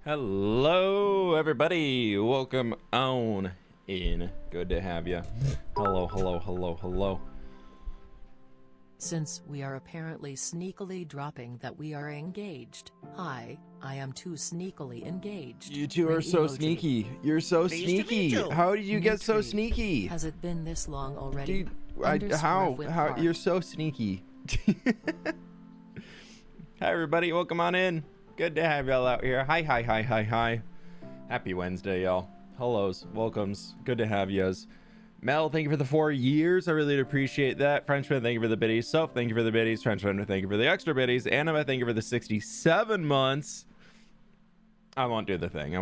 Hello, everybody. Welcome on in. Good to have you. Hello. Since we are apparently sneakily dropping that we are engaged. Hi, I am too sneakily engaged. You two are so sneaky. You're so sneaky. How did you get so sneaky? Has it been this long already? Dude, how? You're so sneaky. Hi, everybody. Welcome on in. Good to have y'all out here. Hi. Happy Wednesday, y'all. Hellos, welcomes. Good to have yous. Mel, thank you for the 4 years. I really appreciate that. Frenchman, thank you for the biddies. Self, thank you for the biddies. Frenchman, thank you for the extra biddies. Anima, thank you for the 67 months. I won't do the thing.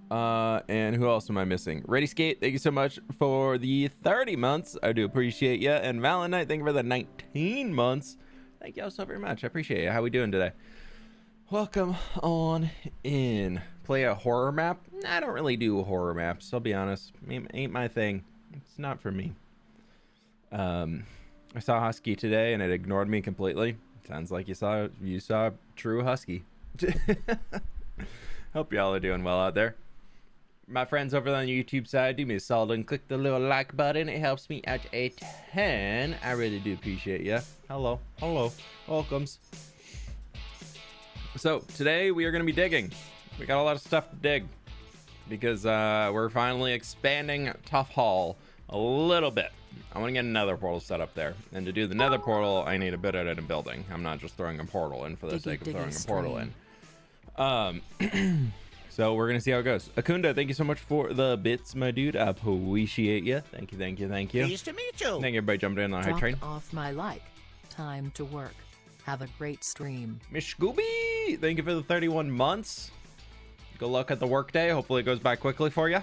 And who else am I missing? Ready Skate, thank you so much for the 30 months. I do appreciate you. And Valentine, thank you for the 19 months. Thank y'all so very much. I appreciate it. How we doing today? Welcome on in. Play a horror map? I don't really do horror maps, I'll be honest. Ain't my thing. It's not for me. I saw Husky today and it ignored me completely. Sounds like you saw true Husky. Hope y'all are doing well out there. My friends over on the YouTube side, do me a solid and click the little like button. It helps me out a ton. I really do appreciate you. Hello. Welcomes. So today we are going to be digging. We got a lot of stuff to dig because we're finally expanding Tough Hall a little bit. I want to get another portal set up there, and to do the nether portal I need a bit in a building. I'm not just throwing a portal in for the sake of throwing a portal in. So we're gonna see how it goes. Akunda, thank you so much for the bits, my dude. I appreciate you. Thank you. Pleased to meet you. Thank you, everybody jumping in on the hype train. Off my like. Time to work. Have a great stream. Miss Scooby, thank you for the 31 months. Good luck at the work day. Hopefully it goes by quickly for you.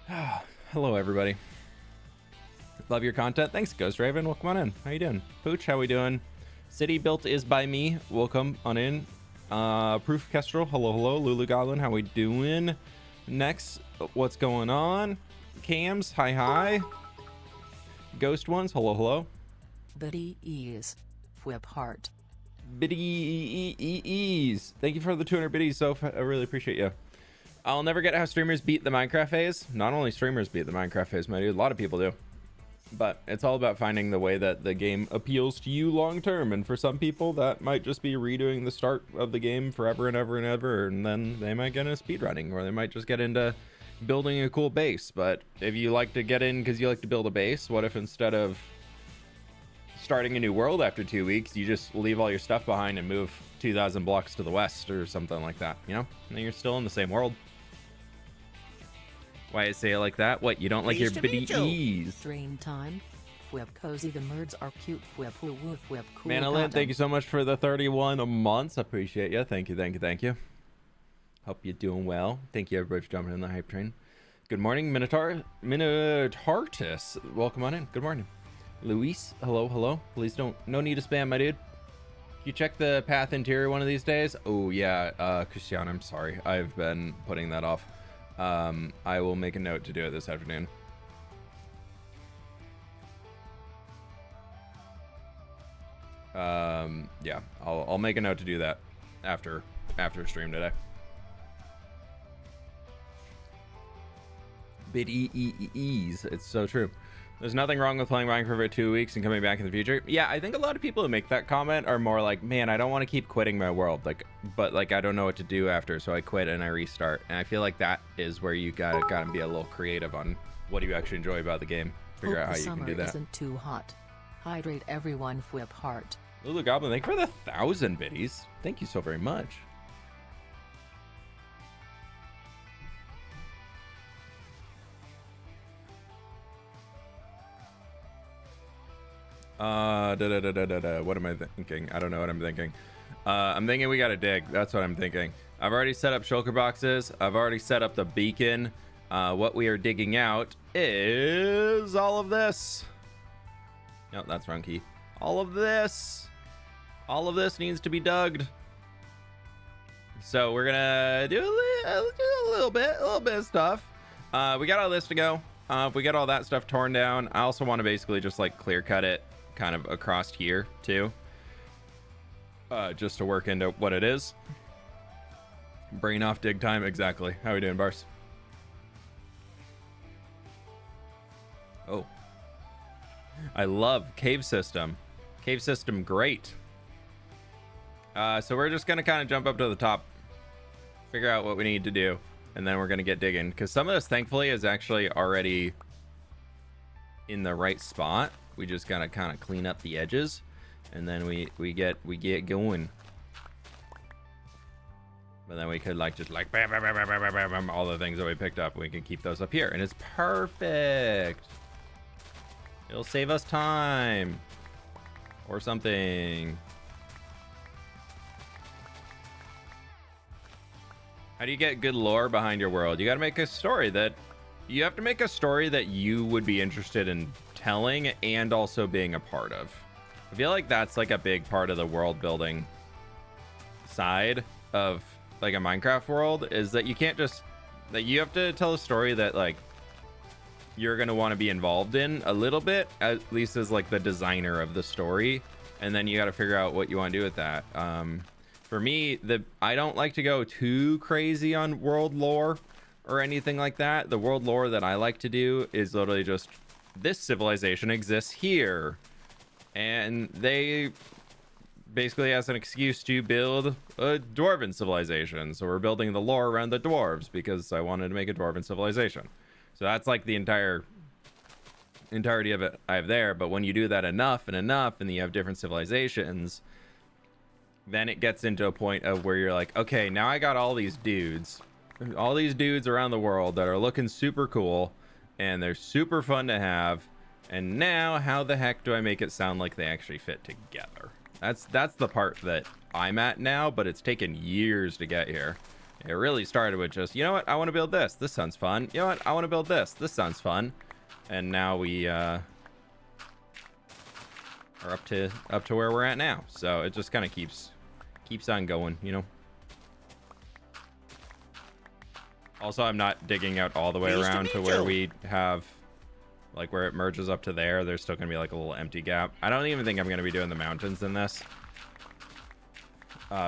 Hello, everybody. Love your content. Thanks, Ghost Raven. Welcome on in. How you doing? Pooch, how we doing? City built is by me. Welcome on in. Proof Kestrel, hello. Lulu Goblin, how we doing? Next, what's going on? Cams, hi. Ghost Ones, hello. Biddy Ease, fWhip Heart. Biddies, thank you for the 200 biddies, Soph. I really appreciate you. I'll never get how streamers beat the Minecraft phase. Not only streamers beat the Minecraft phase, my dude, a lot of people do. But it's all about finding the way that the game appeals to you long term, and for some people that might just be redoing the start of the game forever and ever, and then they might get into speedrunning, or they might just get into building a cool base. But if you like to get in because you like to build a base, what if instead of starting a new world after 2 weeks, you just leave all your stuff behind and move 2,000 blocks to the west or something like that, you know? And you're still in the same world. Why I say it like that? What, you don't like your biddies? Dream time. fWhip cozy, the nerds are cute. fWhip woo fWhip cool. Manolin, thank you so much for the 31 months. I appreciate you. Thank you. Hope you're doing well. Thank you everybody for jumping in the hype train. Good morning, Minotartus. Welcome on in. Good morning. Luis, hello. Please no need to spam, my dude. You check the path interior one of these days? Oh yeah, Christian, I'm sorry. I've been putting that off. I will make a note to do it this afternoon. Yeah, I'll make a note to do that after stream today. Biddies, it's so true. There's nothing wrong with playing Minecraft for 2 weeks and coming back in the future. Yeah, I think a lot of people who make that comment are more like, man, I don't want to keep quitting my world, but I don't know what to do after, so I quit and I restart. And I feel like that is where you gotta be a little creative on what do you actually enjoy about the game. Figure out how you can do that. Isn't too hot. Hydrate everyone, fWhip Heart. Lulu Goblin, thank you for the 1,000 biddies. Thank you so very much. What am I thinking? I don't know what I'm thinking. I'm thinking we gotta dig. That's what I'm thinking. I've already set up shulker boxes. I've already set up the beacon. What we are digging out is all of this. No, that's wrong key. All of this needs to be dug. So we're gonna do a little bit of stuff. We got all this to go. If we get all that stuff torn down, I also want to basically just like clear cut it kind of across here too, just to work into what it is. Brain off dig time. Exactly. How we doing, Bars? Oh. I love cave system. Cave system, great. So we're just going to kind of jump up to the top, figure out what we need to do, and then we're going to get digging. Because some of this, thankfully, is actually already in the right spot. We just got to kind of clean up the edges, and then we get going. But then we could like just like bam, bam, bam, bam, bam, bam, bam, all the things that we picked up. We can keep those up here, and it's perfect. It'll save us time or something. How do you get good lore behind your world? You got to make a story that you have to make a story that you would be interested in telling and also being a part of. I feel like that's like a big part of the world building side of like a Minecraft world, is that you can't just, that you have to tell a story that like you're going to want to be involved in a little bit, at least as like the designer of the story. And then you got to figure out what you want to do with that. For me, I don't like to go too crazy on world lore or anything like that. The world lore that I like to do is literally just, this civilization exists here, and they basically has an excuse to build a dwarven civilization. So we're building the lore around the dwarves because I wanted to make a dwarven civilization. So that's like the entirety of it I have there. But when you do that enough and then you have different civilizations, then it gets into a point of where you're like, okay, now I got all these dudes around the world that are looking super cool and they're super fun to have. And now how the heck do I make it sound like they actually fit together? That's the part that I'm at now, but it's taken years to get here. It really started with just, you know what, I want to build this. This sounds fun. You know what, I want to build this. This sounds fun. And now we are up to where we're at now. So it just kind of keeps on going, you know. Also, I'm not digging out all the way around to where we have, like, where it merges up to there. There's still gonna be like a little empty gap. I don't even think I'm gonna be doing the mountains in this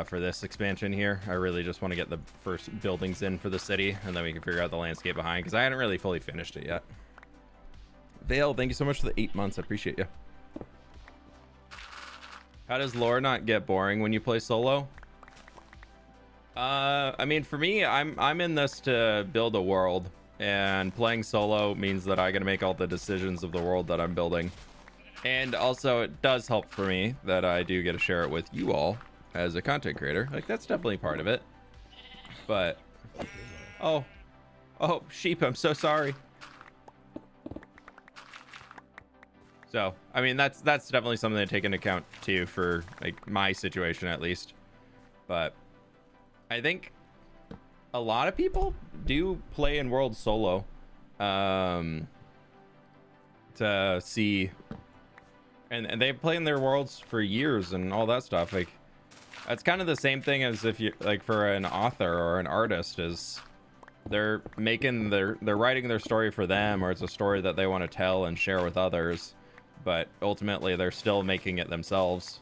for this expansion here. I really just want to get the first buildings in for the city, and then we can figure out the landscape behind, because I hadn't really fully finished it yet. Vale, thank you so much for the 8 months. I appreciate you. How does lore not get boring when you play solo? I mean, for me, I'm in this to build a world, and playing solo means that I gotta make all the decisions of the world that I'm building. And also, it does help for me that I do get to share it with you all as a content creator. Like, that's definitely part of it. But oh sheep, I'm so sorry. So I mean, that's definitely something to take into account too, for like my situation at least. But I think a lot of people do play in world solo to see, and they've played in their worlds for years and all that stuff. Like, that's kind of the same thing as if you, like, for an author or an artist, is they're writing their story for them, or it's a story that they want to tell and share with others, but ultimately they're still making it themselves.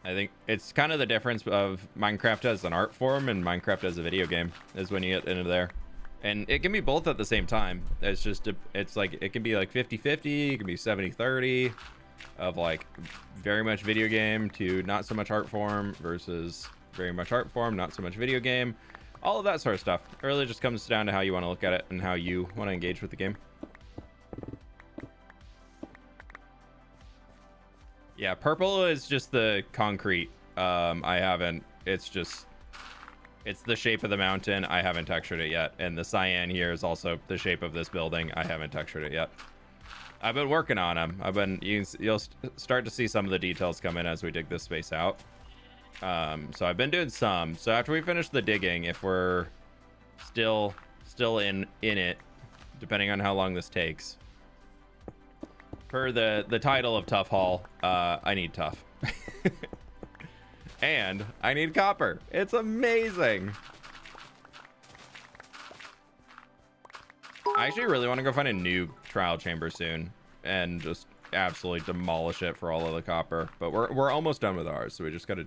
I think it's kind of the difference of Minecraft as an art form and Minecraft as a video game, is when you get into there. And it can be both at the same time. It's just, it's like, it can be like 50-50, it can be 70-30, of like very much video game to not so much art form, versus very much art form, not so much video game. All of that sort of stuff. It really just comes down to how you want to look at it and how you want to engage with the game. Yeah, purple is just the concrete. It's the shape of the mountain. I haven't textured it yet. And the cyan here is also the shape of this building. I haven't textured it yet. I've been working on them. You'll start to see some of the details come in as we dig this space out. So I've been doing some. So after we finish the digging, if we're still in it, depending on how long this takes, per the title of Tough Haul, I need tough. And I need copper. It's amazing. I actually really want to go find a new trial chamber soon and just absolutely demolish it for all of the copper. But we're almost done with ours, so we just gotta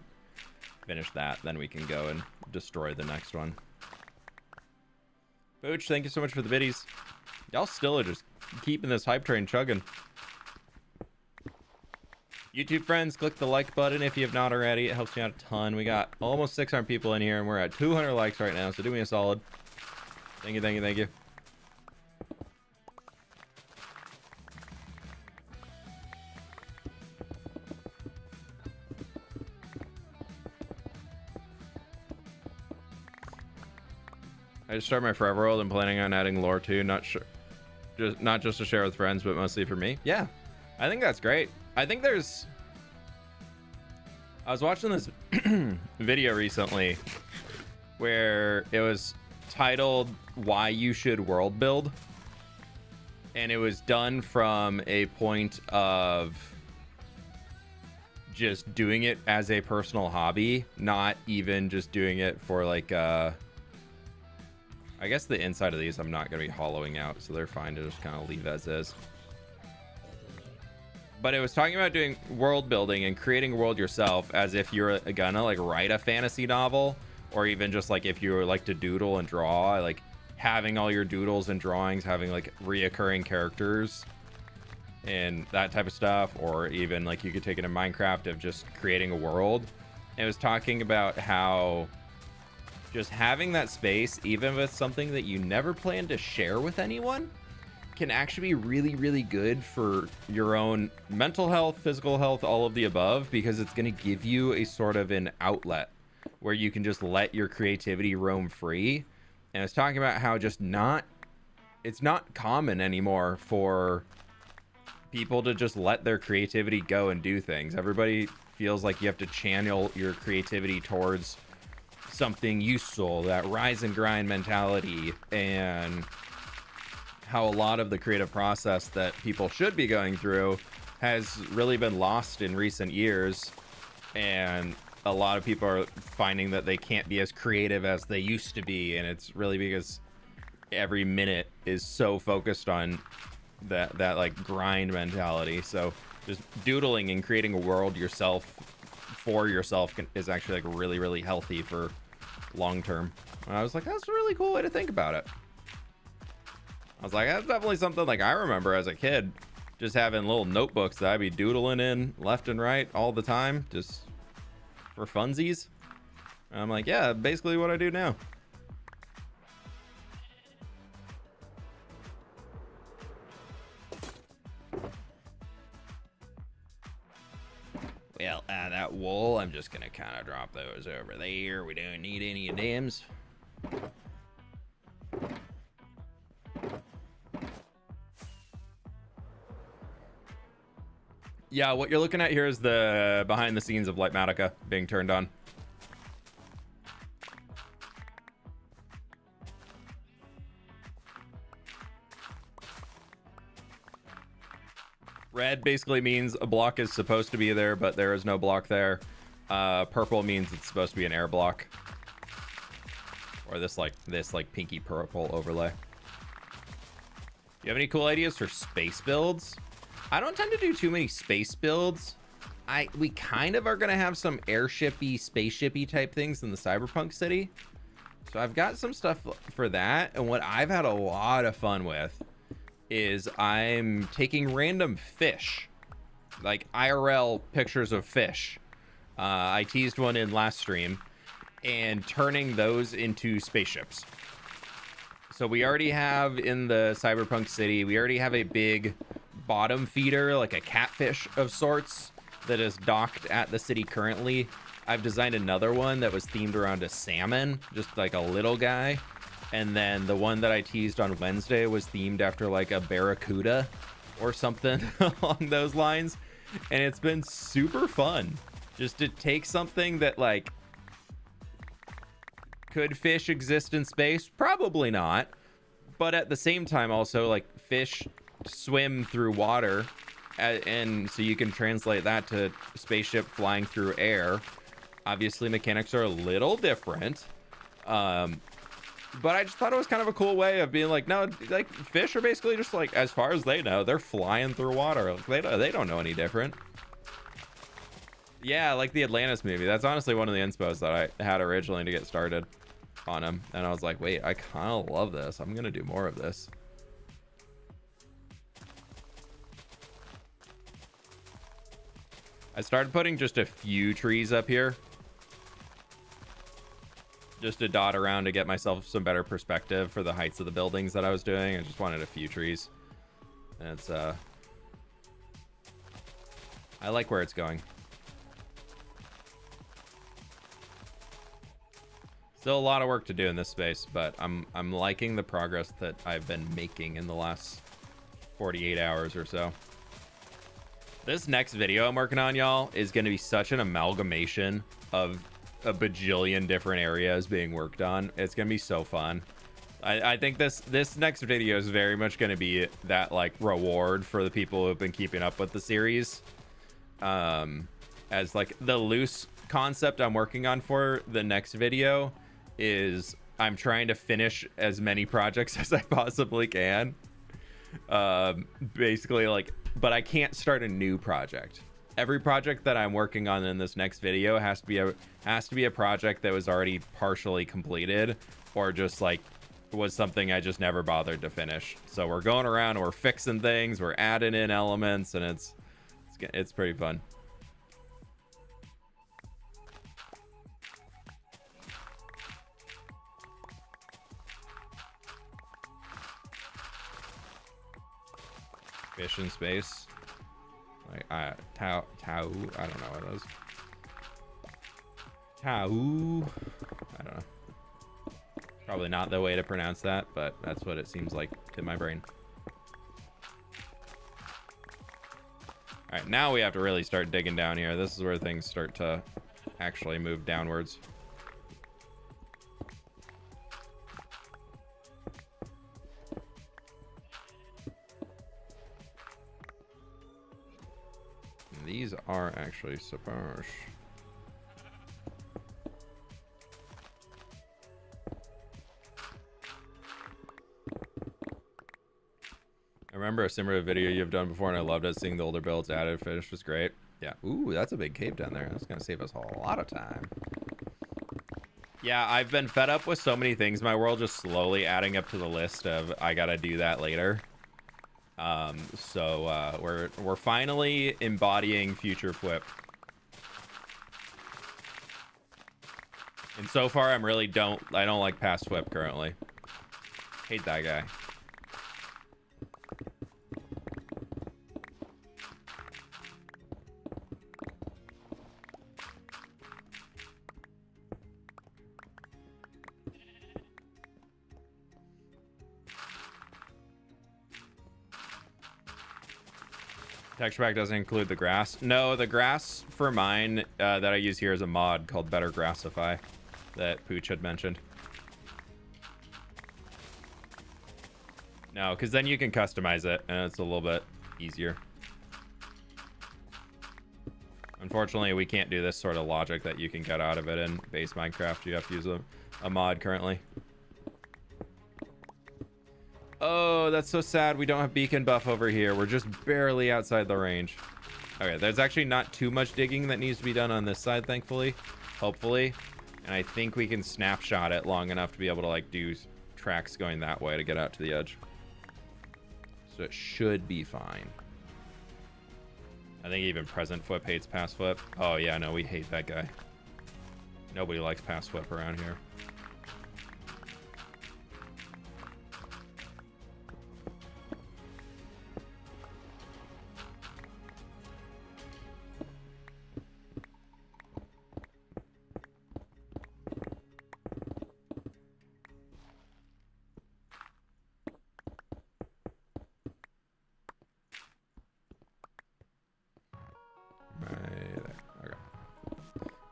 finish that, then we can go and destroy the next one. Booch, thank you so much for the biddies. Y'all still are just keeping this hype train chugging. YouTube friends, click the like button if you have not already. It helps me out a ton. We got almost 600 people in here, and we're at 200 likes right now, so do me a solid. Thank you, thank you, thank you. I just started my Forever World and planning on adding lore too. Not just to share with friends, but mostly for me. Yeah, I think that's great. I was watching this video recently where it was titled "Why You Should World Build," and it was done from a point of just doing it as a personal hobby, not even just doing it for like I guess the inside of these I'm not going to be hollowing out, so they're fine to just kind of leave as is. But it was talking about doing world building and creating a world yourself as if you're gonna like write a fantasy novel, or even just like if you like to doodle and draw, like having all your doodles and drawings having like reoccurring characters and that type of stuff, or even like you could take it in Minecraft of just creating a world. And it was talking about how just having that space, even if it's something that you never plan to share with anyone, can actually be really, really good for your own mental health, physical health, all of the above, because it's going to give you a sort of an outlet where you can just let your creativity roam free. And it's talking about how it's not common anymore for people to just let their creativity go and do things. Everybody feels like you have to channel your creativity towards something useful, that rise and grind mentality, and how a lot of the creative process that people should be going through has really been lost in recent years. And a lot of people are finding that they can't be as creative as they used to be, and it's really because every minute is so focused on that like grind mentality. So just doodling and creating a world yourself for yourself is actually like really, really healthy for long term. And I was like, that's a really cool way to think about it. I was like, that's definitely something like I remember as a kid, just having little notebooks that I'd be doodling in left and right all the time, just for funsies. And I'm like, yeah, basically what I do now. Well, that wool, I'm just gonna kind of drop those over there. We don't need any of them. Yeah, what you're looking at here is the behind the scenes of Lightmatica being turned on. Red basically means a block is supposed to be there, but there is no block there. Purple means it's supposed to be an air block, or this pinky purple overlay. You have any cool ideas for space builds? I don't tend to do too many space builds. We kind of are gonna have some airshipy, spaceshipy type things in the cyberpunk city, so I've got some stuff for that. And what I've had a lot of fun with is I'm taking random fish, like IRL pictures of fish. I teased one in last stream, and turning those into spaceships. So we already have in the cyberpunk city, we already have a big bottom feeder, like a catfish of sorts, that is docked at the city currently. I've designed another one that was themed around a salmon, just like a little guy. And then the one that I teased on Wednesday was themed after like a barracuda or something along those lines. And it's been super fun just to take something that like, could fish exist in space? Probably not. But at the same time, also like fish swim through water. And so you can translate that to spaceship flying through air. Obviously mechanics are a little different. But I just thought it was kind of a cool way of being like, no, like fish are basically just like, as far as they know, they're flying through water. Like, they don't know any different. Yeah, like the Atlantis movie. That's honestly one of the inspos that I had originally to get started on him. And I was like, wait, I kind of love this. I'm going to do more of this. I started putting just a few trees up here. Just to dot around to get myself some better perspective for the heights of the buildings that I was doing. I just wanted a few trees. And it's, I like where it's going. Still a lot of work to do in this space, but I'm liking the progress that I've been making in the last 48 hours or so. This next video I'm working on, y'all, is going to be such an amalgamation of a bajillion different areas being worked on. It's going to be so fun. I think this next video is very much going to be that like reward for the people who have been keeping up with the series. As like the loose concept I'm working on for the next video is I'm trying to finish as many projects as I possibly can. Basically like, but I can't start a new project. Every project that I'm working on in this next video has to be a project that was already partially completed or just like was something I just never bothered to finish. So we're going around and we're fixing things, we're adding in elements, and it's pretty fun. Fish in space. Like Tau, I don't know what it is. Tau, I don't know. Probably not the way to pronounce that, but that's what it seems like in my brain. All right, now we have to really start digging down here. This is where things start to actually move downwards. These are actually submerged. I remember a similar video you've done before, and I loved it. Seeing the older builds added, finish was great. Yeah. Ooh, that's a big cave down there. That's gonna save us a lot of time. Yeah, I've been fed up with so many things in my world, just slowly adding up to the list of I gotta do that later. We're finally embodying future fWhip. And so far, I don't like past fWhip currently. Hate that guy. Texture pack doesn't include the grass. No, the grass for mine that I use here is a mod called Better Grassify that Pooch had mentioned. No, because then you can customize it and it's a little bit easier. Unfortunately, we can't do this sort of logic that you can get out of it in base Minecraft. You have to use a mod currently. Oh, that's so sad. We don't have beacon buff over here. We're just barely outside the range. Okay, there's actually not too much digging that needs to be done on this side, thankfully. Hopefully. And I think we can snapshot it long enough to be able to like do tracks going that way to get out to the edge. So it should be fine. I think even present fWhip hates past fWhip. Oh yeah, no, we hate that guy. Nobody likes past fWhip around here.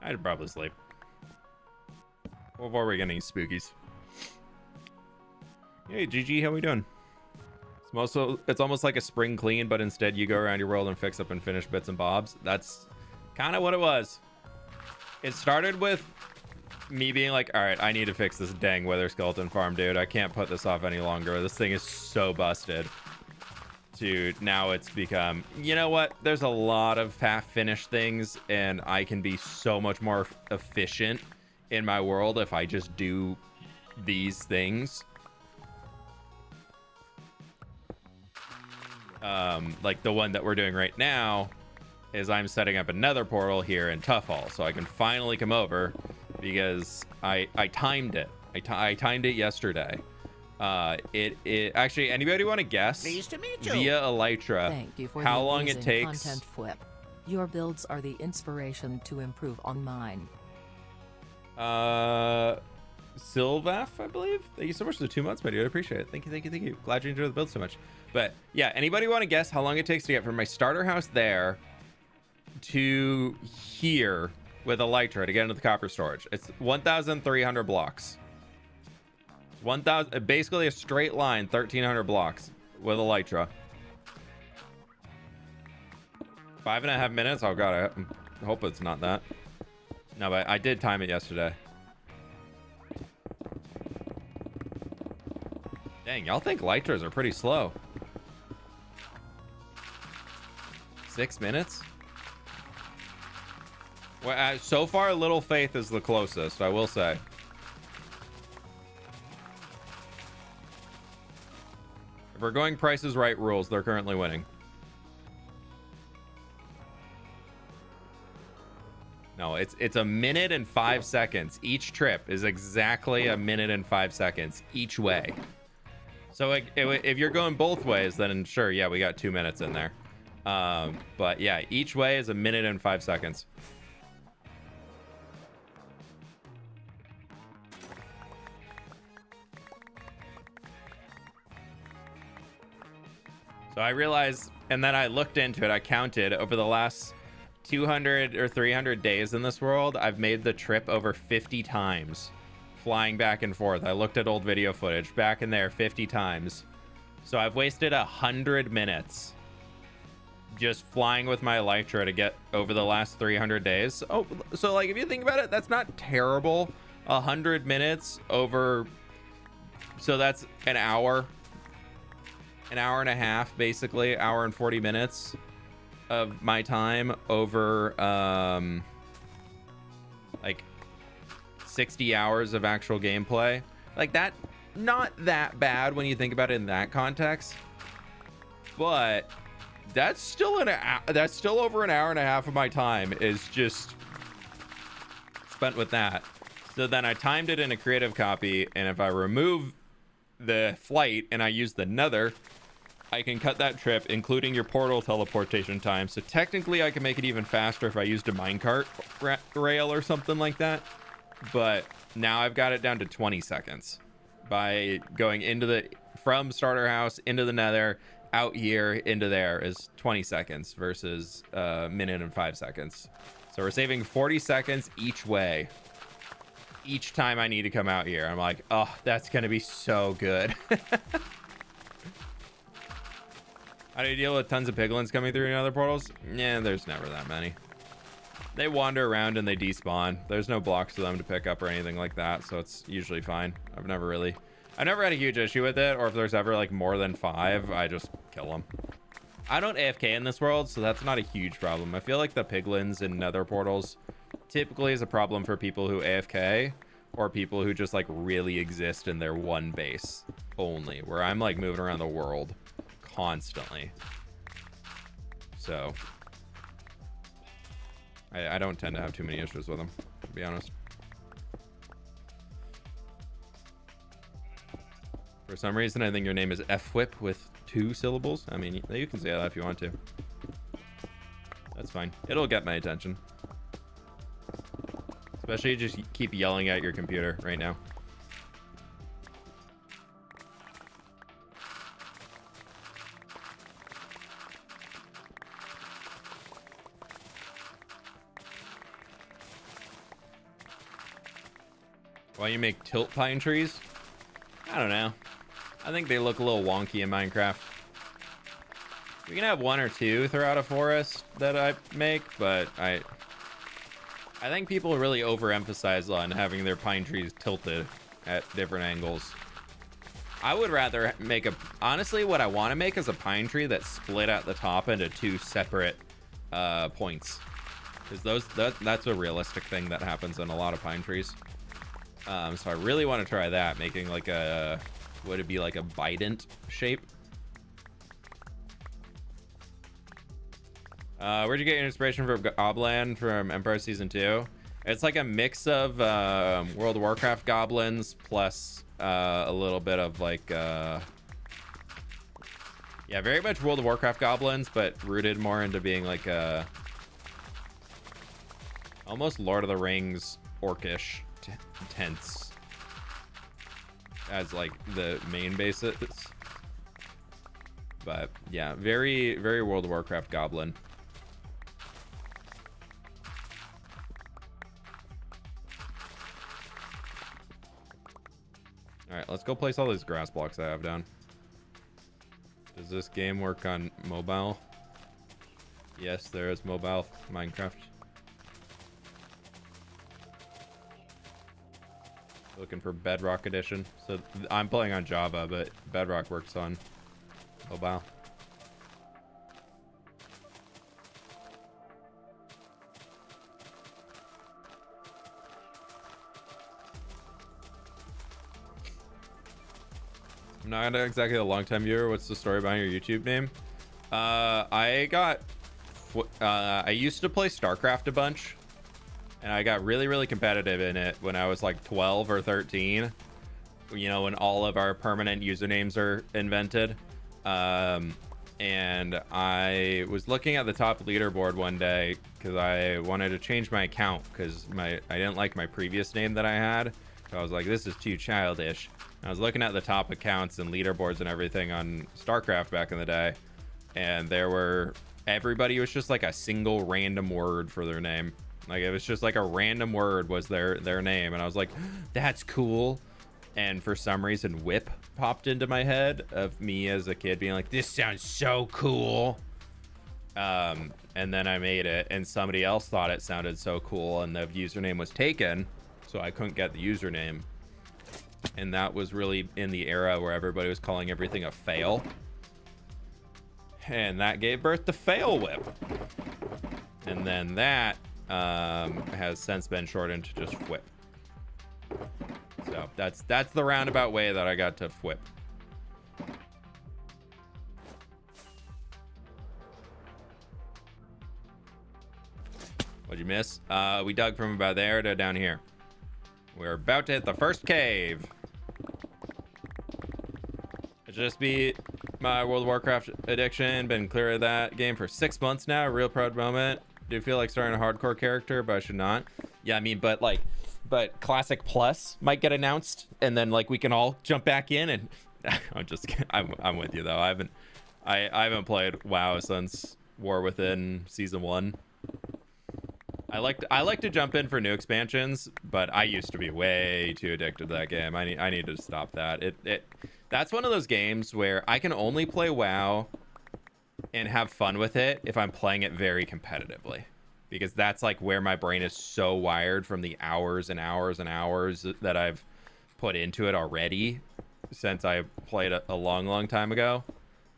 I'd probably sleep before we get any spookies. Hey GG, how we doing? It's almost like a spring clean, but instead you go around your world and fix up and finish bits and bobs. That's kind of what it was. It started with me being like, all right, I need to fix this dang wither skeleton farm, dude. I can't put this off any longer. This thing is so busted. to now it's become, you know what? There's a lot of half-finished things, and I can be so much more efficient in my world if I just do these things. Like the one that we're doing right now is I'm setting up another portal here in Tough Hall, so I can finally come over because I timed it. I timed it yesterday. It actually, anybody want to guess? Pleased to meet you. Via Elytra, Thank you for how the long it amazing takes? content, fWhip. Your builds are the inspiration to improve on mine. Sylvaf, I believe. Thank you so much for the 2 months, my dude. I appreciate it. Thank you. Glad you enjoyed the build so much. But yeah, anybody want to guess how long it takes to get from my starter house there to here with Elytra to get into the copper storage? It's 1,300 blocks. 1,000, basically a straight line, 1,300 blocks with Elytra. 5.5 minutes. Oh god, I hope it's not that. No, but I did time it yesterday. Dang, y'all think Elytras are pretty slow. 6 minutes? Well, so far, Little Faith is the closest, I will say. If we're going Price is Right rules, they're currently winning. No, it's a minute and 5 seconds. Each trip is exactly a minute and 5 seconds each way. So if you're going both ways, then sure, yeah, we got 2 minutes in there. But yeah, each way is a minute and 5 seconds. So I realized, and then I looked into it, I counted over the last 200 or 300 days in this world, I've made the trip over 50 times, flying back and forth. I looked at old video footage, back in there 50 times. So I've wasted 100 minutes just flying with my Elytra to get over the last 300 days. Oh, so like if you think about it, that's not terrible. 100 minutes over, so that's an hour and a half, basically, hour and 40 minutes of my time over like 60 hours of actual gameplay. Like that, not that bad when you think about it in that context, but that's still that's still over an hour and a half of my time is just spent with that. So then I timed it in a creative copy, and if I remove the flight and I use the nether, I can cut that trip, including your portal teleportation time. So technically I can make it even faster if I used a minecart rail or something like that. But now I've got it down to 20 seconds by going into from starter house into the nether, out here into there is 20 seconds versus a minute and 5 seconds. So we're saving 40 seconds each way. Each time I need to come out here, I'm like, oh, that's going to be so good. How do you deal with tons of piglins coming through in other portals? Yeah, there's never that many. They wander around and they despawn. There's no blocks for them to pick up or anything like that, so it's usually fine. I've never had a huge issue with it, or if there's ever like more than 5, I just kill them. I don't AFK in this world, so that's not a huge problem. I feel like the piglins in nether portals typically is a problem for people who AFK or people who just like really exist in their one base only, where I'm like moving around the world constantly. So I don't tend to have too many issues with them, to be honest. For some reason, I think your name is fWhip with 2 syllables. I mean, you can say that if you want to. That's fine. It'll get my attention. Especially just keep yelling at your computer right now. Why you make tilt pine trees? I don't know. I think they look a little wonky in Minecraft. We can have 1 or 2 throughout a forest that I make, but I think people really overemphasize on having their pine trees tilted at different angles. I would rather make honestly, what I want to make is a pine tree that's split at the top into 2 separate points. Because that's a realistic thing that happens in a lot of pine trees. So I really want to try that, making like a, would it be like a bident shape? Where'd you get your inspiration for Goblin from Empire Season 2? It's like a mix of World of Warcraft goblins plus a little bit of like yeah, very much World of Warcraft goblins, but rooted more into being like a almost Lord of the Rings orcish tents as like the main basis. But yeah, very World of Warcraft goblin. All right, let's go place all these grass blocks I have down. Does this game work on mobile? Yes, there is mobile Minecraft. Looking for Bedrock Edition. So I'm playing on Java, but Bedrock works on mobile. I'm not exactly a long-time viewer. What's the story behind your YouTube name? I used to play StarCraft a bunch, and I got really competitive in it when I was like 12 or 13. You know, when all of our permanent usernames are invented. And I was looking at the top leaderboard one day because I wanted to change my account because I didn't like my previous name that I had. So I was like, this is too childish. I was looking at the top accounts and leaderboards and everything on StarCraft back in the day, and everybody was just like a single random word for their name. Like it was just like a random word was their name, and I was like, that's cool. And for some reason, Whip popped into my head of me as a kid being like, this sounds so cool. And then I made it, and somebody else thought it sounded so cool, and the username was taken, so I couldn't get the username. And that was really in the era where everybody was calling everything a fail. And that gave birth to fWhip. And then that has since been shortened to just fWhip. So that's the roundabout way that I got to fWhip. What'd you miss? We dug from about there to down here. We're about to hit the first cave. I just beat my World of Warcraft addiction. Been clear of that game for 6 months now. Real proud moment. Do feel like starting a hardcore character, but I should not. Yeah, I mean, but Classic Plus might get announced, and then like we can all jump back in. And I'm with you though. I haven't played WoW since War Within Season 1. I like to jump in for new expansions, but I used to be way too addicted to that game. I need to stop that. That's one of those games where I can only play WoW and have fun with it if I'm playing it very competitively, because that's like where my brain is so wired from the hours and hours and hours that I've put into it already since I played a long time ago.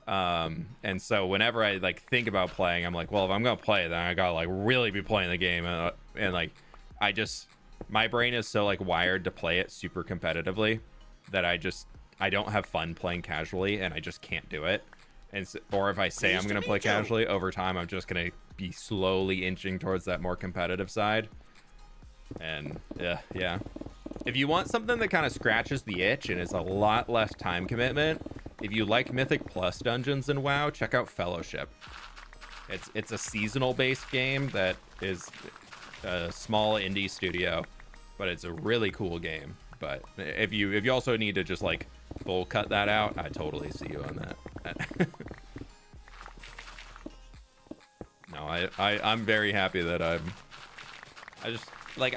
And so whenever I like think about playing, I'm like, well, if I'm gonna play, then I gotta like really be playing the game, and like my brain is so like wired to play it super competitively that I don't have fun playing casually, and I just can't do it. And or if I say I'm gonna play casually, over time I'm just gonna be slowly inching towards that more competitive side. And yeah, if you want something that kind of scratches the itch and is a lot less time commitment, if you like Mythic Plus dungeons in WoW, check out Fellowship. It's a seasonal based game that is a small indie studio, but it's a really cool game. But if you also need to just like full cut that out, I totally see you on that. No, I'm very happy that I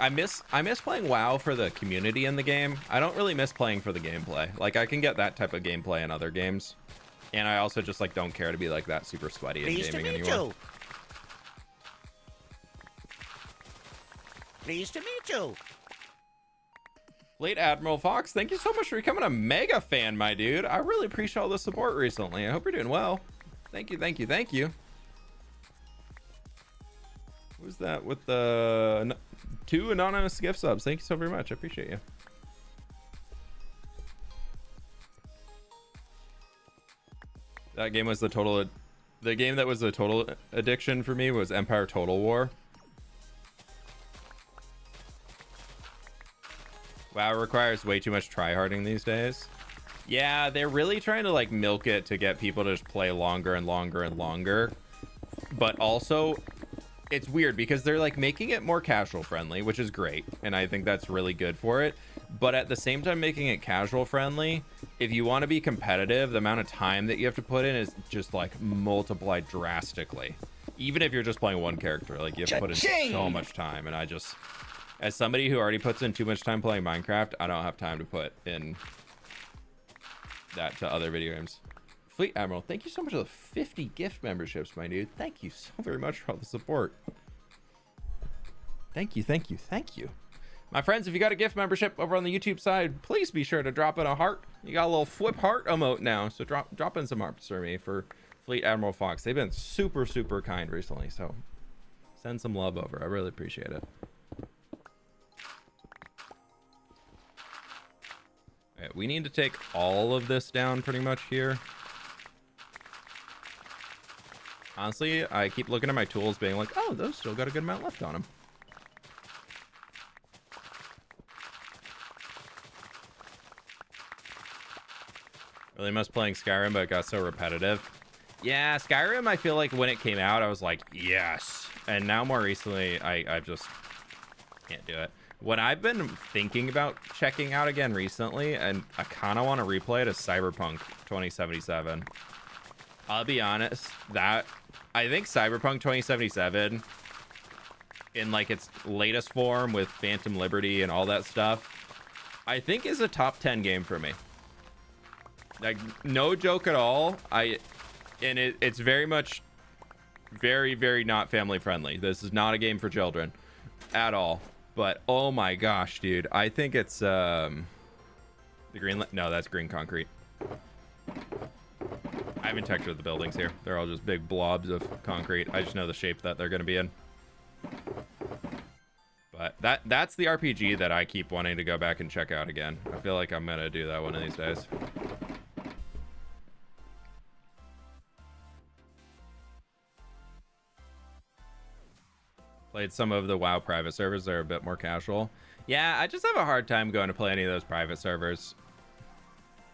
miss playing WoW for the community in the game. I don't really miss playing for the gameplay. Like I can get that type of gameplay in other games, and I also just like don't care to be like that super sweaty in gaming anymore. Pleased to meet you. Fleet Admiral Fox, thank you so much for becoming a mega fan, my dude. I really appreciate all the support recently. I hope you're doing well. Thank you, thank you, thank you. Who's that with the 2 anonymous gift subs? Thank you so very much. I appreciate you. That game was the game that was the total addiction for me was Empire Total War. WoW requires way too much tryharding these days. Yeah, they're really trying to like milk it to get people to just play longer and longer and longer. But also, it's weird because they're like making it more casual friendly, which is great. And I think that's really good for it. But at the same time, making it casual friendly, if you want to be competitive, the amount of time that you have to put in is just like multiplied drastically. Even if you're just playing one character, like you have to put in so much time. And I just, as somebody who already puts in too much time playing Minecraft, I don't have time to put in that to other video games. Fleet Admiral, thank you so much for the 50 gift memberships, my dude. Thank you so very much for all the support. Thank you, thank you, thank you. My friends, if you got a gift membership over on the YouTube side, please be sure to drop in a heart. You got a little fWhip heart emote now, so drop in some hearts for me for Fleet Admiral Fox. They've been super, super kind recently, so send some love over. I really appreciate it. Right, we need to take all of this down pretty much here. Honestly, I keep looking at my tools being like, oh, those still got a good amount left on them. Really miss playing Skyrim, but it got so repetitive. Yeah, Skyrim, I feel like when it came out, I was like, yes. And now more recently, I just can't do it. What I've been thinking about checking out again recently, and I kind of want to replay it, is Cyberpunk 2077. I'll be honest, that I think Cyberpunk 2077, in like its latest form with Phantom Liberty and all that stuff, I think is a top 10 game for me. Like, no joke at all. It's very much very, very not family friendly. This is not a game for children at all. But oh my gosh, dude, I think it's the green. No, that's green concrete. I haven't textured the buildings here. They're all just big blobs of concrete. I just know the shape that they're going to be in. But that's the RPG that I keep wanting to go back and check out again. I feel like I'm going to do that one of these days. Played some of the WoW private servers. They're a bit more casual. Yeah, I just have a hard time going to play any of those private servers.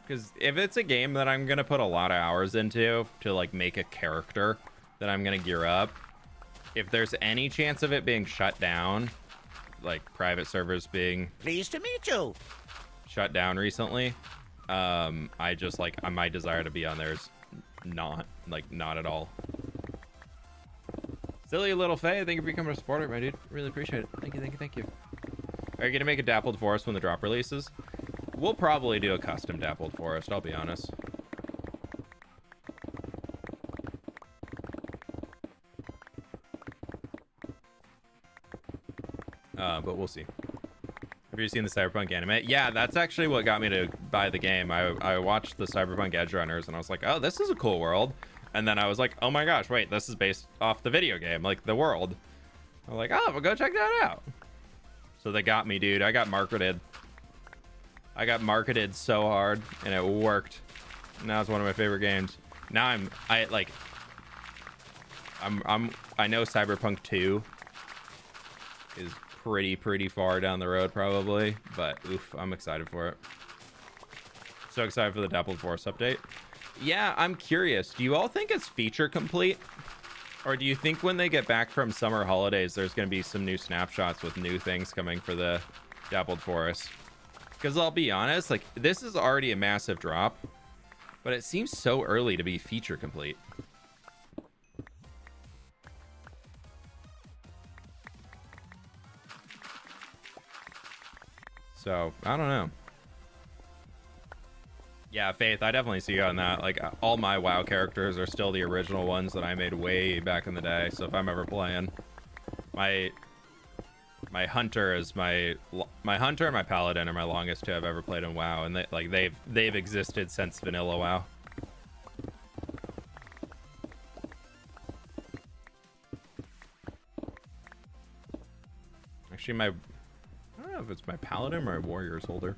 Because if it's a game that I'm going to put a lot of hours into to like make a character that I'm going to gear up, if there's any chance of it being shut down, like private servers being pleased to meet you shut down recently, I just like my desire to be on there is not at all. Silly little Faye, thank you for becoming a supporter, my dude. Really appreciate it. Thank you, thank you, thank you. Are you gonna make a dappled forest when the drop releases? We'll probably do a custom dappled forest, I'll be honest. But we'll see. Have you seen the Cyberpunk anime? Yeah, that's actually what got me to buy the game. I watched the Cyberpunk Edge Runners and I was like, oh, this is a cool world. And then I was like, oh my gosh, wait, this is based off the video game, like the world. I'm like, oh, we'll go check that out. So they got me, dude. I got marketed so hard and it worked. Now it's one of my favorite games. Now I know Cyberpunk 2 is pretty far down the road probably, but oof, I'm excited for it. So excited for the Dappled Forest update. Yeah, I'm curious. Do you all think it's feature complete? Or do you think when they get back from summer holidays, there's going to be some new snapshots with new things coming for the Dappled Forest? Because I'll be honest, like, this is already a massive drop, but it seems so early to be feature complete. So, I don't know. Yeah, Faith, I definitely see you on that. Like, all my WoW characters are still the original ones that I made way back in the day. So if I'm ever playing, my My hunter is my hunter and my paladin are my longest two I've ever played in WoW, and they've existed since vanilla WoW. Actually, I don't know if it's my paladin or my warrior's holder.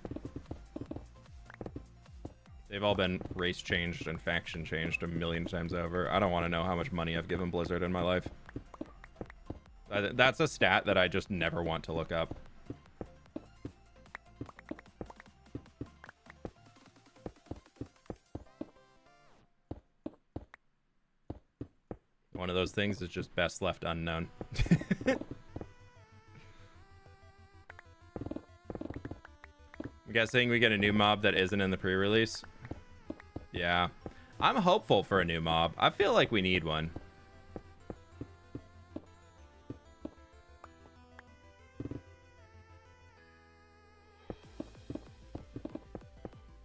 They've all been race changed and faction changed a million times over. I don't want to know how much money I've given Blizzard in my life. That's a stat that I just never want to look up. One of those things is just best left unknown. I'm guessing we get a new mob that isn't in the pre-release. Yeah. I'm hopeful for a new mob. I feel like we need one.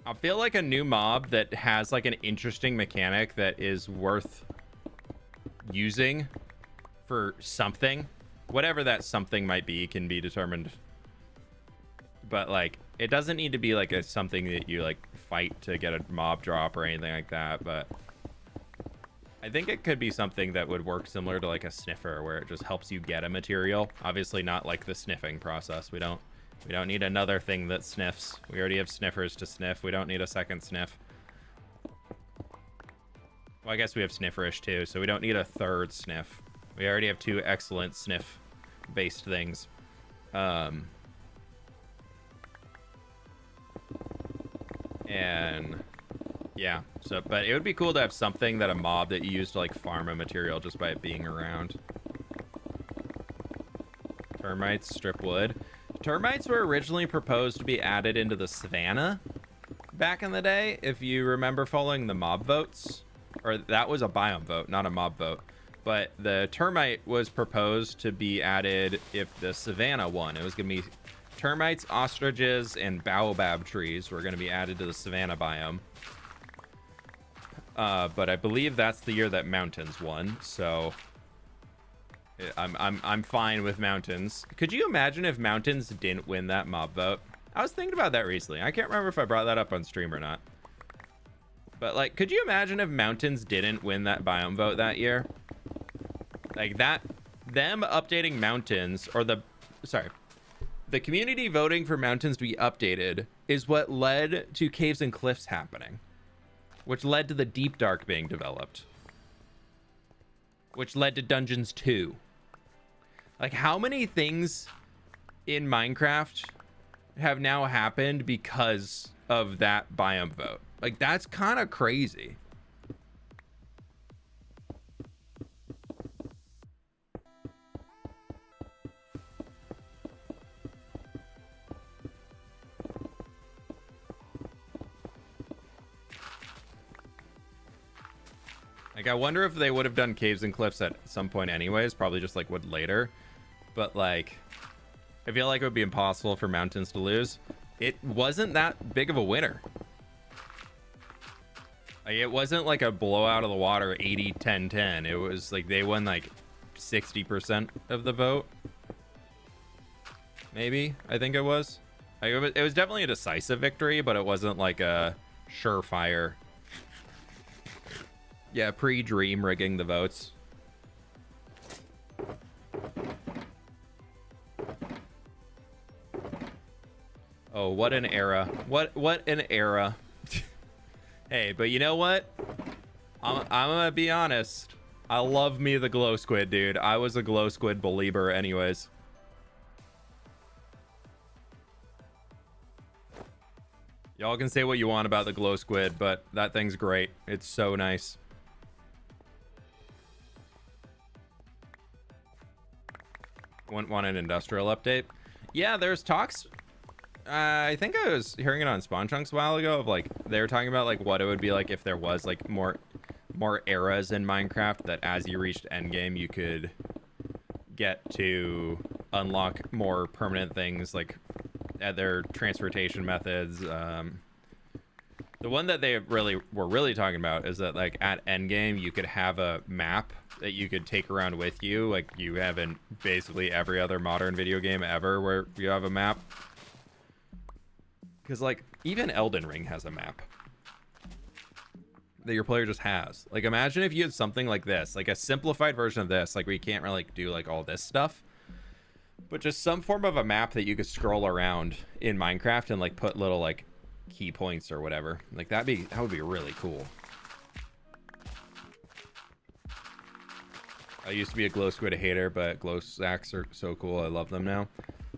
I feel like a new mob that has like an interesting mechanic that is worth using for something. Whatever that something might be can be determined. But like, it doesn't need to be like something that you like fight to get a mob drop or anything like that. But I think it could be something that would work similar to like a sniffer, where it just helps you get a material. Obviously not like the sniffing process. We don't need another thing that sniffs. We already have sniffers to sniff. We don't need a second sniff. Well, I guess we have snifferish too, so we don't need a third sniff. We already have two excellent sniff based things. And yeah, so, but it would be cool to have something that a mob that you use to like farm a material just by it being around. Termites, strip wood. Termites were originally proposed to be added into the savannah back in the day, if you remember following the mob votes. Or that was a biome vote, not a mob vote. But the termite was proposed to be added if the savannah won. It was going to be termites, ostriches, and baobab trees were going to be added to the savannah biome. But I believe that's the year that mountains won, so I'm fine with mountains. Could you imagine if mountains didn't win that mob vote? I was thinking about that recently. I can't remember if I brought that up on stream or not. But like, could you imagine if mountains didn't win that biome vote that year? Like that, them updating mountains, or the community voting for mountains to be updated is what led to caves and cliffs happening, which led to the deep dark being developed, which led to Dungeons 2. Like, how many things in Minecraft have now happened because of that biome vote? Like, that's kind of crazy. Like, I wonder if they would have done caves and cliffs at some point anyways, probably just like would later. But like, I feel like it would be impossible for mountains to lose. It wasn't that big of a winner. Like, it wasn't like a blowout of the water 80-10-10. It was like they won like 60% of the vote. Maybe, I think it was. Like, it was definitely a decisive victory, but it wasn't like a surefire. Yeah, pre-dream rigging the votes. Oh, what an era. What an era. Hey, but you know what? I'm gonna be honest. I love me the glow squid, dude. I was a glow squid believer anyways. Y'all can say what you want about the glow squid, but that thing's great. It's so nice. Want an industrial update? Yeah, there's talks. I think I was hearing it on Spawn Chunks a while ago of like they were talking about like what it would be like if there was like more eras in Minecraft, that as you reached endgame you could get to unlock more permanent things like other transportation methods, The one that they were really talking about is that like at endgame you could have a map that you could take around with you, like you have in basically every other modern video game ever, where you have a map. Because like even Elden Ring has a map that your player just has. Like imagine if you had something like this, like a simplified version of this, like we can't really do like all this stuff, but just some form of a map that you could scroll around in Minecraft and like put little like key points or whatever. Like that would be really cool. I used to be a glow squid hater, but glow sacks are so cool. I love them now.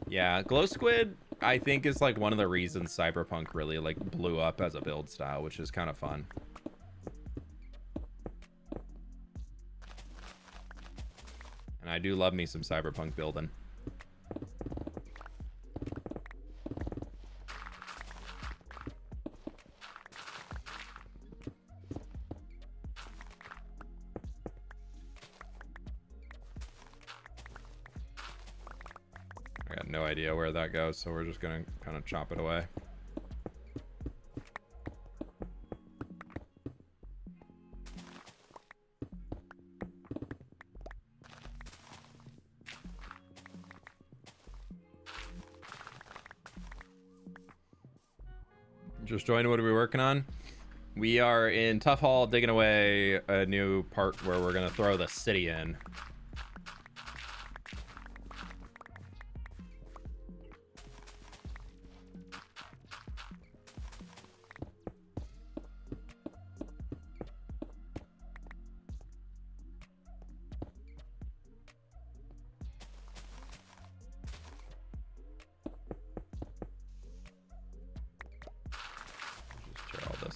Yeah, glow squid I think is like one of the reasons Cyberpunk really like blew up as a build style, which is kind of fun. And I do love me some Cyberpunk building. I got no idea where that goes, so we're just gonna kind of chop it away. Just joined. What are we working on? We are in Tough Hall digging away a new part where we're gonna throw the city in.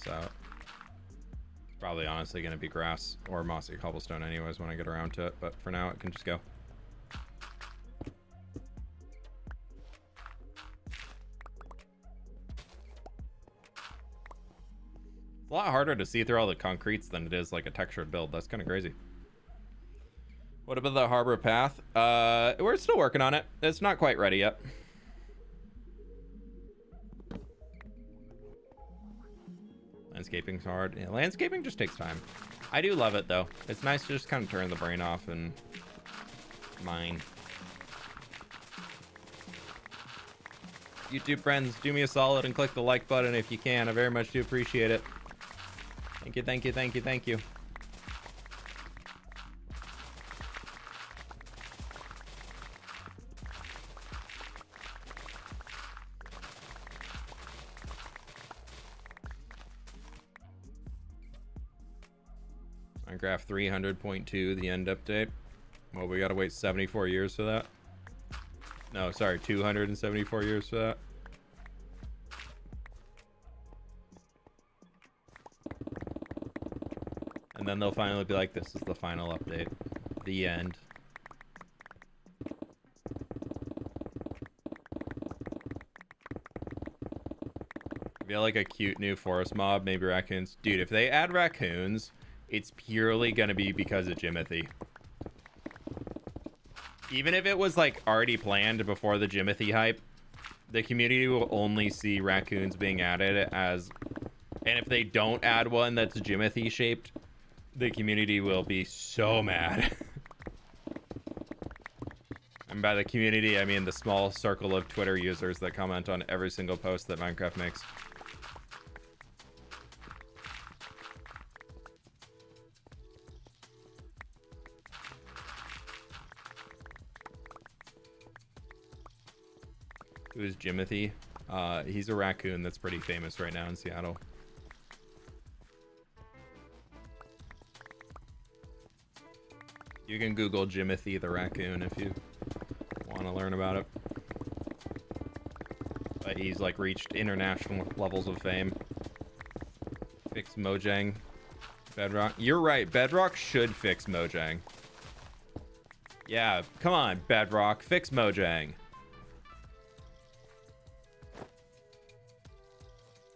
Out. Probably honestly going to be grass or mossy cobblestone anyways when I get around to it, but for now it can just go. It's a lot harder to see through all the concretes than it is like a textured build. That's kind of crazy. What about the harbor path? We're still working on it. It's not quite ready yet. Landscaping's hard. Yeah, landscaping just takes time. I do love it though. It's nice to just kind of turn the brain off and mine. YouTube friends, do me a solid and click the like button if you can. I very much do appreciate it. Thank you, thank you, thank you, thank you. Minecraft 300.2, the end update. Well, we gotta wait 74 years for that. No, sorry, 274 years for that. And then they'll finally be like, this is the final update. The end. I feel like a cute new forest mob, maybe raccoons. Dude, if they add raccoons, it's purely gonna be because of Jimothy. Even if it was like already planned before the Jimothy hype, the community will only see raccoons being added as, and if they don't add one that's Jimothy shaped, the community will be so mad. And by the community, I mean the small circle of Twitter users that comment on every single post that Minecraft makes. Who's Jimothy? He's a raccoon that's pretty famous right now in Seattle. You can Google Jimothy the raccoon if you want to learn about it. But he's like reached international levels of fame. Fix Mojang. Bedrock. You're right. Bedrock should fix Mojang. Yeah, come on, Bedrock. Fix Mojang.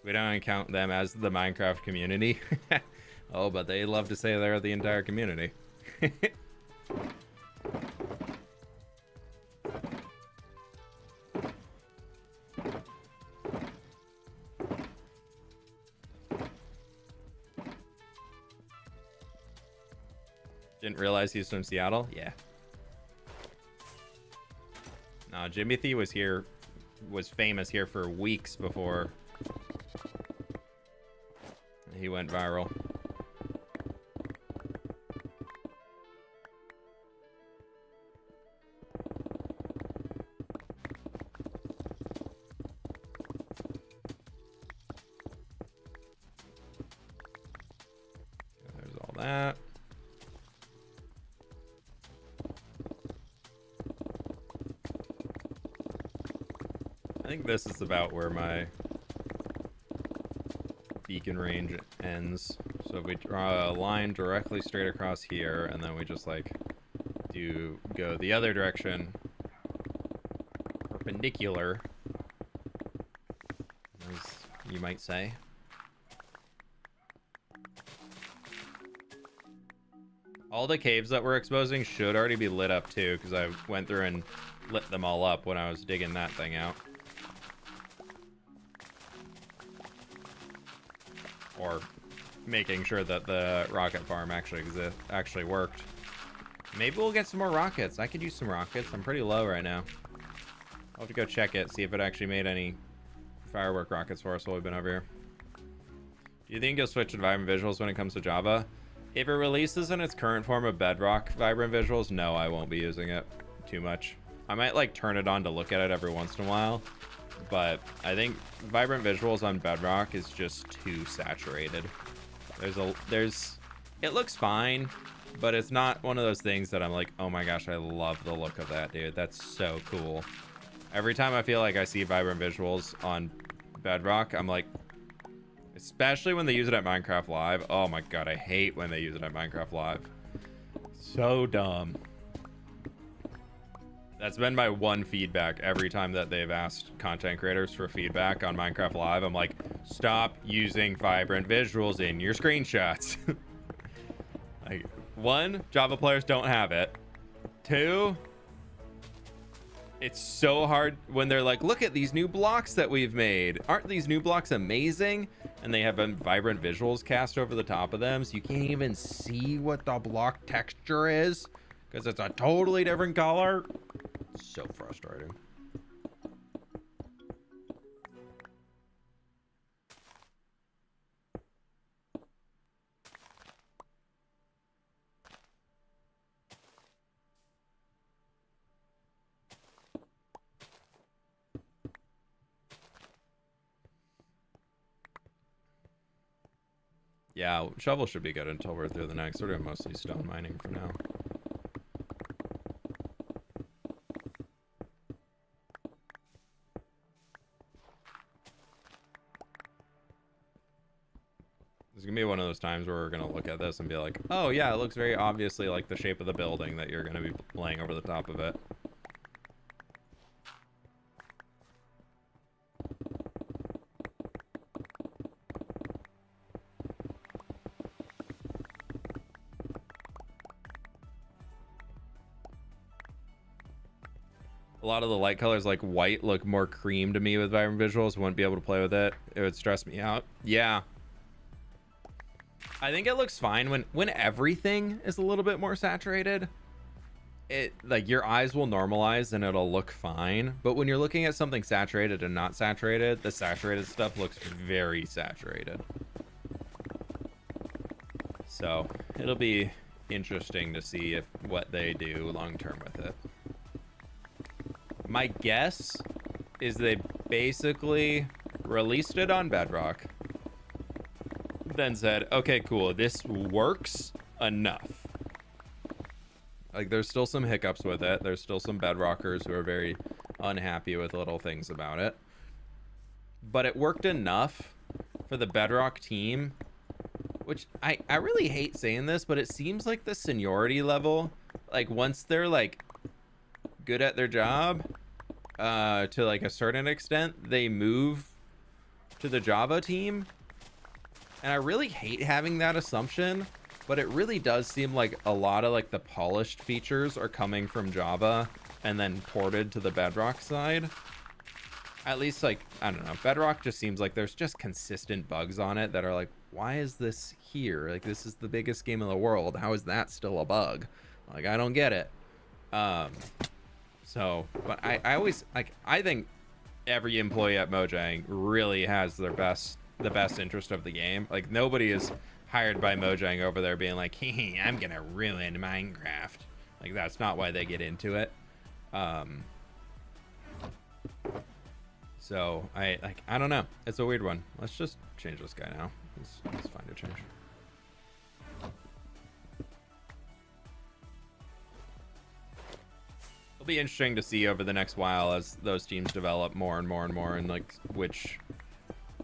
We don't count them as the Minecraft community. Oh, but they love to say they're the entire community. Didn't realize he's from Seattle. Yeah. No, Jimothy was here, was famous here for weeks before he went viral. There's all that. I think this is about where my beacon range ends. So if we draw a line directly straight across here, and then we just like go the other direction, perpendicular, as you might say. All the caves that we're exposing should already be lit up too, because I went through and lit them all up when I was digging that thing out. Or making sure that the rocket farm actually worked. Maybe we'll get some more rockets. I could use some rockets. I'm pretty low right now. I'll have to go check it, see if it actually made any firework rockets for us while we've been over here. Do you think you'll switch to Vibrant Visuals when it comes to Java? If it releases in its current form of Bedrock Vibrant Visuals, no, I won't be using it too much. I might like turn it on to look at it every once in a while, but I think Vibrant Visuals on Bedrock is just too saturated. It looks fine, but it's not one of those things that I'm like, oh my gosh, I love the look of that, dude. That's so cool. Every time I feel like I see Vibrant Visuals on Bedrock, I'm like, especially when they use it at Minecraft Live. Oh my god, I hate when they use it at Minecraft Live. So dumb. That's been my one feedback every time that they've asked content creators for feedback on Minecraft Live. I'm like, stop using Vibrant Visuals in your screenshots. Like, one, Java players don't have it. Two, it's so hard when they're like, look at these new blocks that we've made. Aren't these new blocks amazing? And they have Vibrant Visuals cast over the top of them, so you can't even see what the block texture is because it's a totally different color. So frustrating. Yeah, shovel should be good until we're through the next. We're doing mostly stone mining for now. It's gonna be one of those times where we're gonna look at this and be like, oh yeah, it looks very obviously like the shape of the building that you're gonna be laying over the top of it. A lot of the light colors like white look more cream to me with Vibrant Visuals. Wouldn't be able to play with it. It would stress me out. Yeah. I think it looks fine when everything is a little bit more saturated. It like your eyes will normalize and it'll look fine. But when you're looking at something saturated and not saturated, the saturated stuff looks very saturated. So it'll be interesting to see what they do long term with it. My guess is they basically released it on Bedrock, then said, okay, cool, this works enough. Like, there's still some hiccups with it. There's still some Bedrockers who are very unhappy with little things about it. But it worked enough for the Bedrock team, which I really hate saying this, but it seems like the seniority level, like, once they're, like, good at their job, to like a certain extent, they move to the Java team. And I really hate having that assumption, but it really does seem like a lot of like the polished features are coming from Java and then ported to the Bedrock side. At least, like, I don't know, Bedrock just seems like there's just consistent bugs on it that are like, why is this here? Like, this is the biggest game in the world. How is that still a bug? Like, I don't get it. So, but I always, like, I think every employee at Mojang really has the best interest of the game. Like, nobody is hired by Mojang over there being like, hey, I'm gonna ruin Minecraft. Like, that's not why they get into it. So I don't know. It's a weird one. Let's just change this guy now. Let's find a change. It'll be interesting to see over the next while as those teams develop more and more and more, and like which,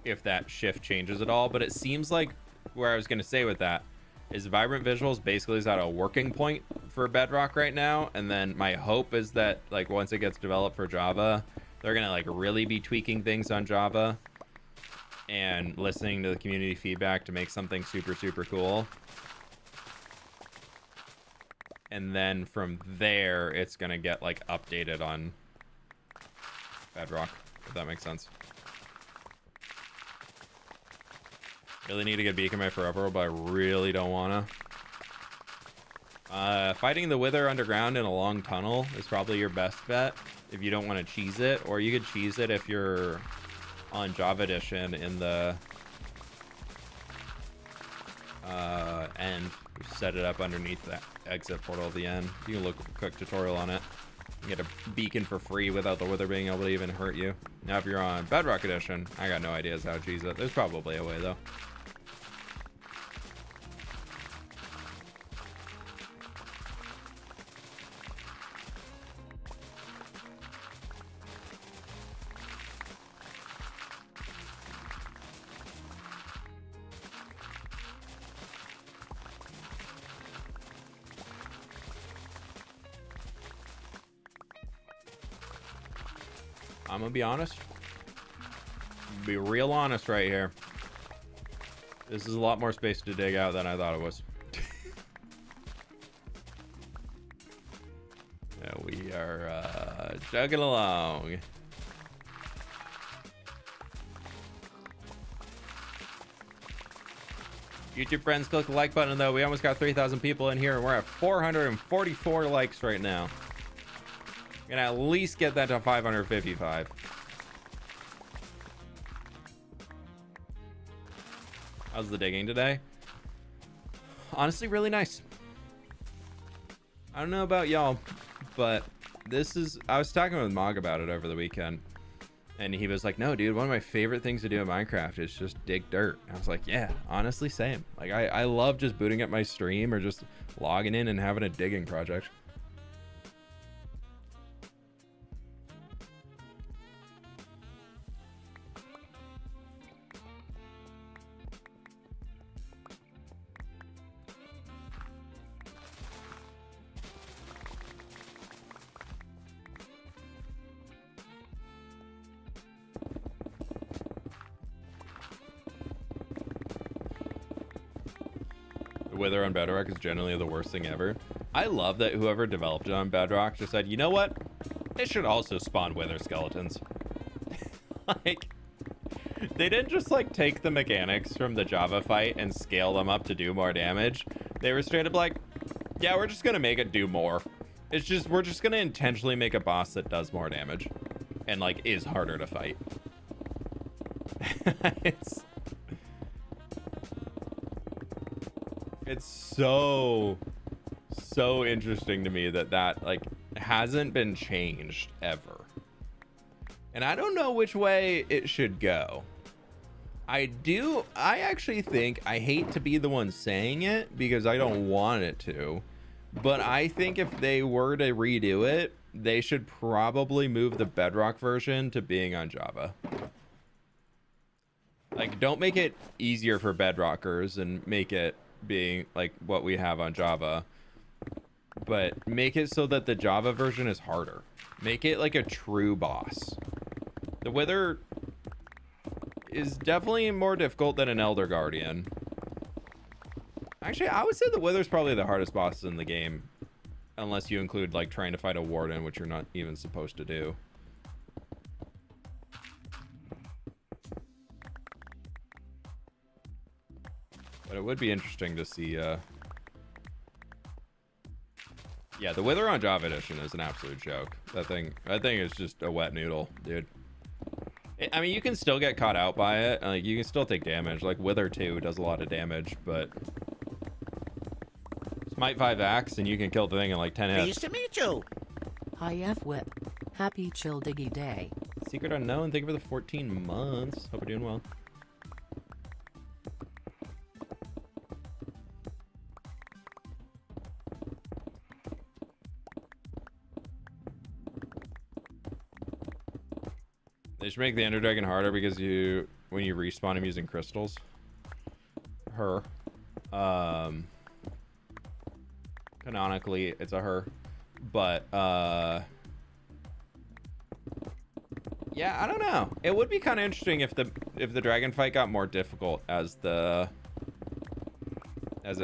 if that shift changes at all. But it seems like where I was going to say with that is Vibrant Visuals basically is at a working point for Bedrock right now, and then my hope is that like once it gets developed for Java, they're gonna like really be tweaking things on Java and listening to the community feedback to make something super, super cool. And then from there, it's gonna get like updated on Bedrock, if that makes sense. Really need to get Beacon by Forever, but I really don't wanna. Fighting the Wither underground in a long tunnel is probably your best bet if you don't want to cheese it, or you could cheese it if you're on Java Edition in the end. Set it up underneath that exit portal at the end. You can look at a quick tutorial on it. You get a beacon for free without the Wither being able to even hurt you. Now if you're on Bedrock Edition, I got no ideas how to cheese it. There's probably a way though. I'm gonna be honest. Be real honest right here. This is a lot more space to dig out than I thought it was. Yeah, we are chugging along. YouTube friends, click the like button though. We almost got 3,000 people in here and we're at 444 likes right now. Gonna at least get that to 555. How's the digging today? Honestly, really nice. I don't know about y'all, but this is... I was talking with Mog about it over the weekend, and he was like, no, dude, one of my favorite things to do in Minecraft is just dig dirt. I was like, yeah, honestly, same. Like, I love just booting up my stream or just logging in and having a digging project. Wither on Bedrock is generally the worst thing ever. I love that whoever developed it on Bedrock just said, you know what? It should also spawn Wither skeletons. Like, they didn't just like take the mechanics from the Java fight and scale them up to do more damage. They were straight up like, yeah, we're just gonna make it do more. It's just, we're just gonna intentionally make a boss that does more damage and like is harder to fight. It's so interesting to me that like hasn't been changed ever. And I don't know which way it should go. I actually think, I hate to be the one saying it because I don't want it to, but I think if they were to redo it, they should probably move the Bedrock version to being on Java. Like, don't make it easier for Bedrockers and make it being like what we have on Java, but make it so that the Java version is harder. Make it like a true boss. The Wither is definitely more difficult than an Elder Guardian. Actually, I would say the Wither's probably the hardest boss in the game, unless you include like trying to fight a Warden, which you're not even supposed to do. But it would be interesting to see. Yeah, the Wither on Java Edition is an absolute joke. That thing is just a wet noodle, dude. I mean, you can still get caught out by it. Like, you can still take damage. Like, Wither 2 does a lot of damage, but... Smite 5 Axe, and you can kill the thing in like 10 hits. Nice to meet you. Hi fWhip. Happy chill diggy day. Secret Unknown, thank you for the 14 months. Hope you're doing well. They should make the Ender Dragon harder because when you respawn him using crystals. Canonically, it's a her. But, yeah, I don't know. It would be kind of interesting if the dragon fight got more difficult as it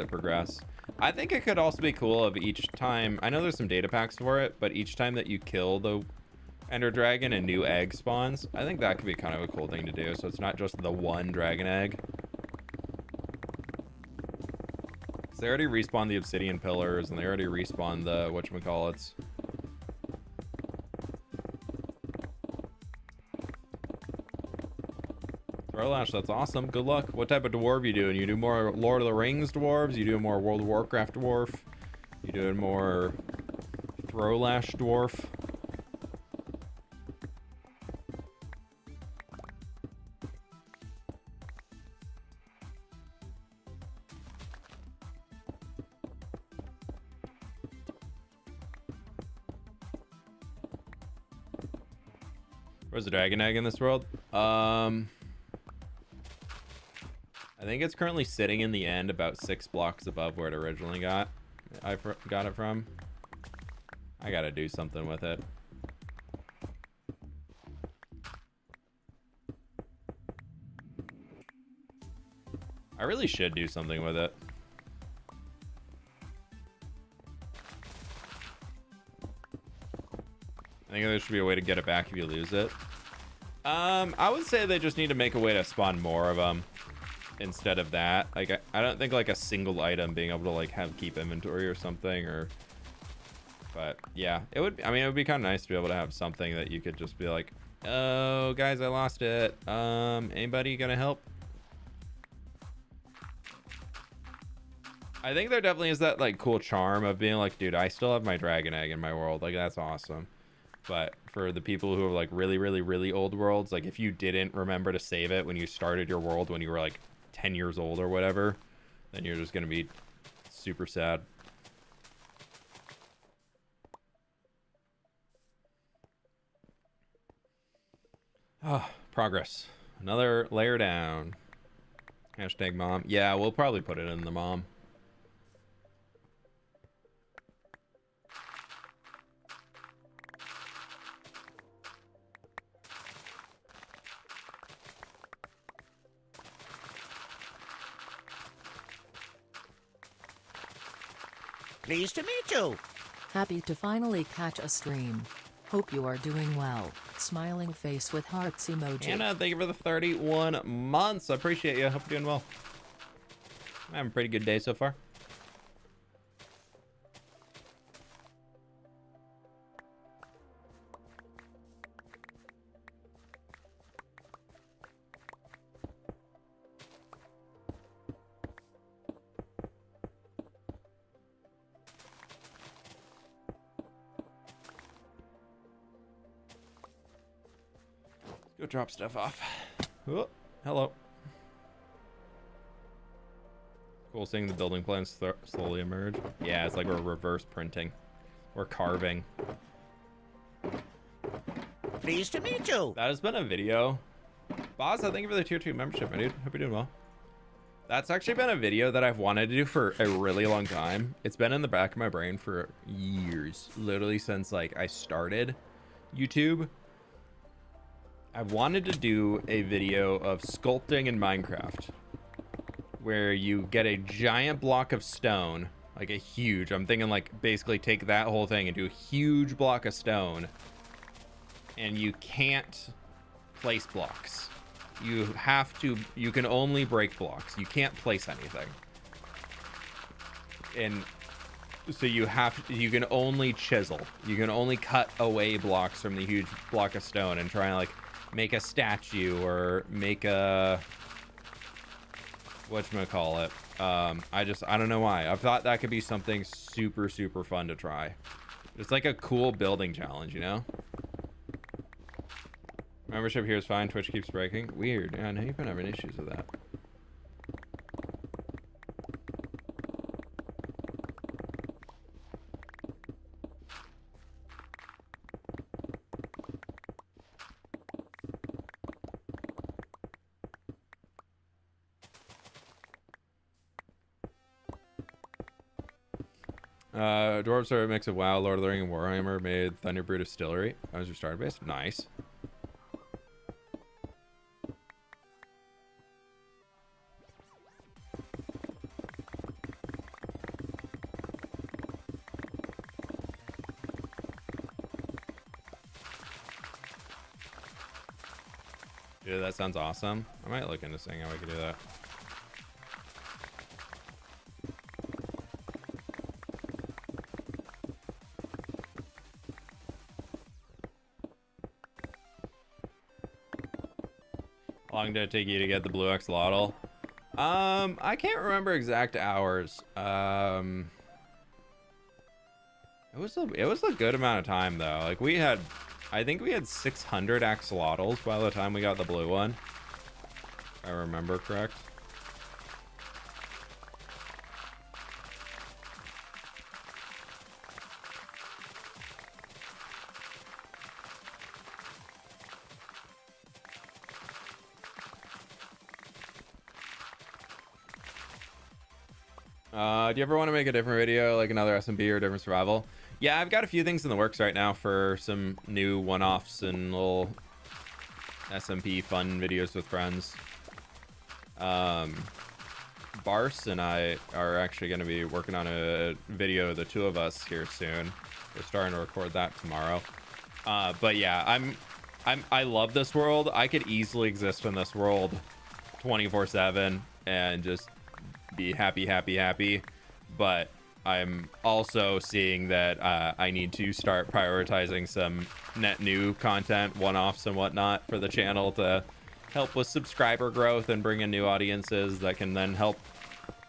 progressed. I think it could also be cool if each time, I know there's some data packs for it, but each time that you kill the Ender Dragon, a new egg spawns. I think that could be kind of a cool thing to do, so it's not just the one dragon egg. They already respawned the obsidian pillars, and they already respawned the whatchamacallits. Throw-lash, that's awesome. Good luck. What type of dwarf you doing? You do more Lord of the Rings dwarves? You do more World of Warcraft dwarf? You doing more Throw-lash dwarf? Where's the dragon egg in this world? I think it's currently sitting in the end about 6 blocks above where it originally got it from. I gotta do something with it. I really should do something with it. I think there should be a way to get it back if you lose it. I would say they just need to make a way to spawn more of them instead of that. Like, I don't think like a single item being able to like have keep inventory or something, or. But yeah, it would. I mean, it would be kind of nice to be able to have something that you could just be like, oh guys, I lost it. Anybody gonna help? I think there definitely is that like cool charm of being like, dude, I still have my dragon egg in my world. Like, that's awesome. But for the people who are like really, really, really old worlds, like if you didn't remember to save it when you started your world when you were like 10 years old or whatever, then you're just gonna be super sad. Oh, progress. Another layer down. Hashtag mom. Yeah, we'll probably put it in the mom. Pleased to meet you. Happy to finally catch a stream. Hope you are doing well. Smiling face with hearts emoji. Anna, thank you for the 31 months. I appreciate you. Hope you're doing well. I'm having a pretty good day so far. Go drop stuff off. Oh, hello. Cool seeing the building plans slowly emerge. Yeah, it's like we're reverse printing. We're carving. Pleased to meet you. That has been a video. Boz, thank you for the tier 2 membership, my dude. Hope you're doing well. That's actually been a video that I've wanted to do for a really long time. It's been in the back of my brain for years. Literally since like I started YouTube. I've wanted to do a video of sculpting in Minecraft where you get a giant block of stone, like a huge, I'm thinking like basically take that whole thing and do a huge block of stone, and you can't place blocks. you can only break blocks. You can't place anything. And so you can only chisel. You can only cut away blocks from the huge block of stone and try and like make a statue or make a whatchamacallit. I don't know why. I thought that could be something super, super fun to try. It's like a cool building challenge, you know? Membership here is fine. Twitch keeps breaking. Weird. Yeah, I know you've been having issues with that. Dwarves are a mix of WoW, Lord of the Rings, and Warhammer. Made Thunderbrew Distillery. That was your starter base. Nice. Dude, that sounds awesome. I might look into seeing how we could do that. How long did it take you to get the blue axolotl? I can't remember exact hours. It was a good amount of time though. Like I think we had 600 axolotls by the time we got the blue one. If I remember correct. Do you ever want to make a different video, like another SMB or different survival? Yeah, I've got a few things in the works right now for some new one-offs and little SMP fun videos with friends. Bars and I are actually going to be working on a video, the two of us, here soon. We're starting to record that tomorrow. But yeah, I love this world. I could easily exist in this world 24/7 and just be happy. But I'm also seeing that I need to start prioritizing some net new content, one-offs and whatnot for the channel to help with subscriber growth and bring in new audiences that can then help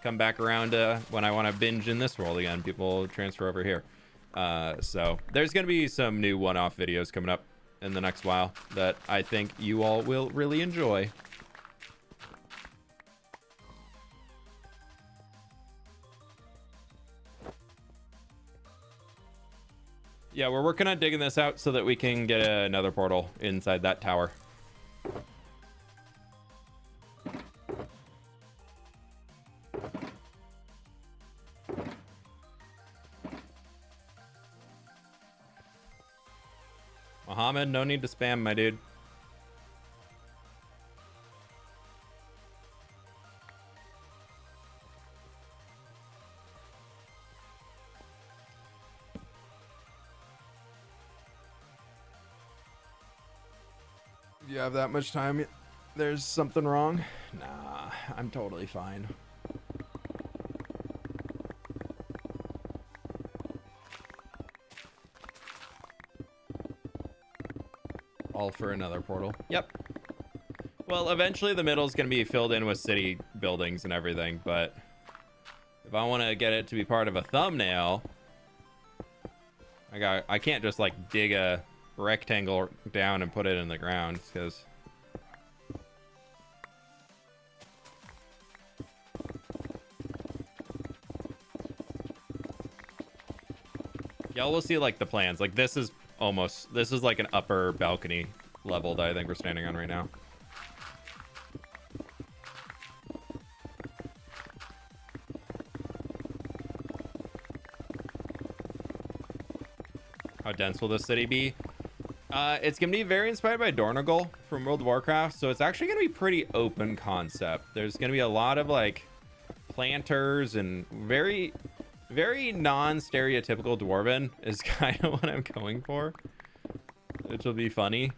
come back around to when I want to binge in this world again. People transfer over here. So there's going to be some new one-off videos coming up in the next while that I think you all will really enjoy. Yeah, we're working on digging this out so that we can get another portal inside that tower. Mohammed, no need to spam, my dude. You have that much time? There's something wrong? Nah, I'm totally fine. All for another portal. Yep. Well, eventually the middle is going to be filled in with city buildings and everything, but if I want to get it to be part of a thumbnail, I can't just like dig a rectangle down and put it in the ground, because y'all will see like the plans. Like this is like an upper balcony level that I think we're standing on right now. How dense will this city be? It's gonna be very inspired by Dornogal from World of Warcraft, so it's actually gonna be pretty open concept. There's gonna be a lot of like planters and very non-stereotypical dwarven is kind of what I'm going for, which will be funny.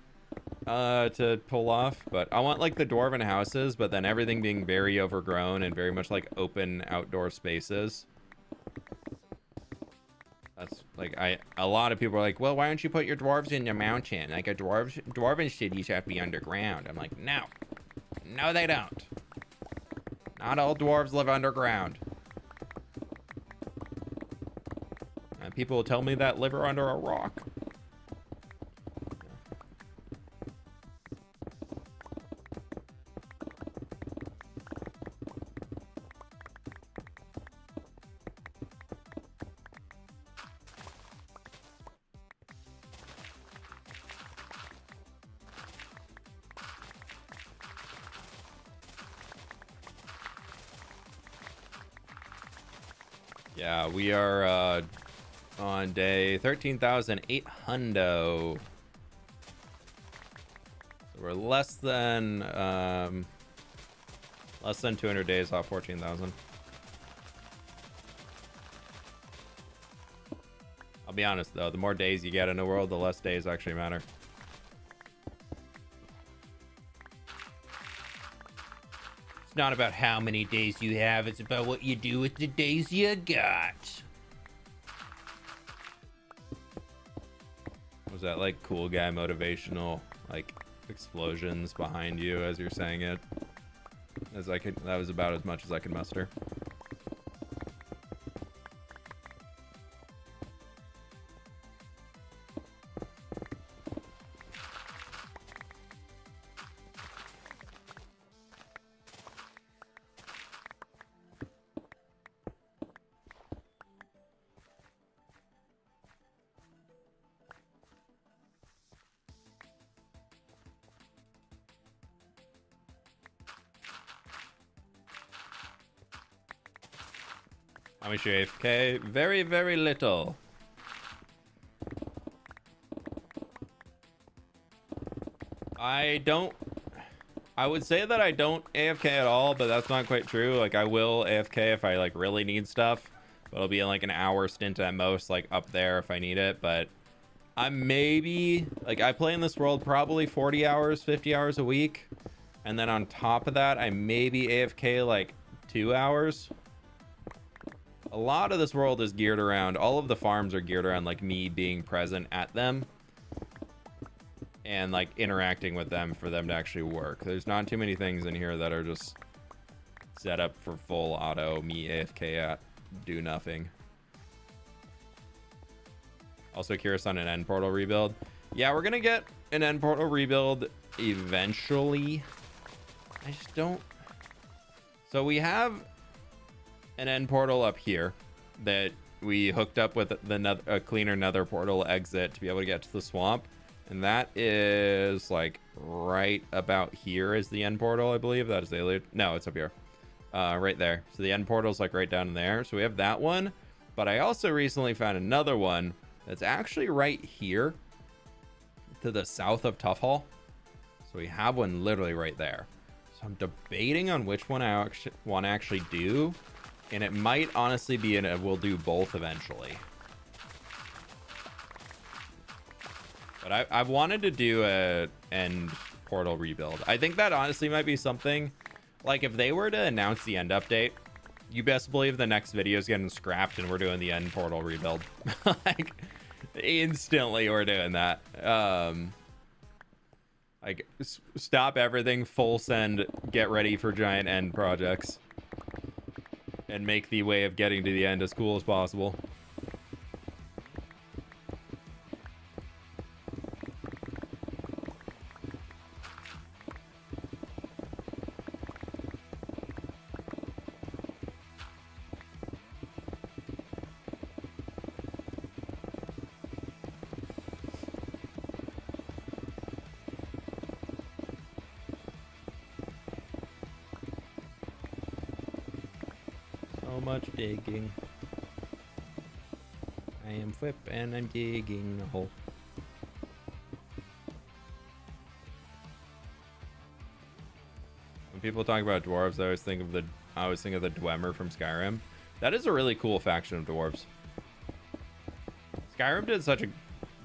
to pull off, but I want like the dwarven houses, but then everything being very overgrown and very much like open outdoor spaces. That's like a lot of people are like, well, why don't you put your dwarves in your mountain? Like a dwarven cities have to be underground. I'm like, no, they don't. Not all dwarves live underground. And people will tell me that live under a rock. Yeah, we are on day 13,800. We're less than 200 days off 14,000. I'll be honest though, the more days you get in the world, the less days actually matter. It's not about how many days you have, it's about what you do with the days you got. Was that like cool guy motivational like explosions behind you as you're saying it? That was about as much as I could muster. How much AFK? Very, very little. I would say that I don't AFK at all, but that's not quite true. Like I will AFK if I like really need stuff, but it'll be in like an hour stint at most, like up there if I need it. But I'm maybe like I play in this world probably 40 hours, 50 hours a week. And then on top of that, I maybe AFK like 2 hours. A lot of this world is geared around, all of the farms are geared around like me being present at them and like interacting with them for them to actually work. There's not too many things in here that are just set up for full auto me AFK at do nothing. Also curious on an end portal rebuild. Yeah, we're gonna get an end portal rebuild eventually. I just don't. So we have an end portal up here that we hooked up with a cleaner nether portal exit to be able to get to the swamp, and that is like right about here is the end portal. I believe that is the no, it's up here, right there. So the end portal is like right down there. So we have that one, but I also recently found another one that's actually right here to the south of Tough Hall. So we have one literally right there. So I'm debating on which one I want to actually do. And it might honestly be we'll do both eventually. But I've wanted to do a end portal rebuild. I think that honestly might be something, like if they were to announce the end update, you best believe the next video is getting scrapped and we're doing the end portal rebuild. Like instantly we're doing that. Like stop everything, full send, get ready for giant end projects. And make the way of getting to the end as cool as possible. Much digging. I am fWhip and I'm digging a hole. When people talk about dwarves, I always think of the Dwemer from Skyrim. That is a really cool faction of dwarves. Skyrim did such a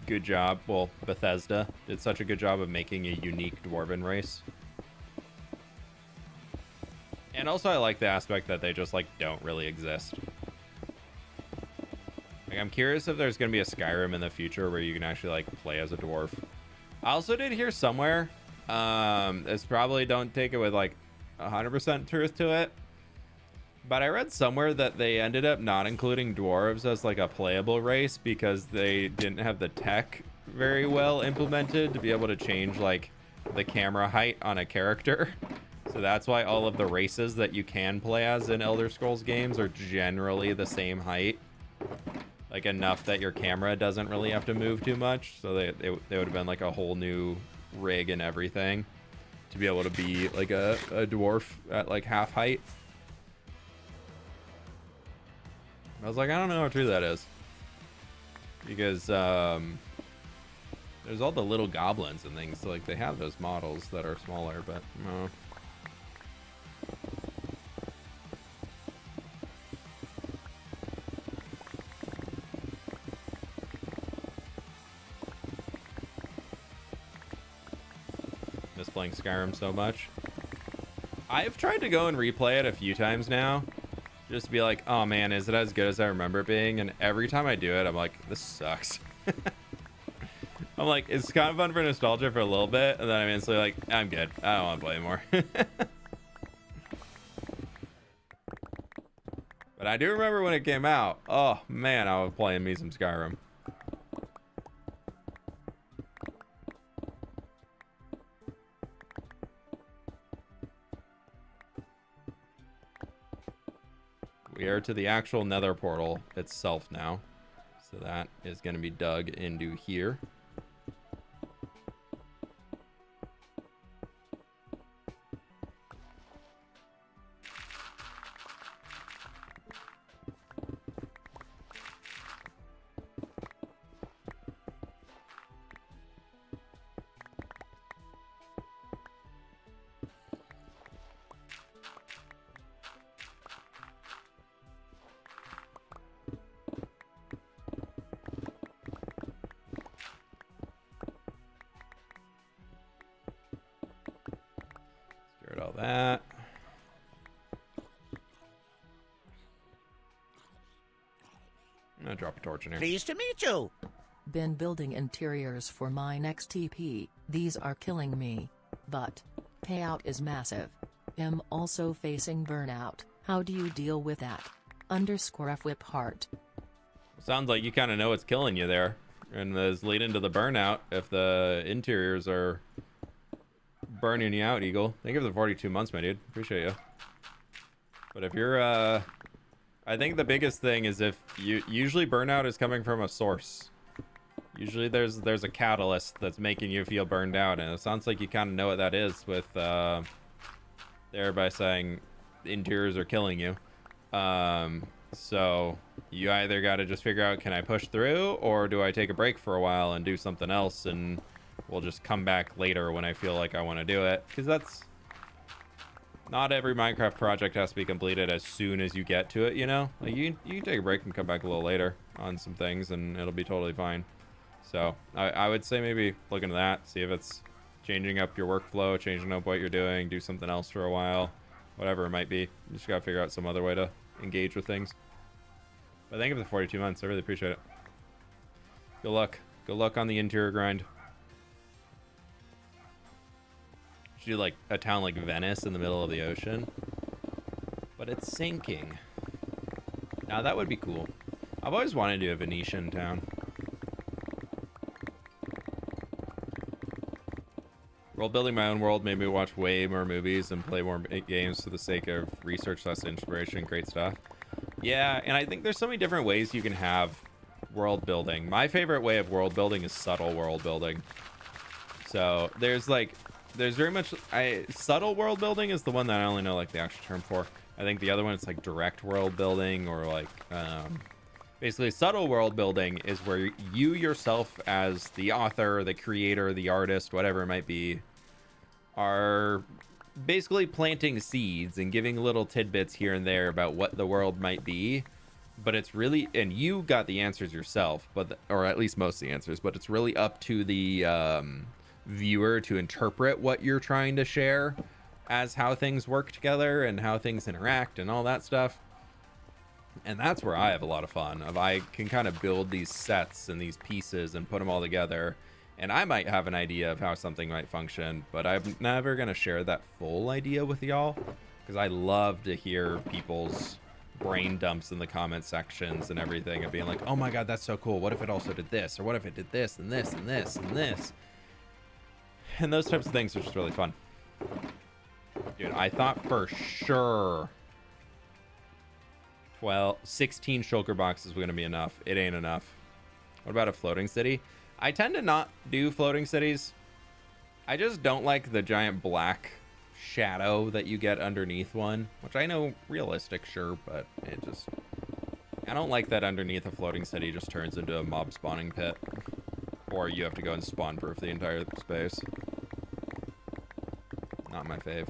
good job. Well, Bethesda did such a good job of making a unique dwarven race. And also I like the aspect that they just like don't really exist. Like, I'm curious if there's gonna be a Skyrim in the future where you can actually like play as a dwarf. I also did hear somewhere, this probably don't take it with like 100% truth to it, but I read somewhere that they ended up not including dwarves as like a playable race because they didn't have the tech very well implemented to be able to change like the camera height on a character. So that's why all of the races that you can play as in Elder Scrolls games are generally the same height. Like enough that your camera doesn't really have to move too much. So they would have been like a whole new rig and everything to be able to be like a dwarf at like half height. I was like, I don't know how true that is. Because there's all the little goblins and things. So like they have those models that are smaller, but no. Miss playing Skyrim so much. I've tried to go and replay it a few times now. Just to be like, oh man, is it as good as I remember it being? And every time I do it, I'm like, this sucks. I'm like, it's kind of fun for nostalgia for a little bit. And then I'm instantly like, I'm good. I don't want to play anymore. But I do remember when it came out. Oh man, I was playing me some Skyrim. We are to the actual nether portal itself now. So that is going to be dug into here. All that. I'm gonna drop a torch in here. Pleased to meet you. Been building interiors for my next TP. These are killing me. But payout is massive. Am also facing burnout. How do you deal with that? _fWhip heart. Sounds like you kind of know what's killing you there, and is leading to the burnout if the interiors are burning you out, Eagle. Thank you for the 42 months, my dude. Appreciate you. But if you're I think the biggest thing is if you usually burnout is coming from a source. Usually there's a catalyst that's making you feel burned out, and it sounds like you kind of know what that is with there by saying the interiors are killing you. So you either got to just figure out, can I push through, or do I take a break for a while and do something else, and we'll just come back later when I feel like I want to do it. Because that's not every Minecraft project has to be completed as soon as you get to it, you know? Like you can take a break and come back a little later on some things and it'll be totally fine. So I would say maybe look into that, see if it's changing up your workflow, changing up what you're doing, do something else for a while, whatever it might be. You just gotta figure out some other way to engage with things. But thank you for the 42 months. I really appreciate it. Good luck. Good luck on the interior grind. Should do like a town like Venice in the middle of the ocean, but it's sinking. Now that would be cool. I've always wanted to do a Venetian town. World building my own world made me watch way more movies and play more games for the sake of research, less inspiration. Great stuff. Yeah, and I think there's so many different ways you can have world building. My favorite way of world building is subtle world building. So there's very much subtle world building is the one that I only know like the actual term for. I think the other one is like direct world building, or like basically subtle world building is where you yourself as the author, the creator, the artist, whatever it might be, are basically planting seeds and giving little tidbits here and there about what the world might be, but it's really, and you got the answers yourself, but or at least most of the answers, but it's really up to the viewer to interpret what you're trying to share as how things work together and how things interact and all that stuff. And that's where I have a lot of fun. I can kind of build these sets and these pieces and put them all together, and I might have an idea of how something might function, but I'm never going to share that full idea with y'all, because I love to hear people's brain dumps in the comment sections and everything, and being like, oh my god, that's so cool, what if it also did this, or what if it did this and this and this and this. And those types of things are just really fun. Dude, I thought for sure 16 shulker boxes were going to be enough. It ain't enough. What about a floating city? I tend to not do floating cities. I just don't like the giant black shadow that you get underneath one, which I know realistic, sure, but it just, I don't like that underneath a floating city just turns into a mob spawning pit, or you have to go and spawn proof the entire space. Not my fave.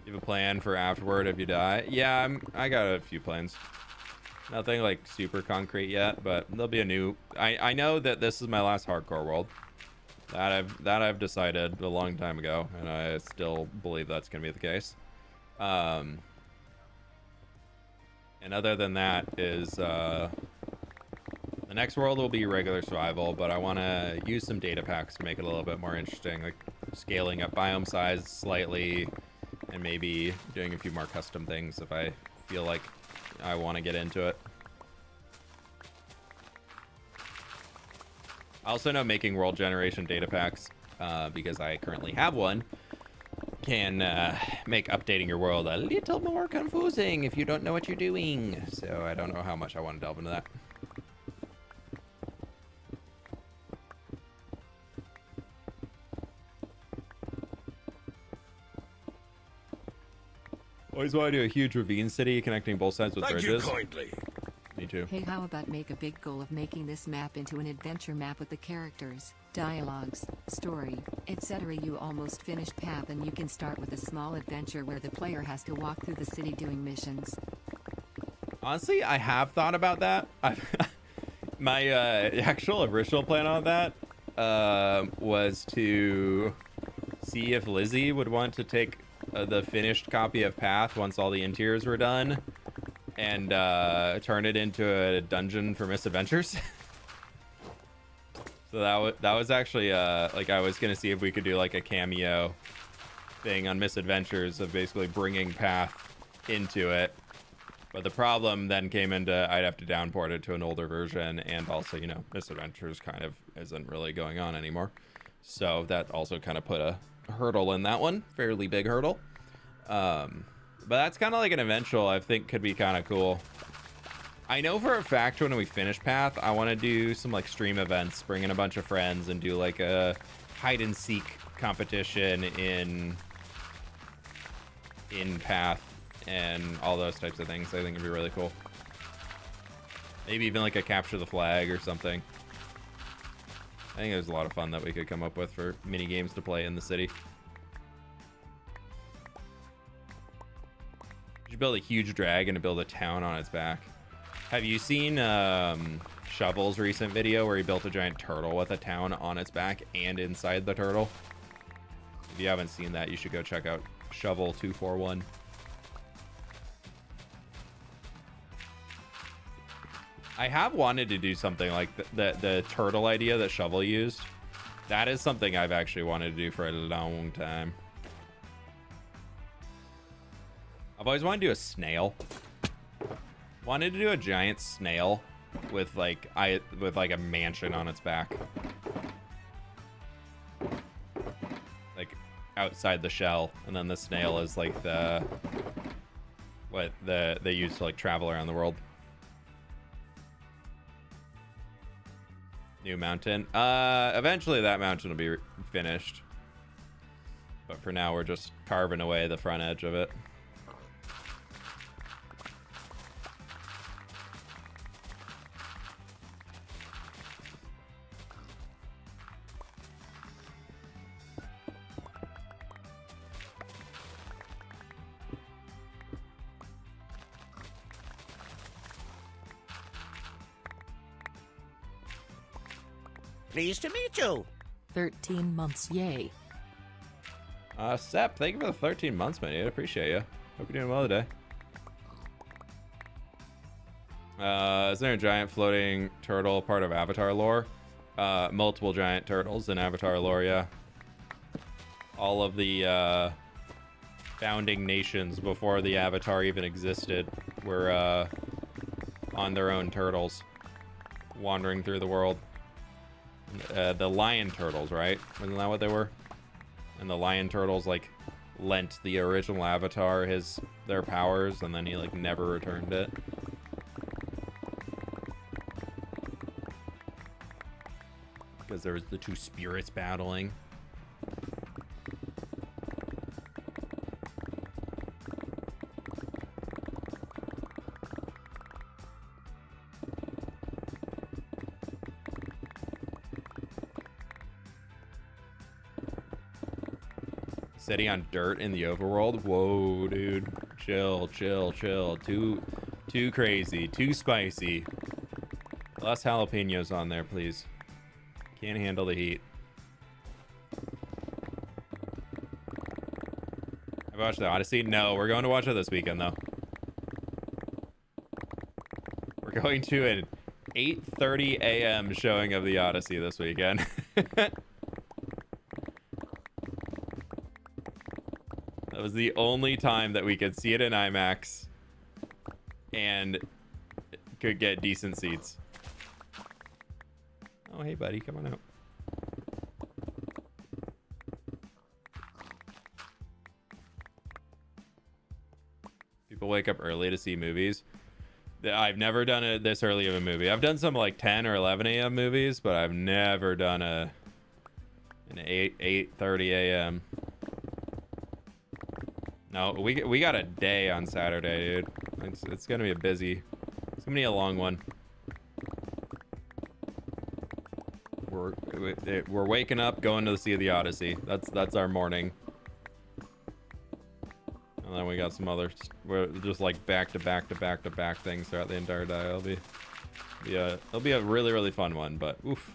You have a plan for afterward if you die? Yeah, I got a few plans. Nothing like super concrete yet, but there'll be a new. I know that this is my last hardcore world. That I've decided a long time ago, and I still believe that's gonna be the case. And other than that is the next world will be regular survival, but I want to use some data packs to make it a little bit more interesting, like scaling up biome size slightly, and maybe doing a few more custom things if I feel like I want to get into it. I also know making world generation data packs, because I currently have one, can make updating your world a little more confusing if you don't know what you're doing. So I don't know how much I want to delve into that. Always want to do a huge ravine city connecting both sides with bridges. Thank you kindly. Me too. Hey, how about make a big goal of making this map into an adventure map with the characters, dialogues, story, etc. You almost finished path, and you can start with a small adventure where the player has to walk through the city doing missions. Honestly, I have thought about that. My actual original plan on that was to see if Lizzie would want to take the finished copy of Path once all the interiors were done, and turn it into a dungeon for misadventures. So that was actually like, I was gonna see if we could do like a cameo thing on misadventures of basically bringing Path into it. But the problem then came into, I'd have to downport it to an older version, and also, you know, misadventures kind of isn't really going on anymore. So that also kind of put a hurdle in that one, fairly big hurdle. But that's kind of like an eventual, I think could be kind of cool. I know for a fact when we finish Path, I want to do some like stream events, bring in a bunch of friends and do like a hide and seek competition in Path and all those types of things. I think it'd be really cool. Maybe even like a capture the flag or something. I think there's a lot of fun that we could come up with for mini games to play in the city. You should build a huge dragon and build a town on its back. Have you seen Shovel's recent video where he built a giant turtle with a town on its back and inside the turtle? If you haven't seen that, you should go check out Shovel 241. I have wanted to do something like the turtle idea that Shovel used. That is something I've actually wanted to do for a long time. I've always wanted to do a snail. Wanted to do a giant snail with like a mansion on its back, like outside the shell, and then the snail is like what they use to like travel around the world. New mountain. Eventually that mountain will be finished, but for now we're just carving away the front edge of it. Pleased to meet you. 13 months, yay. Sep, thank you for the 13 months, man. I appreciate you. Hope you're doing well today. Is there a giant floating turtle part of Avatar lore? Multiple giant turtles in Avatar lore, yeah. All of the founding nations before the Avatar even existed were on their own turtles, wandering through the world. The lion turtles, right? Isn't that what they were? And the lion turtles like lent the original Avatar their powers, and then he like never returned it. Because there was the two spirits battling. City on dirt in the overworld. Whoa, dude. Chill, chill, chill. Too crazy. Too spicy. Less jalapenos on there, please. Can't handle the heat. Have you watched the Odyssey? No, we're going to watch it this weekend, though. We're going to an 8:30 a.m. showing of the Odyssey this weekend. That was the only time that we could see it in IMAX and could get decent seats. Oh, hey, buddy, come on out. People wake up early to see movies. I've never done it this early of a movie. I've done some like 10 or 11 a.m. movies, but I've never done an 8:30 a.m. No, we got a day on Saturday, dude. It's gonna be it's gonna be a long one. We're waking up, going to see the Odyssey. That's our morning. And then we got some other, we're just like back to back to back to back things throughout the entire day. It'll be a really, really fun one, but oof.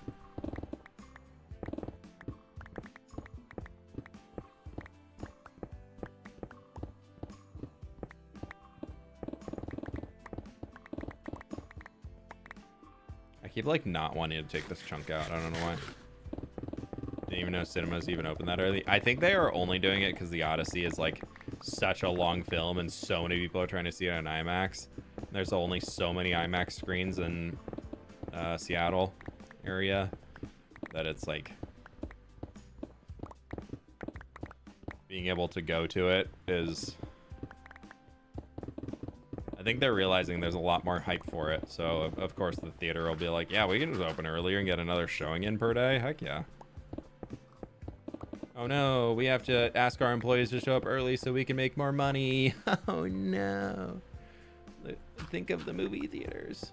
I keep like not wanting to take this chunk out. I don't know why. Didn't even know cinemas even open that early. I think they are only doing it because the Odyssey is like such a long film and so many people are trying to see it on IMAX. There's only so many IMAX screens in Seattle area that it's like being able to go to it is, I think they're realizing there's a lot more hype for it. So of course the theater will be like, yeah, we can just open earlier and get another showing in per day. Heck yeah. Oh no, we have to ask our employees to show up early so we can make more money. Oh no. Think of the movie theaters.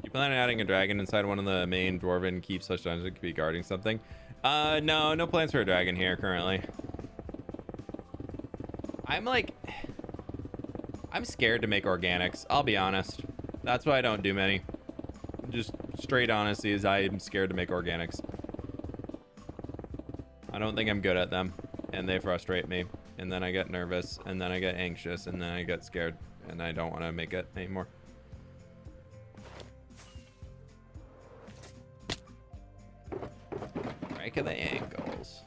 You plan on adding a dragon inside one of the main dwarven keep such dungeon could be guarding something? No plans for a dragon here currently. I'm scared to make organics, I'll be honest. That's why I don't do many. Just straight honesty is I'm scared to make organics. I don't think I'm good at them, and they frustrate me. And then I get nervous, and then I get anxious, and then I get scared, and I don't want to make it anymore. Break of the ankles.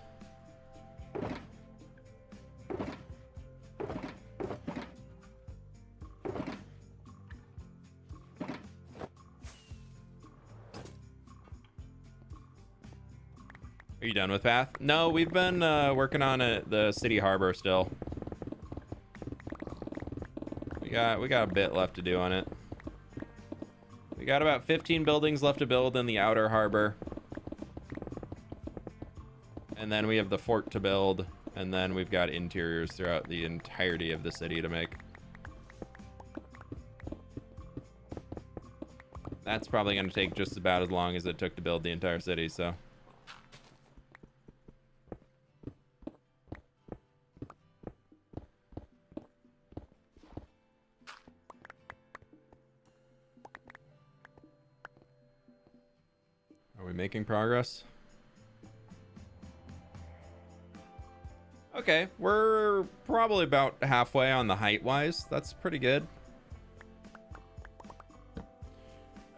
Are you done with Path? No, we've been working on the city harbor still. We got a bit left to do on it. We got about 15 buildings left to build in the outer harbor. And then we have the fort to build, and then we've got interiors throughout the entirety of the city to make. That's probably going to take just about as long as it took to build the entire city, so making progress. Okay, we're probably about halfway on the height-wise. That's pretty good.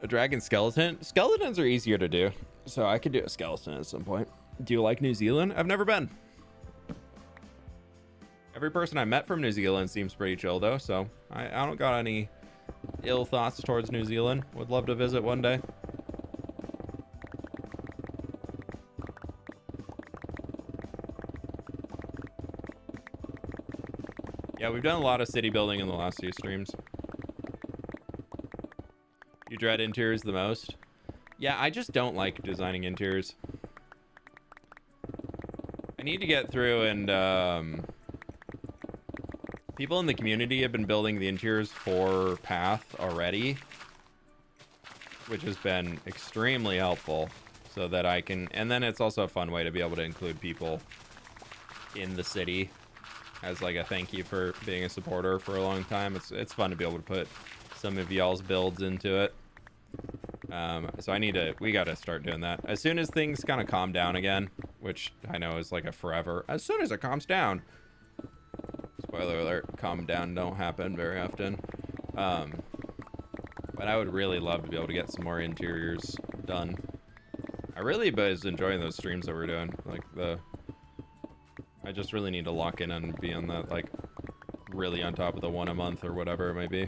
A dragon skeleton? Skeletons are easier to do, so I could do a skeleton at some point. Do you like New Zealand? I've never been. Every person I met from New Zealand seems pretty chill, though, so I don't got any ill thoughts towards New Zealand. Would love to visit one day. Yeah, we've done a lot of city building in the last few streams. You dread interiors the most? Yeah, I just don't like designing interiors. I need to get through and people in the community have been building the interiors for Path already, which has been extremely helpful so that I can, and then it's also a fun way to be able to include people in the city as like a thank you for being a supporter for a long time. It's fun to be able to put some of y'all's builds into it. So we gotta start doing that as soon as things kind of calm down again, which I know is like a forever. As soon as it calms down. Spoiler alert, calm down don't happen very often. But I would really love to be able to get some more interiors done. I really was enjoying those streams that we're doing. Like I just really need to lock in and be on that, like, really on top of the one a month or whatever it might be.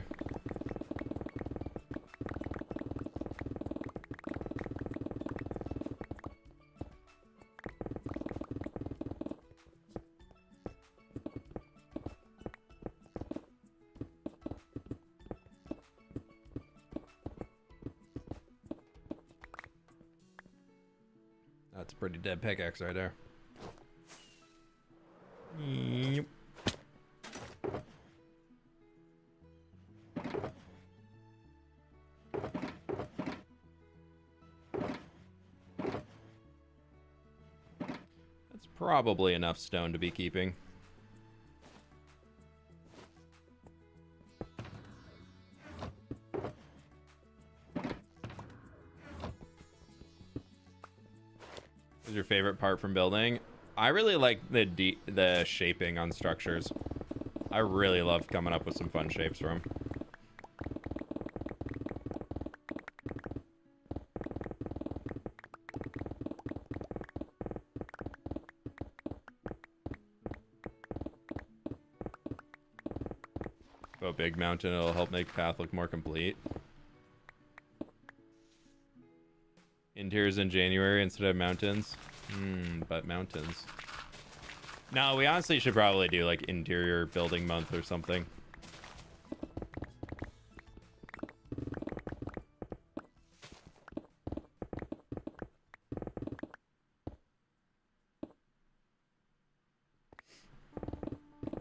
That's a pretty dead pickaxe right there. Yep. That's probably enough stone to be keeping. What's your favorite part from building? I really like the shaping on structures. I really love coming up with some fun shapes from. Go big mountain, it'll help make path look more complete. Interiors in January instead of mountains. But mountains. No, we honestly should probably do like interior building month or something.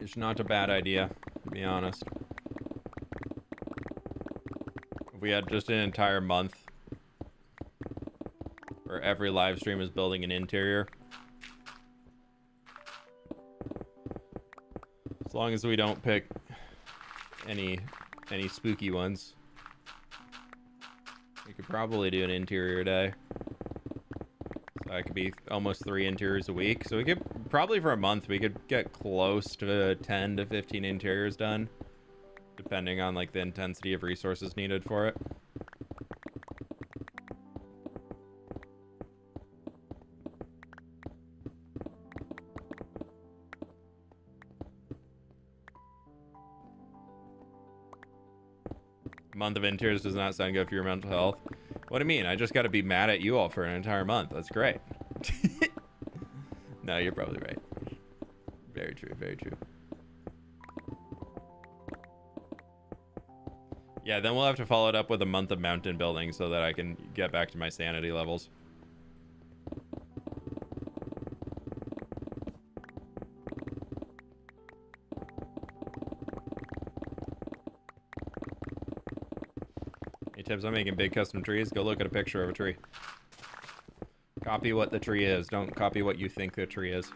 It's not a bad idea, to be honest. If we had just an entire month where every live stream is building an interior. As long as we don't pick any spooky ones. We could probably do an interior day. So that could be almost 3 interiors a week. So we could probably for a month we could get close to 10 to 15 interiors done. Depending on like the intensity of resources needed for it. Month of interiors does not sound good for your mental health. What do you mean? I just got to be mad at you all for an entire month. That's great. No, you're probably right. Very true, very true. Yeah, then we'll have to follow it up with a month of mountain building so that I can get back to my sanity levels. Tips on making big custom trees. Go look at a picture of a tree. Copy what the tree is. Don't copy what you think the tree is.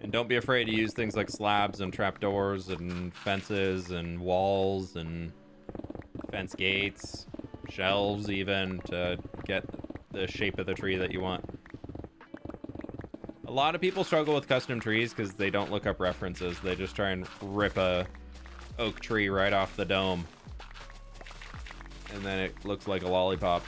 And don't be afraid to use things like slabs and trapdoors and fences and walls and fence gates, shelves even, to get the shape of the tree that you want. A lot of people struggle with custom trees because they don't look up references. They just try and rip a oak tree right off the dome. And then it looks like a lollipop.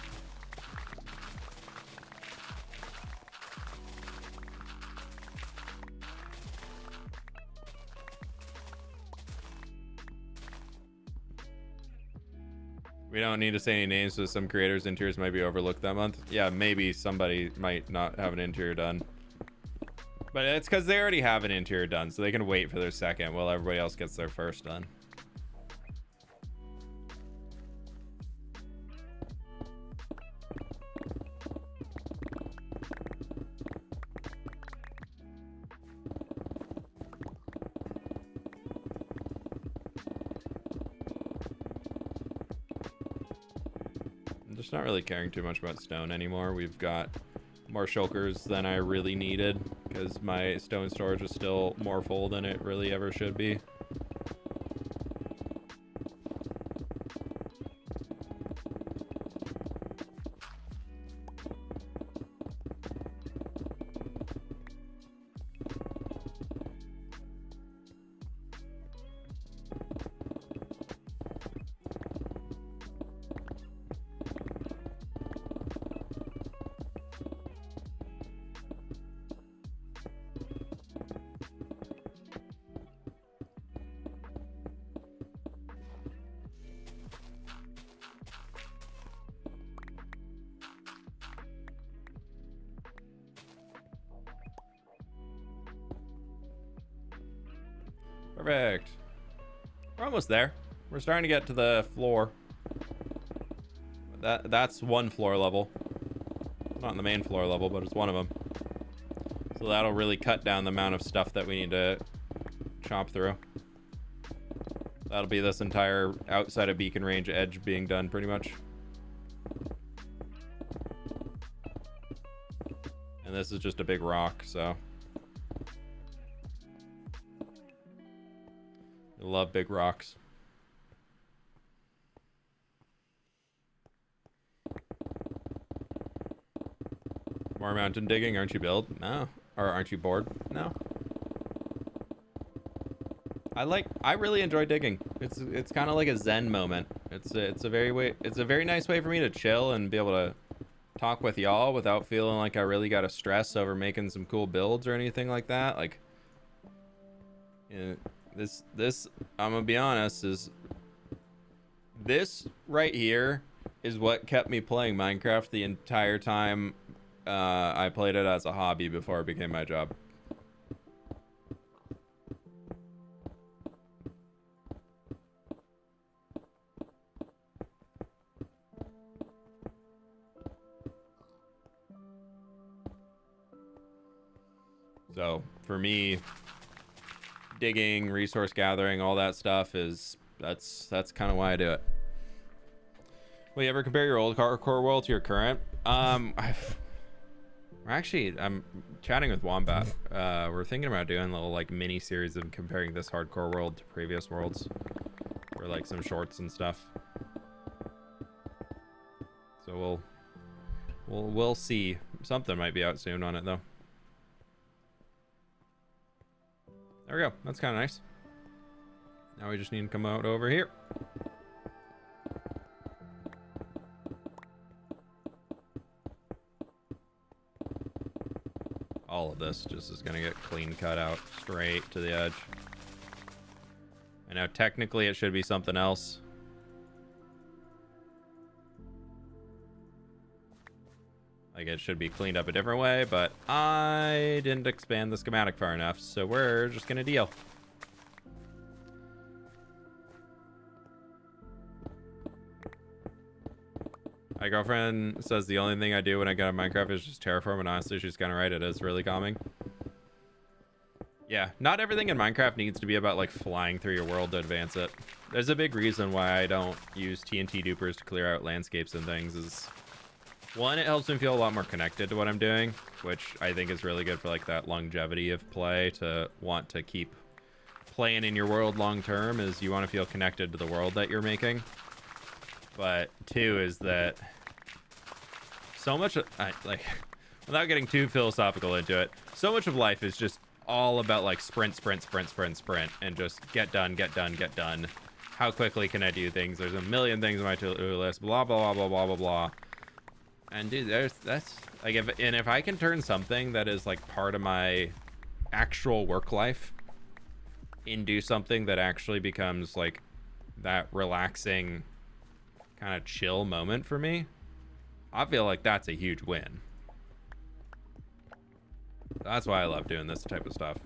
We don't need to say any names, so some creators' interiors might be overlooked that month. Yeah, maybe somebody might not have an interior done. But it's because they already have an interior done, so they can wait for their second while everybody else gets their first done. I'm just not really caring too much about stone anymore. We've got more shulkers than I really needed because my stone storage is still more full than it really ever should be. Perfect. We're almost there. We're starting to get to the floor. That's one floor level. Not in the main floor level, but it's one of them. So that'll really cut down the amount of stuff that we need to chop through. That'll be this entire outside of beacon range edge being done pretty much. And this is just a big rock, so. I love big rocks. More mountain digging, aren't you, Build? No. Or aren't you bored? No. I really enjoy digging. It's kind of like a zen moment. It's a very nice way for me to chill and be able to talk with y'all without feeling like I really got to stress over making some cool builds or anything like that. Like, you know, this I'm gonna be honest, is this right here is what kept me playing Minecraft the entire time I played it as a hobby before it became my job. So for me, digging, resource gathering, all that stuff that's kind of why I do it. Will you ever compare your old hardcore world to your current? I'm chatting with Wombat. We're thinking about doing a little like mini series of comparing this hardcore world to previous worlds for like some shorts and stuff. So we'll see. Something might be out soon on it though. There we go. That's kind of nice. Now we just need to come out over here. All of this just is going to get clean cut out straight to the edge. And now technically it should be something else. Like it should be cleaned up a different way, but I didn't expand the schematic far enough, so we're just gonna deal. My girlfriend says the only thing I do when I get on Minecraft is just terraform, and honestly, she's kind of right. It is really calming. Yeah, not everything in Minecraft needs to be about like flying through your world to advance it. There's a big reason why I don't use TNT dupers to clear out landscapes and things is One, it helps me feel a lot more connected to what I'm doing, which I think is really good for like that longevity of play, to want to keep playing in your world long term, is you want to feel connected to the world that you're making. But two is that so much like, without getting too philosophical into it, so much of life is just all about like sprint, and just get done. How quickly can I do things? There's a million things on my to-do list, blah blah blah blah blah blah blah. And dude, that's like, if I can turn something that is like part of my actual work life into something that actually becomes like that relaxing kind of chill moment for me, I feel like that's a huge win. That's why I love doing this type of stuff.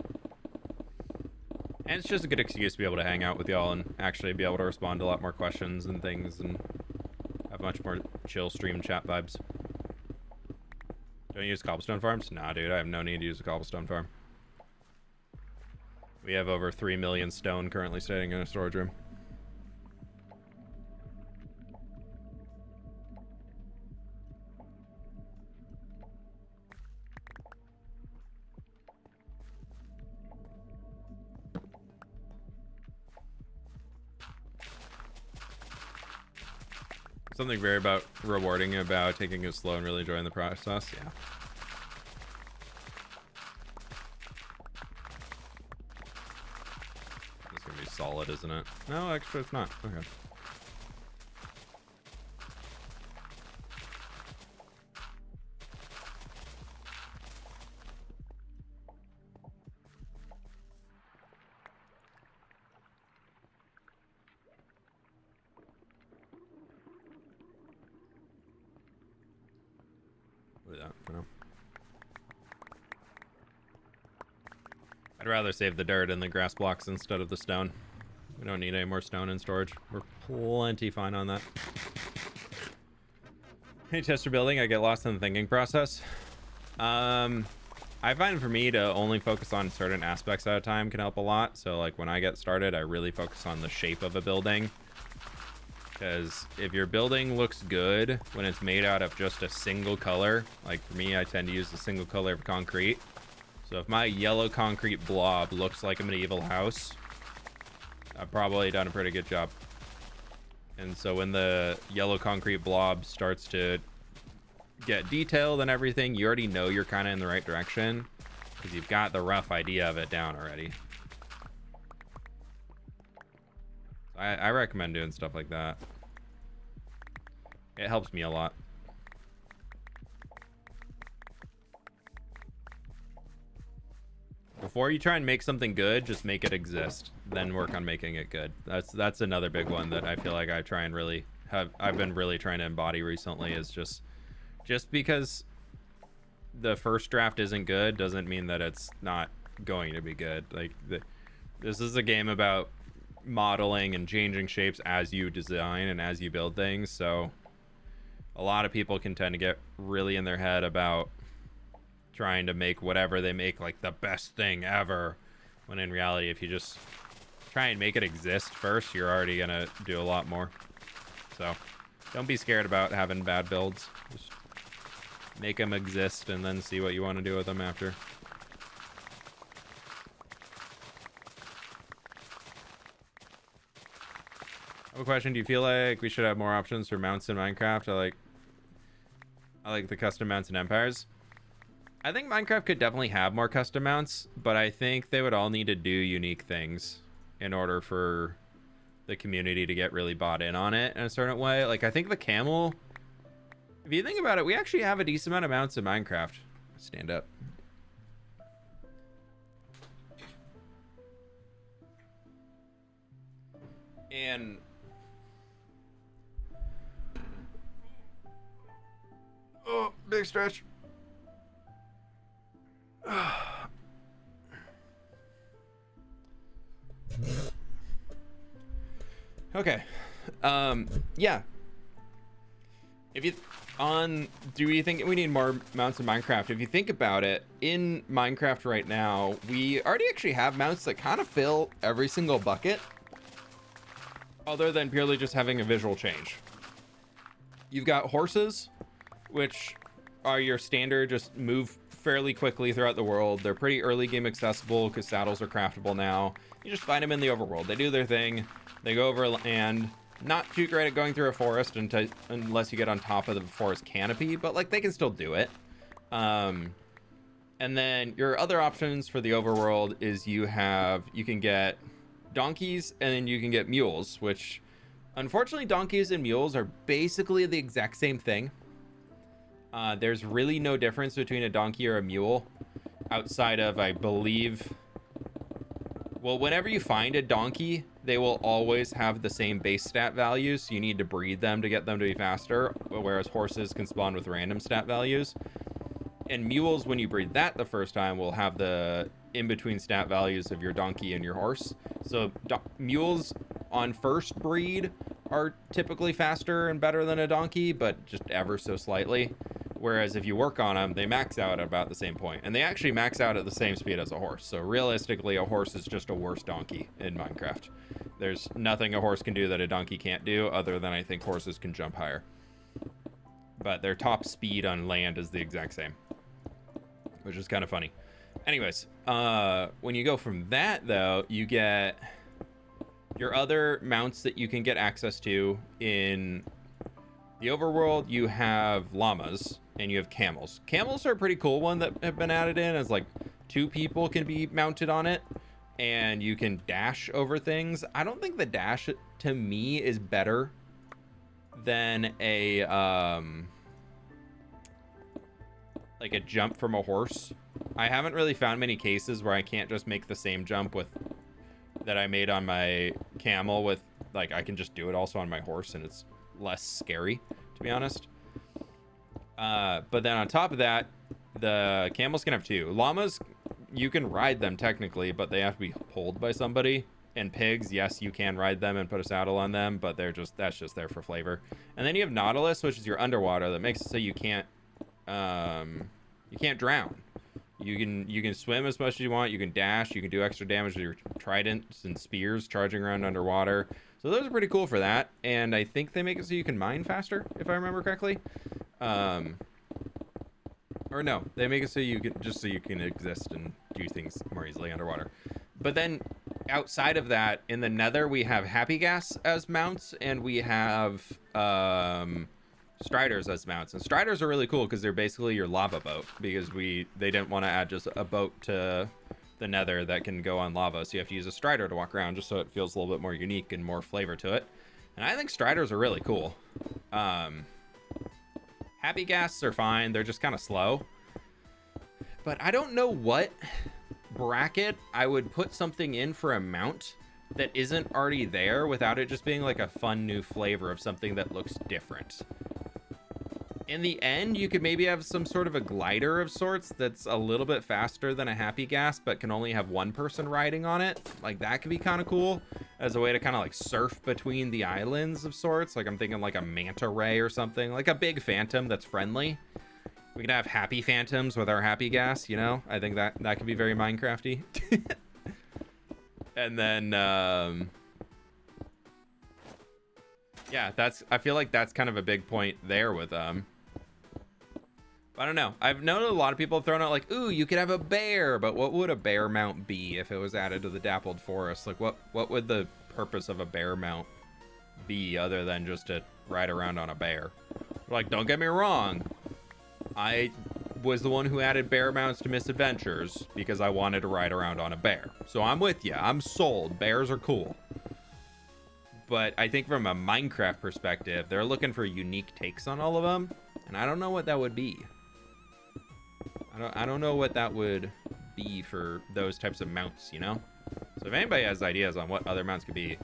And it's just a good excuse to be able to hang out with y'all and actually be able to respond to a lot more questions and things and have much more chill stream chat vibes. Don't you use cobblestone farms? Nah, dude, I have no need to use a cobblestone farm. We have over 3 million stone currently sitting in a storage room. Something very rewarding about taking it slow and really enjoying the process. Yeah. It's gonna be solid, isn't it? No, actually it's not. Okay. I'd rather save the dirt and the grass blocks instead of the stone. We don't need any more stone in storage. We're plenty fine on that. Hey, tester building, I get lost in the thinking process. I find for me to only focus on certain aspects at a time can help a lot. So like when I get started, I really focus on the shape of a building. Because if your building looks good when it's made out of just a single color, like for me, I tend to use a single color of concrete. So if my yellow concrete blob looks like a medieval house, I've probably done a pretty good job. And so when the yellow concrete blob starts to get detailed and everything, you already know you're kind of in the right direction because you've got the rough idea of it down already. I recommend doing stuff like that. It helps me a lot. Before you try and make something good, just make it exist. Then work on making it good. That's another big one that I feel like I try and really I've been really trying to embody recently, is just because the first draft isn't good doesn't mean that it's not going to be good. Like this is a game about modeling and changing shapes as you design and as you build things. So a lot of people can tend to get really in their head about trying to make whatever they make like the best thing ever, when in reality, if you just try and make it exist first, you're already gonna do a lot more. So don't be scared about having bad builds. Just make them exist and then see what you want to do with them after. I have a question. Do you feel like we should have more options for mounts in Minecraft? I like the custom mounts and empires. I think Minecraft could definitely have more custom mounts, but I think they would all need to do unique things in order for the community to get really bought in on it in a certain way. Like I think the camel, if you think about it, we actually have a decent amount of mounts in Minecraft. Stand up. And oh, big stretch. Okay. Yeah. If you do you think we need more mounts in Minecraft? If you think about it, in Minecraft right now, we already actually have mounts that kind of fill every single bucket, other than purely just having a visual change. You've got horses, which are your standard, just move fairly quickly throughout the world. They're pretty early game accessible because saddles are craftable now. You just find them in the overworld. They do their thing. They go over land. Not too great at going through a forest unless you get on top of the forest canopy, but like they can still do it. And then your other options for the overworld is you can get donkeys and then you can get mules, which unfortunately donkeys and mules are basically the exact same thing. There's really no difference between a donkey or a mule outside of, I believe, well, whenever you find a donkey, they will always have the same base stat values. So you need to breed them to get them to be faster, whereas horses can spawn with random stat values. And mules, when you breed that the first time, will have the in-between stat values of your donkey and your horse. So mules on first breed are typically faster and better than a donkey, but just ever so slightly. Whereas if you work on them, they max out at about the same point. And they actually max out at the same speed as a horse. So realistically, a horse is just a worse donkey in Minecraft. There's nothing a horse can do that a donkey can't do, other than I think horses can jump higher. But their top speed on land is the exact same, which is kind of funny. Anyways, when you go from that, though, you get your other mounts that you can get access to in the overworld. You have llamas and you have camels. Camels are a pretty cool one that have been added in, as like 2 people can be mounted on it and you can dash over things. I don't think the dash to me is better than a like a jump from a horse. I haven't really found many cases where I can't just make the same jump with that I made on my camel with, like, I can just do it also on my horse and it's less scary, to be honest. But then on top of that, the camels can have 2. Llamas, you can ride them technically, but they have to be pulled by somebody. And pigs, yes, you can ride them and put a saddle on them, but that's just there for flavor. And then you have Nautilus, which is your underwater, that makes it so you can't drown. You can swim as much as you want. You can dash. You can do extra damage with your tridents and spears charging around underwater. So those are pretty cool for that. And I think they make it so you can mine faster, if I remember correctly. Or no, they make it so you can exist and do things more easily underwater. But then outside of that, in the Nether, we have Happy Gas as mounts, and we have Striders as mounts. And Striders are really cool because they're basically your lava boat, because they didn't want to add just a boat to the Nether that can go on lava, so you have to use a Strider to walk around just so it feels a little bit more unique and more flavor to it. And I think Striders are really cool. Happy Gas are fine, they're just kind of slow. But I don't know what bracket I would put something in for a mount that isn't already there without it just being like a fun new flavor of something that looks different. In the end, you could maybe have some sort of a glider of sorts that's a little bit faster than a Happy Gas, but can only have 1 person riding on it. Like, that could be kind of cool as a way to kind of like surf between the islands of sorts. Like, I'm thinking like a manta ray or something, like a big phantom that's friendly. We could have happy phantoms with our Happy Gas, you know? I think that could be very Minecrafty. And then, yeah, I feel like that's kind of a big point there with, I don't know. I've known a lot of people have thrown out like, ooh, you could have a bear, but what would a bear mount be if it was added to the Dappled Forest? Like, what would the purpose of a bear mount be other than just to ride around on a bear? Like, don't get me wrong. I was the one who added bear mounts to Misadventures because I wanted to ride around on a bear. So I'm with you. I'm sold. Bears are cool. But I think from a Minecraft perspective, they're looking for unique takes on all of them. And I don't know what that would be. I don't know what that would be for those types of mounts, you know? So if anybody has ideas on what other mounts could be,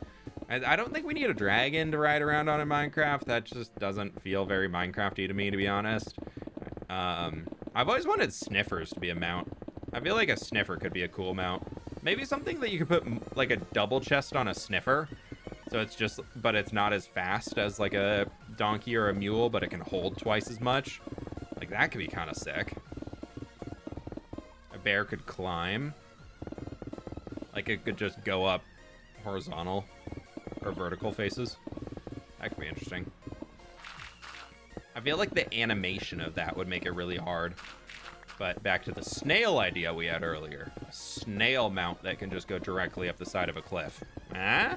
I don't think we need a dragon to ride around on in Minecraft. That just doesn't feel very Minecrafty to me, to be honest. I've always wanted sniffers to be a mount. I feel like a sniffer could be a cool mount. Maybe something that you could put like a double chest on a sniffer. So it's just, but it's not as fast as like a donkey or a mule, but it can hold twice as much. Like, that could be kind of sick. A bear could climb. Like, it could just go up horizontal or vertical faces. That could be interesting. I feel like the animation of that would make it really hard. But back to the snail idea we had earlier. A snail mount that can just go directly up the side of a cliff. Ah?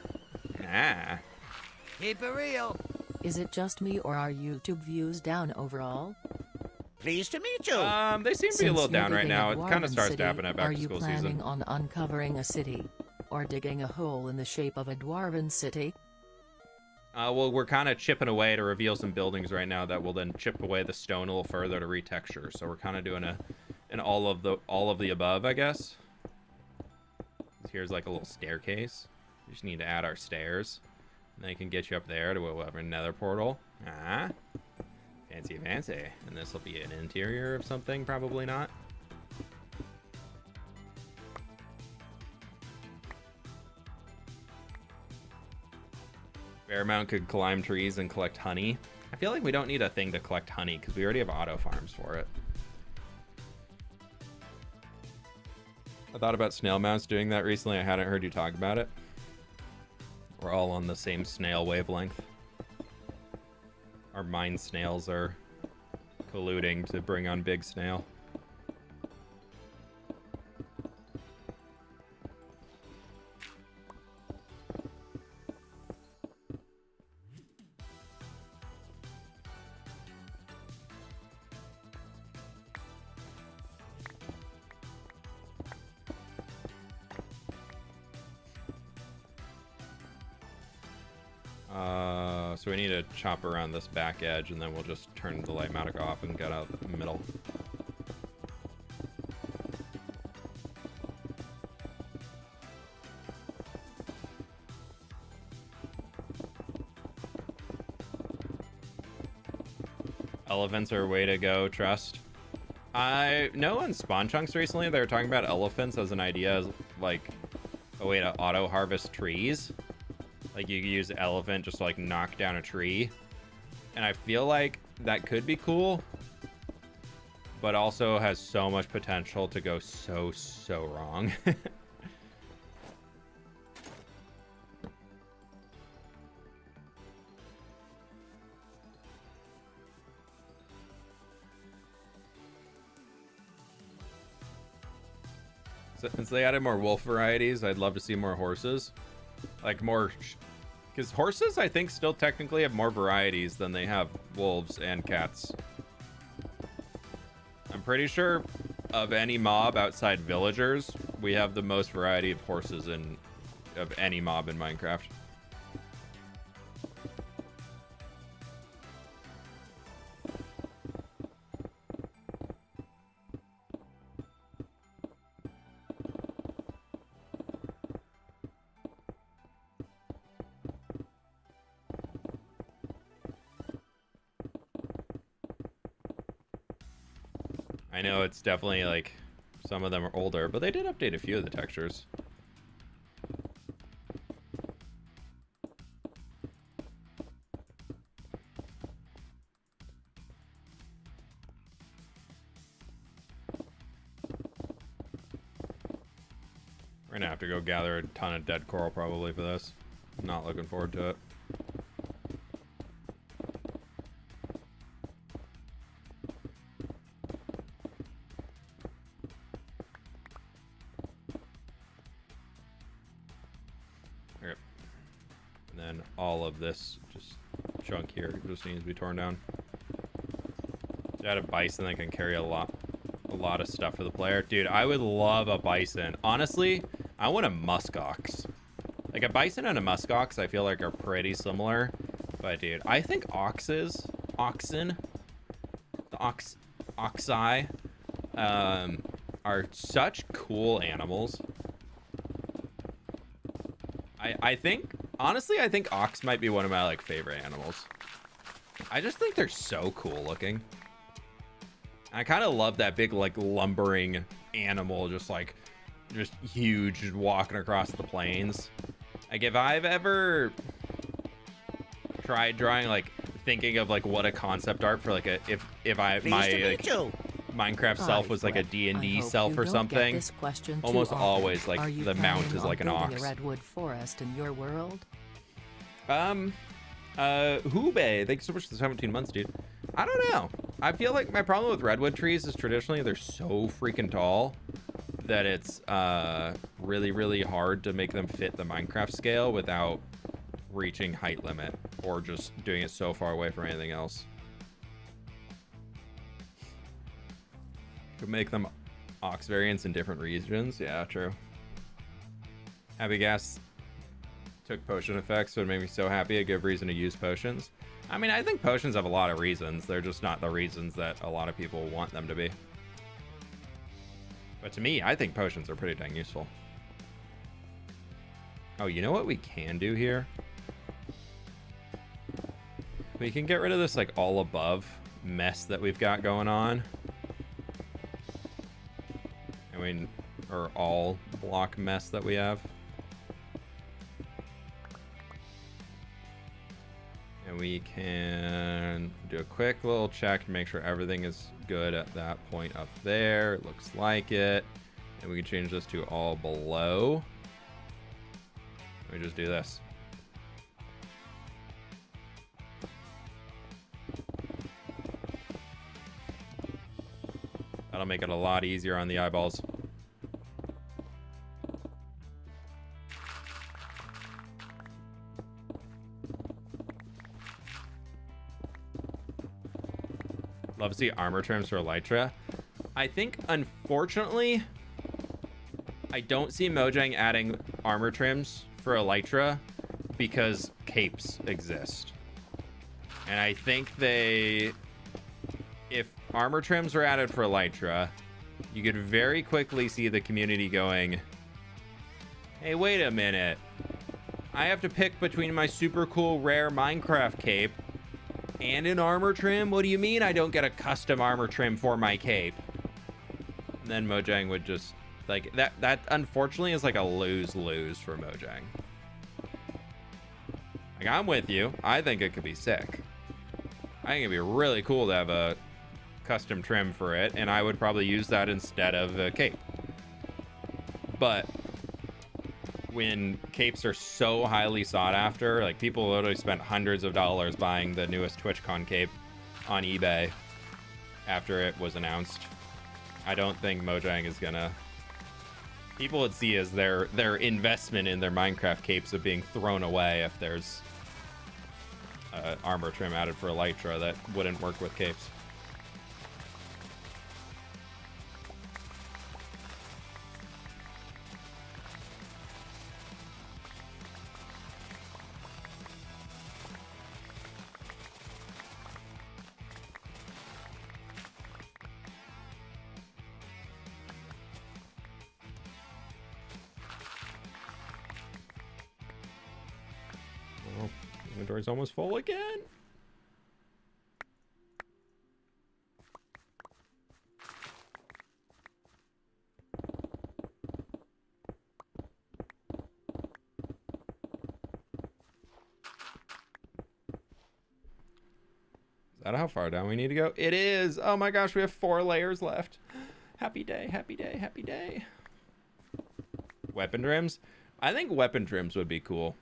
Ah. Keep it real. Is it just me or are YouTube views down overall? Pleased to meet you. They seem to be a Since little you're down right digging now. a It kind of dwarven starts city, to happen at back to school Are you planning season. on uncovering a city? Or digging a hole in the shape of a dwarven city? Well, we're kind of chipping away to reveal some buildings right now that will then chip away the stone a little further to retexture. So we're kind of doing an all of the above, I guess. Here's like a little staircase. We just need to add our stairs. And they can get you up there to whatever nether portal. Ah. Fancy, fancy. And this will be an interior of something, probably not. Fairmount could climb trees and collect honey. I feel like we don't need a thing to collect honey because we already have auto farms for it. I thought about snail mounts doing that recently. I hadn't heard you talk about it. We're all on the same snail wavelength. Our mine snails are colluding to bring on big snail. So we need to chop around this back edge, and then we'll just turn the Lightmatic off and get out the middle. Elephants are a way to go, trust. I know in Spawn Chunks recently they were talking about elephants as an idea as like a way to auto harvest trees. Like you could use the elephant just to like knock down a tree. And I feel like that could be cool, but also has so much potential to go so wrong. Since they added more wolf varieties, I'd love to see more horses. Like more, because horses I think still technically have more varieties than they have wolves and cats. I'm pretty sure of any mob outside villagers, we have the most variety of horses of any mob in Minecraft. I know it's definitely like some of them are older, but they did update a few of the textures. We're gonna have to go gather a ton of dead coral probably for this. Not looking forward to it. All of this just chunk here just needs to be torn down. Add a bison that can carry a lot of stuff for the player. Dude, I would love a bison. Honestly, I want a muskox. Like a bison and a muskox I feel like are pretty similar. But dude, I think oxen, the oxi, are such cool animals. I think honestly, I think ox might be one of my like favorite animals. I just think they're so cool looking. I kind of love that big like lumbering animal, just huge, just walking across the plains. Like if I've ever tried drawing, like thinking of like what a concept art for like a if I my like, Minecraft self was like a D&D self or something, almost always like the mount is like an ox. A redwood forest in your world? Hubei, thanks so much for the 17 months, dude. I don't know. I feel like my problem with redwood trees is traditionally they're so freaking tall that it's really, really hard to make them fit the Minecraft scale without reaching height limit or just doing it so far away from anything else. Could make them ox variants in different regions. Yeah, true. Happy Gas took potion effects, so it made me so happy. A good reason to use potions. I mean, I think potions have a lot of reasons. They're just not the reasons that a lot of people want them to be. But to me, I think potions are pretty dang useful. Oh, you know what we can do here? We can get rid of this, like, all above mess that we've got going on. I mean, or all block mess that we have. And we can do a quick little check to make sure everything is good at that point up there. It looks like it. And we can change this to all below. Let me just do this. That'll make it a lot easier on the eyeballs. Love to see armor trims for Elytra. I think, unfortunately, I don't see Mojang adding armor trims for Elytra because capes exist. And I think if armor trims were added for Elytra, you could very quickly see the community going, hey, wait a minute. I have to pick between my super cool rare Minecraft cape and an armor trim? What do you mean I don't get a custom armor trim for my cape? And then Mojang would just, like, that unfortunately is like a lose-lose for Mojang. Like, I'm with you. I think it could be sick. I think it'd be really cool to have a custom trim for it, and I would probably use that instead of a cape. But when capes are so highly sought after, like, people literally spent hundreds of dollars buying the newest TwitchCon cape on eBay after it was announced. I don't think Mojang is gonna... People would see as their investment in their Minecraft capes of being thrown away if there's armor trim added for Elytra that wouldn't work with capes. Inventory's almost full again. Is that how far down we need to go? It is. Oh my gosh, we have 4 layers left. Happy day, happy day, happy day. Weapon trims? I think weapon trims would be cool.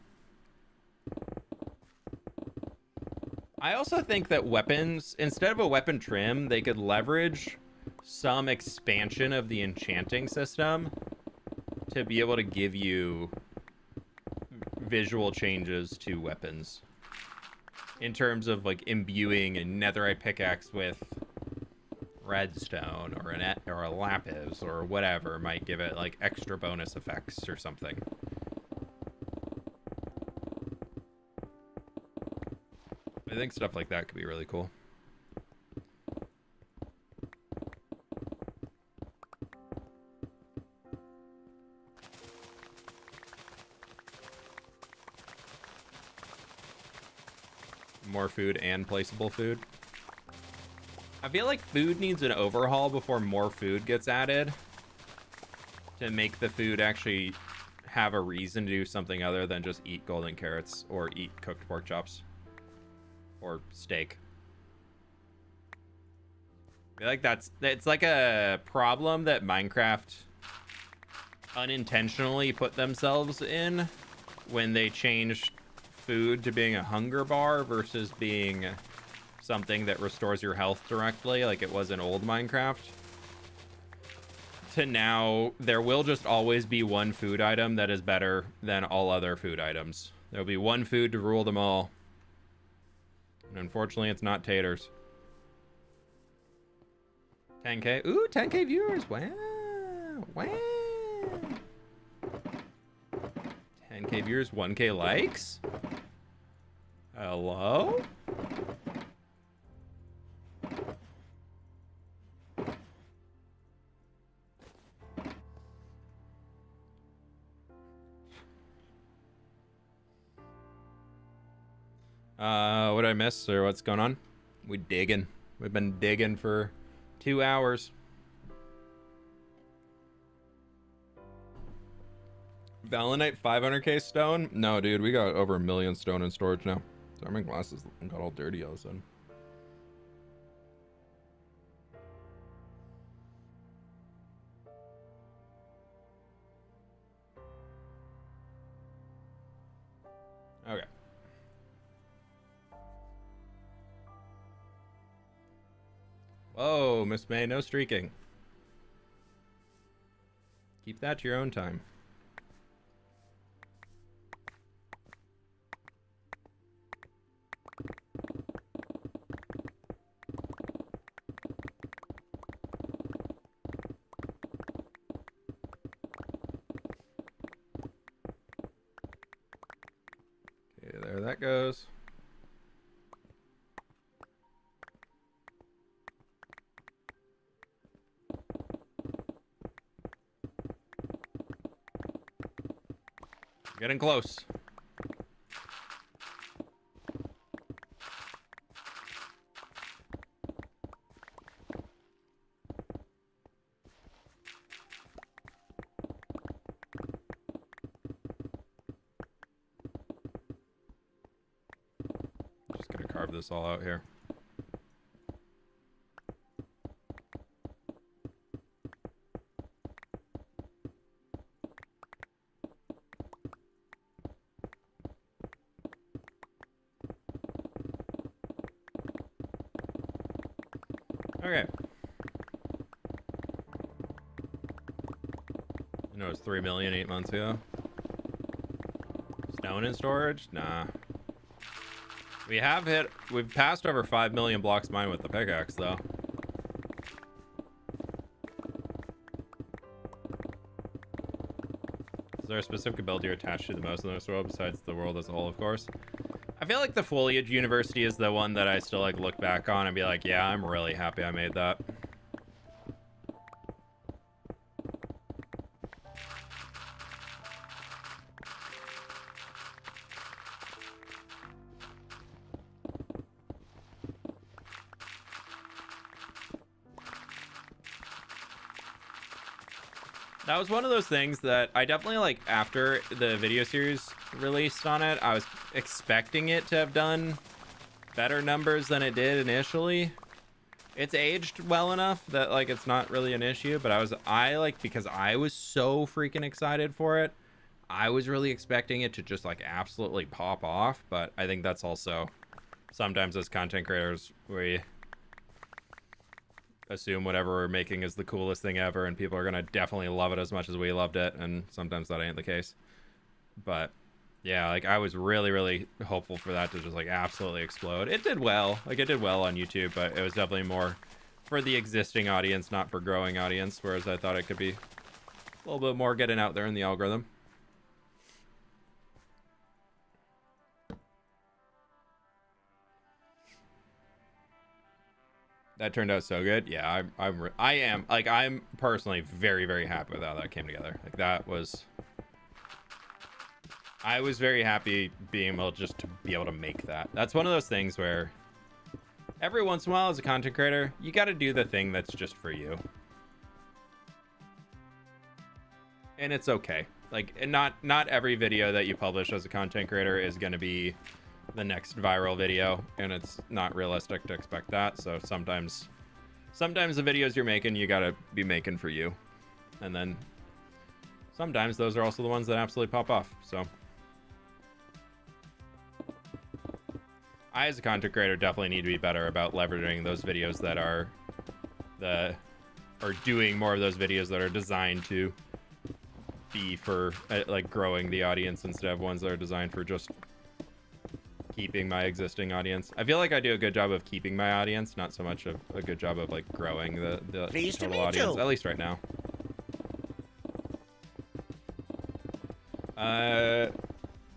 I also think that weapons, instead of a weapon trim, they could leverage some expansion of the enchanting system to be able to give you visual changes to weapons. In terms of, like, imbuing a netherite pickaxe with redstone or a lapis or whatever might give it, like, extra bonus effects or something. I think stuff like that could be really cool. More food and placeable food. I feel like food needs an overhaul before more food gets added to make the food actually have a reason to do something other than just eat golden carrots or eat cooked pork chops. Or steak. I feel like it's like a problem that Minecraft unintentionally put themselves in when they changed food to being a hunger bar versus being something that restores your health directly, like it was in old Minecraft, to now there will just always be one food item that is better than all other food items. There'll be one food to rule them all. And unfortunately, it's not taters. 10K. Ooh, 10K viewers. Wow. Wow. 10K viewers, 1K likes. Hello? What did I miss or what's going on? We digging. We've been digging for 2 hours. Valenite 500k stone? No, dude, we got over 1 million stone in storage now. Sorry, my glasses got all dirty all of a sudden. Okay. Whoa, Miss May, no streaking. Keep that to your own time. Okay, there that goes. Getting close. Just gonna carve this all out here. Okay. You know, it was 3 million 8 months ago. Stone in storage? Nah. We've passed over 5 million blocks mined with the pickaxe, though. Is there a specific ability you're attached to the most in this world, besides the world as a whole, of course? I feel like the Foliage University is the one that I still like look back on and be like, yeah, I'm really happy I made that. That was one of those things that I definitely, like, after the video series released on it, I was expecting it to have done better numbers than it did initially. It's aged well enough that, like, it's not really an issue, but because I was so freaking excited for it, I was really expecting it to just, like, absolutely pop off. But I think that's also sometimes as content creators, we assume whatever we're making is the coolest thing ever, and people are gonna definitely love it as much as we loved it, and sometimes that ain't the case. But yeah, like, I was really, really hopeful for that to just, like, absolutely explode. It did well. Like, it did well on YouTube, but it was definitely more for the existing audience, not for growing audience, whereas I thought it could be a little bit more getting out there in the algorithm. That turned out so good. Yeah, I'm personally very, very happy with how that came together. Like, I was very happy being able just to be able to make that. That's one of those things where every once in a while as a content creator, you got to do the thing that's just for you. And it's okay. Like, and not every video that you publish as a content creator is going to be the next viral video, and it's not realistic to expect that. So sometimes the videos you're making, you gotta be making for you, and then sometimes those are also the ones that absolutely pop off. So I, as a content creator, definitely need to be better about leveraging those videos that are or doing more of those videos that are designed to be for like growing the audience instead of ones that are designed for just keeping my existing audience. I feel like I do a good job of keeping my audience, not so much of a good job of like growing the total audience, at least right now.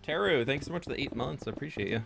Teru, thanks so much for the 8 months. I appreciate you.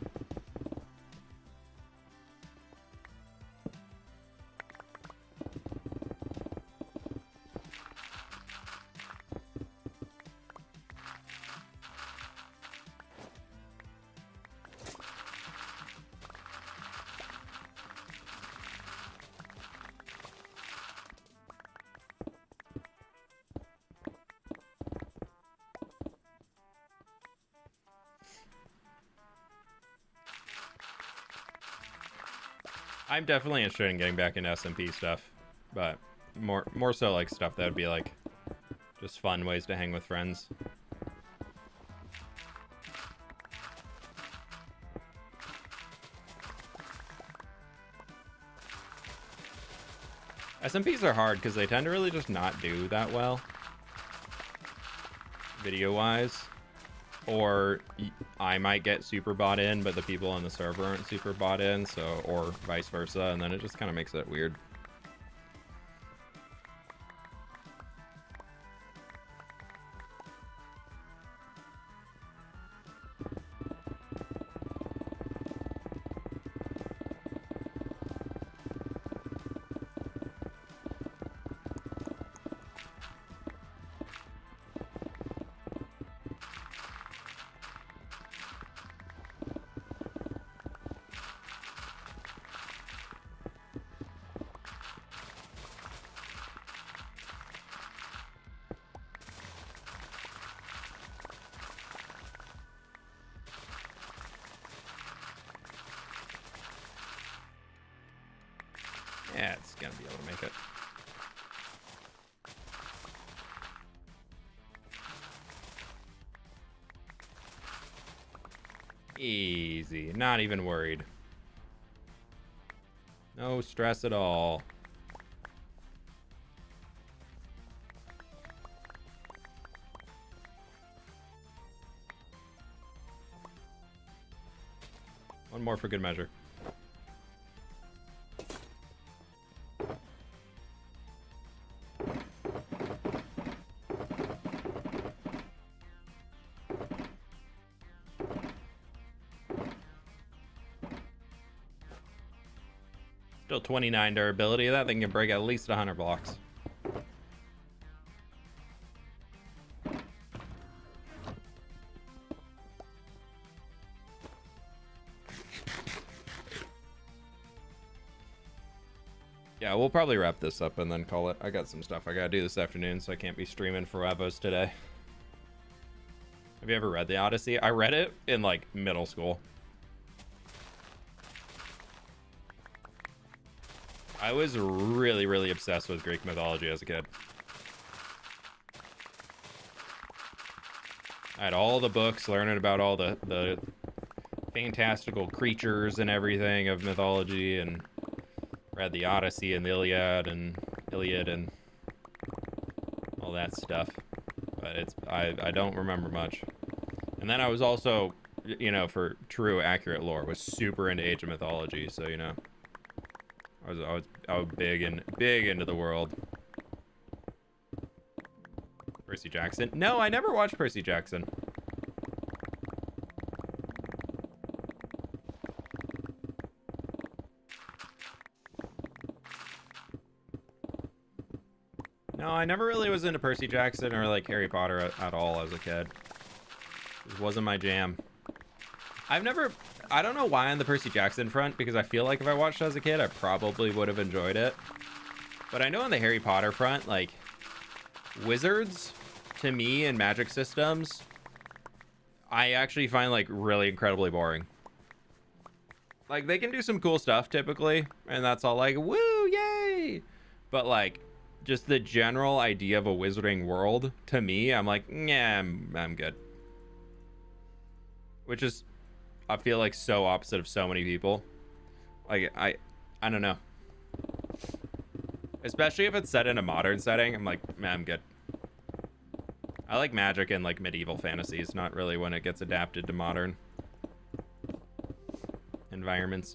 I'm definitely interested in getting back into SMP stuff, but more so like stuff that would be like just fun ways to hang with friends. SMPs are hard because they tend to really just not do that well video-wise. Or I might get super bought in, but the people on the server aren't super bought in, so, or vice versa, and then it just kind of makes it weird. Yeah, it's gonna be able to make it. Easy, not even worried. No stress at all. One more for good measure. Still 29 durability. That thing can break at least 100 blocks. Yeah, we'll probably wrap this up and then call it. I got some stuff I gotta do this afternoon, so I can't be streaming for Evos today. Have you ever read the Odyssey? I read it in like middle school. I was really, really obsessed with Greek mythology as a kid. I had all the books, learning about all the fantastical creatures and everything of mythology, and read the Odyssey and the Iliad and all that stuff. But it's I don't remember much. And then I was also, you know, for true accurate lore, was super into Age of Mythology, so you know. I was big into the world. Percy Jackson? No, I never watched Percy Jackson. No, I never really was into Percy Jackson or like Harry Potter at all as a kid. It wasn't my jam. I don't know why on the Percy Jackson front, because I feel like if I watched it as a kid, I probably would have enjoyed it. But I know on the Harry Potter front, like, wizards, to me, and magic systems, I actually find, like, really incredibly boring. Like, they can do some cool stuff, typically, and that's all like, woo, yay! But, like, just the general idea of a wizarding world, to me, I'm like, yeah, I'm good. Which is I feel like so opposite of so many people. Like I don't know. Especially if it's set in a modern setting, I'm like, man, I'm good. I like magic and like medieval fantasies, not really when it gets adapted to modern environments.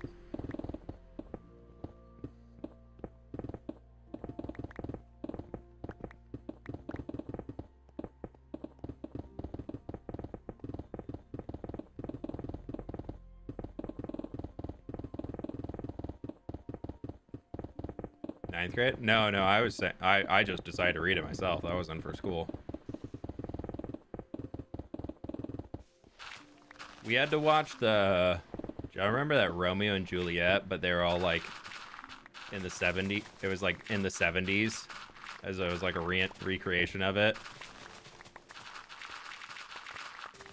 Ninth grade? No, I was saying I just decided to read it myself. That wasn't for school. We had to watch the. Do you remember that Romeo and Juliet? But they were all like in the 70s. It was like in the 70s, as it was like a recreation of it.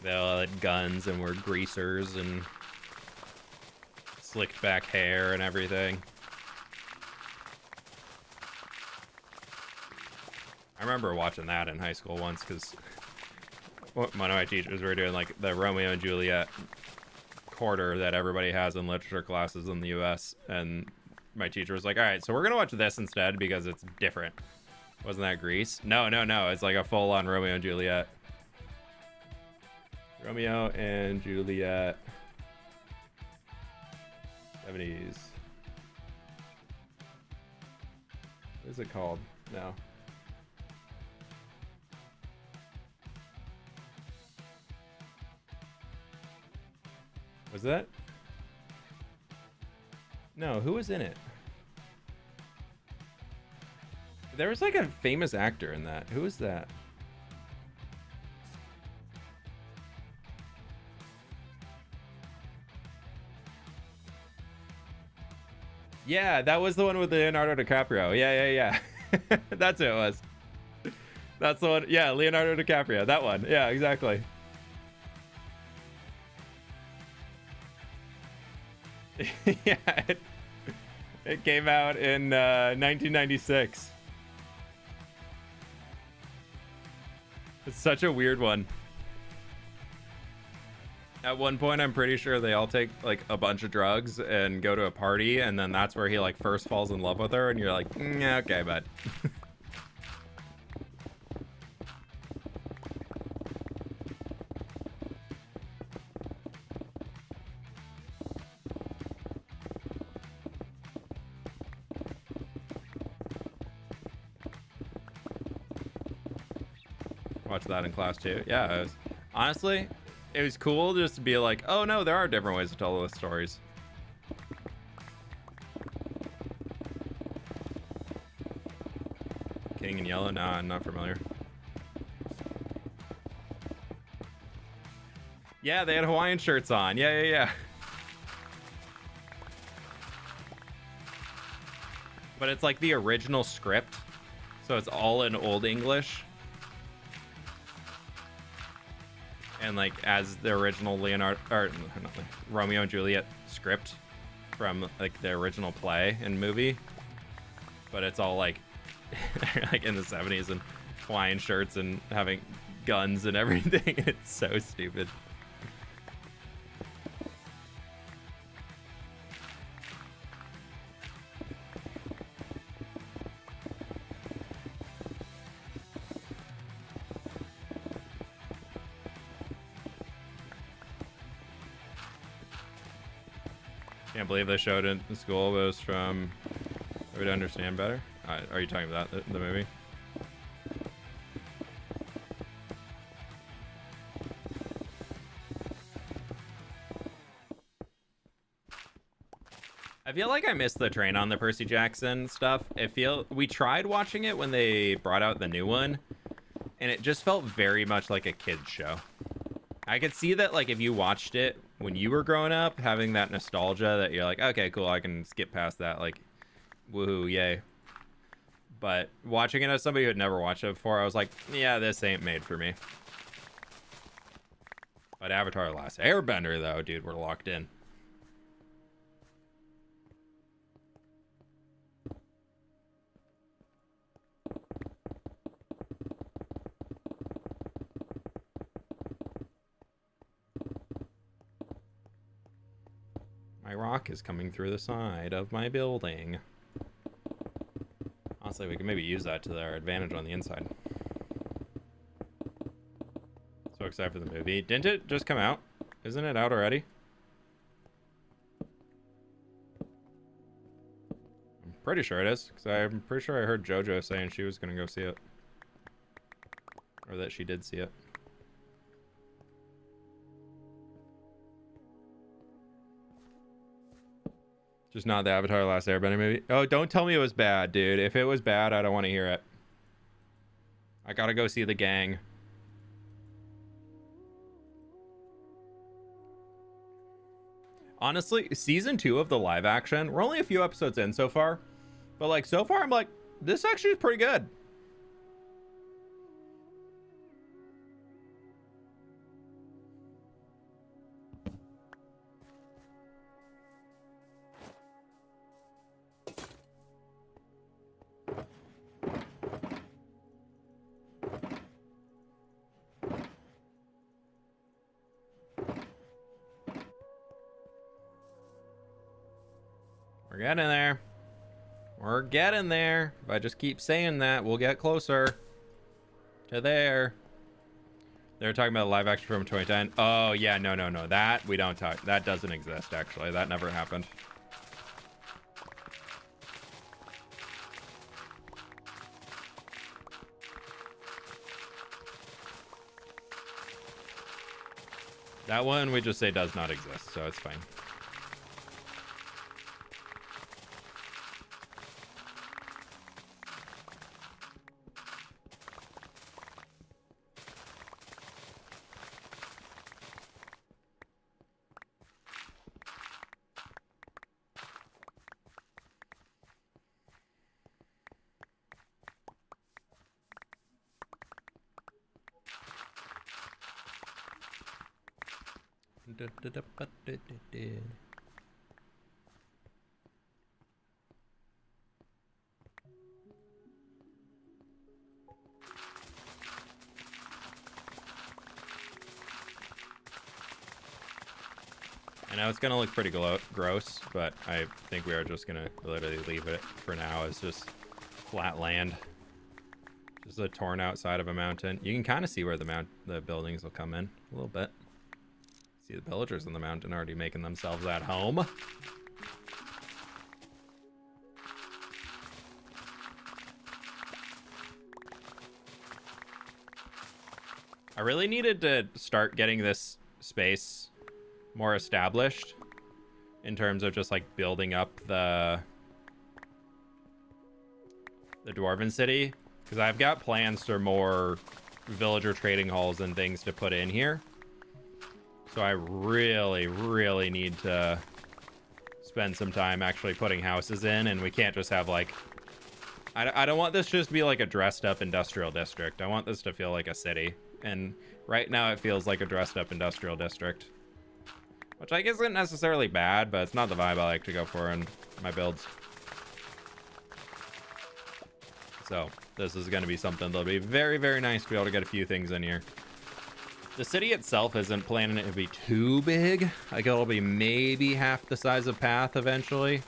They all had guns and were greasers and slicked back hair and everything. I remember watching that in high school once because one of my teachers were doing like the Romeo and Juliet quarter that everybody has in literature classes in the US, and my teacher was like, all right, so we're gonna watch this instead because it's different. Wasn't that Grease? No, it's like a full-on Romeo and Juliet. Romeo and Juliet 70s. What is it called? No. Was that? No, who was in it? There was like a famous actor in that. Who was that? Yeah, that was the one with Leonardo DiCaprio. Yeah. That's who it was. That's the one. Yeah, Leonardo DiCaprio. That one. Yeah, exactly. Yeah, it came out in 1996. It's such a weird one. At one point, I'm pretty sure they all take like a bunch of drugs and go to a party, and then that's where he like first falls in love with her, and you're like, yeah, okay, bud. Watch that in class too. Yeah, it was, honestly, it was cool just to be like, oh no, there are different ways to tell those stories. King in Yellow? Nah, I'm not familiar. Yeah, they had Hawaiian shirts on. Yeah. But it's like the original script, so it's all in Old English. And like as the original Romeo and Juliet script from like the original play and movie, but it's all like like in the 70s and Hawaiian shirts and having guns and everything. It's so stupid. Can't believe they showed it in school, but it was from Maybe to understand better. Are you talking about the movie? I feel like I missed the train on the Percy Jackson stuff. We tried watching it when they brought out the new one, and it just felt very much like a kid's show. I could see that, like, if you watched it when you were growing up, having that nostalgia that you're like, okay, cool, I can skip past that, like, woohoo, yay. But watching it as somebody who had never watched it before, I was like, yeah, this ain't made for me. But Avatar: The Last Airbender, though, dude, we're locked in. My rock is coming through the side of my building. Honestly, we can maybe use that to our advantage on the inside. So excited for the movie. Didn't it just come out? Isn't it out already? I'm pretty sure it is, because I'm pretty sure I heard JoJo saying she was going to go see it. Or that she did see it. Just not the Avatar Last Airbender movie. Oh, don't tell me it was bad, dude. If it was bad, I don't want to hear it. I gotta go see the gang. Honestly, season 2 of the live action, we're only a few episodes in so far. But like, so far, I'm like, this actually is pretty good. We're getting there. We're getting there. If I just keep saying that, we'll get closer to there. They're talking about the live action from 2010. Oh, yeah, no. That we don't talk. That doesn't exist, actually. That never happened. That one we just say does not exist, so it's fine. I know it's gonna look pretty gross, but I think we are just gonna literally leave it for now as just flat land. Just a torn outside of a mountain. You can kind of see where the buildings will come in a little bit. See the villagers on the mountain already making themselves at home. I really needed to start getting this space more established in terms of just like building up the dwarven city, because I've got plans for more villager trading halls and things to put in here. So I really need to spend some time actually putting houses in, and we can't just have like, I don't want this just to be like a dressed up industrial district. I want this to feel like a city, and right now it feels like a dressed up industrial district, which I guess isn't necessarily bad, but it's not the vibe I like to go for in my builds. So this is going to be something that'll be very nice to be able to get a few things in here. The city itself isn't planning it to be too big. Like, it'll be maybe half the size of Path eventually.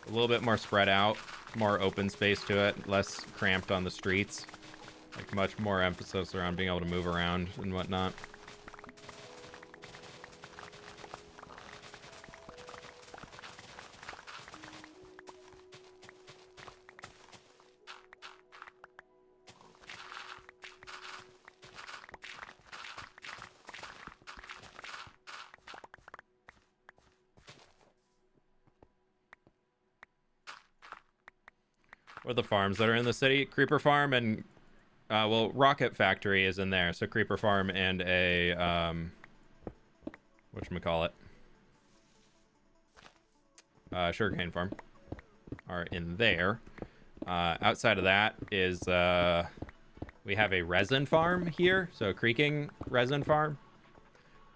A little bit more spread out, more open space to it, less cramped on the streets. Like, much more emphasis around being able to move around and whatnot. Or the farms that are in the city. Creeper Farm and well, Rocket Factory is in there, so Creeper Farm and a whatchamacallit, sugarcane farm are in there. Outside of that is we have a resin farm here, so a creaking resin farm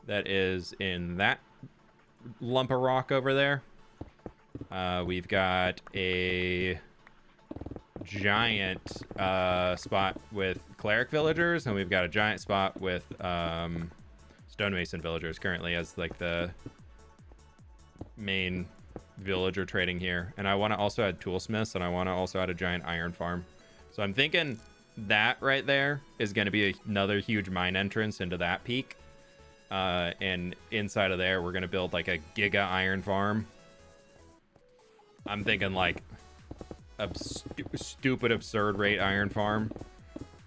that is in that lump of rock over there. We've got a giant spot with cleric villagers, and we've got a giant spot with stonemason villagers currently as like the main villager trading here. And I want to also add toolsmiths, and I want to also add a giant iron farm. So I'm thinking that right there is going to be another huge mine entrance into that peak. And inside of there, we're going to build like a giga iron farm. I'm thinking like a stupid, absurd rate iron farm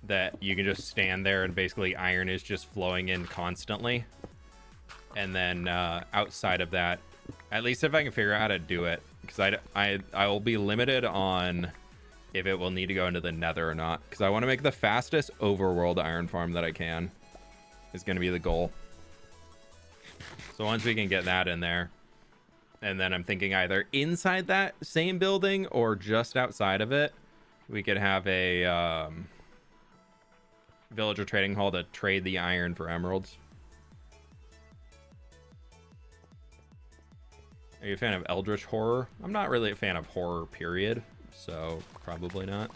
that you can just stand there and basically iron is just flowing in constantly. And then outside of that, at least if I can figure out how to do it, because I will be limited on if it will need to go into the nether or not, because I want to make the fastest overworld iron farm that I can is going to be the goal. So once we can get that in there, and then I'm thinking either inside that same building or just outside of it, we could have a villager trading hall to trade the iron for emeralds. Are you a fan of Eldritch horror? I'm not really a fan of horror, period. So probably not.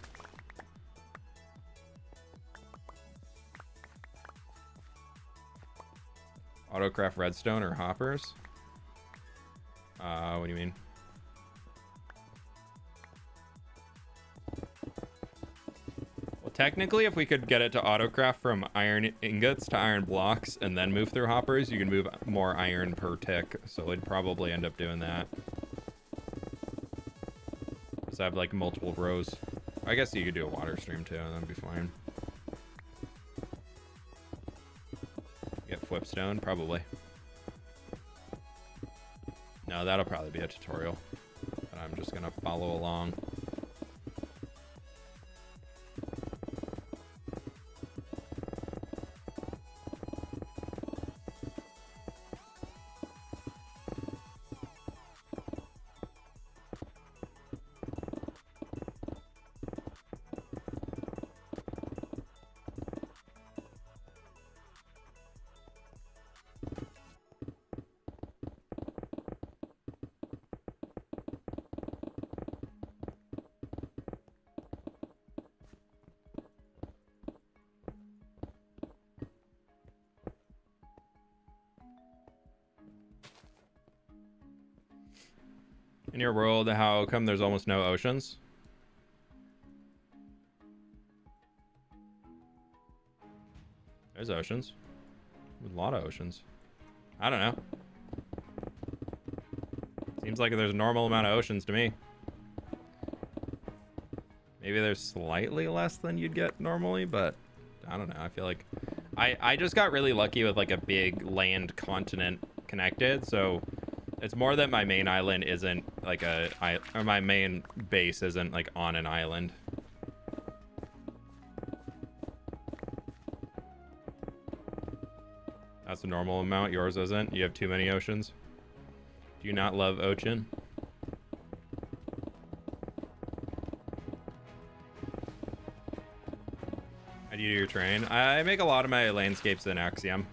Autocraft redstone or hoppers? What do you mean? Well, technically, if we could get it to autocraft from iron ingots to iron blocks and then move through hoppers, you can move more iron per tick. So we'd probably end up doing that. Because I have like multiple rows. I guess you could do a water stream too, and that'd be fine. Get fWhip stone? Probably. No, that'll probably be a tutorial. But I'm just gonna follow along. In your world, how come there's almost no oceans? There's oceans. A lot of oceans. I don't know. Seems like there's a normal amount of oceans to me. Maybe there's slightly less than you'd get normally, but I don't know. I feel like I just got really lucky with like a big land continent connected, so it's more that my main island isn't like or my main base isn't like on an island. That's a normal amount. Yours isn't. You have too many oceans. Do you not love ocean? How do you do your terrain? I make a lot of my landscapes in Axiom.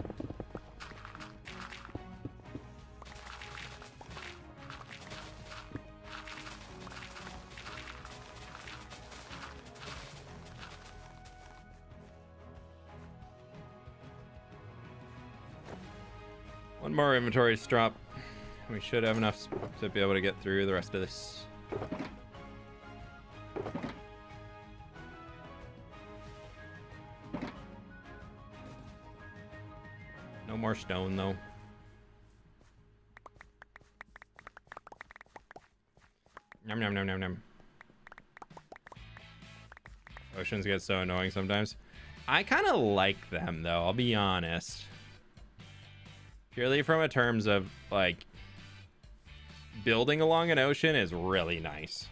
One more inventory drop. We should have enough to be able to get through the rest of this. No more stone though. Nom nom nom nom nom. Oceans get so annoying sometimes. I kind of like them though, I'll be honest. Purely from a terms of like building along an ocean is really nice.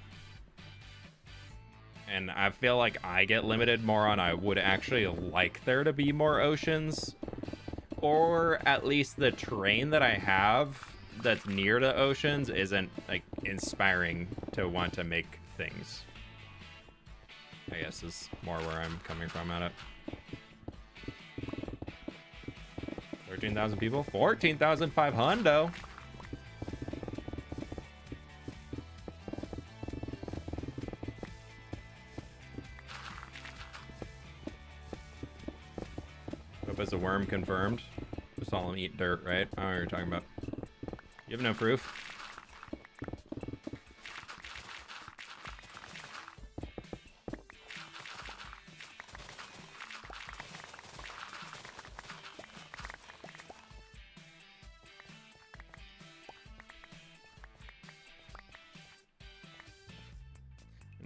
And I feel like I get limited more on I would actually like there to be more oceans. Or at least the terrain that I have that's near to oceans isn't like inspiring to want to make things. I guess is more where I'm coming from at it. 13,000 people? 14,500. Hope it's a worm confirmed. Just saw him eat dirt, right? I don't know what you're talking about. You have no proof?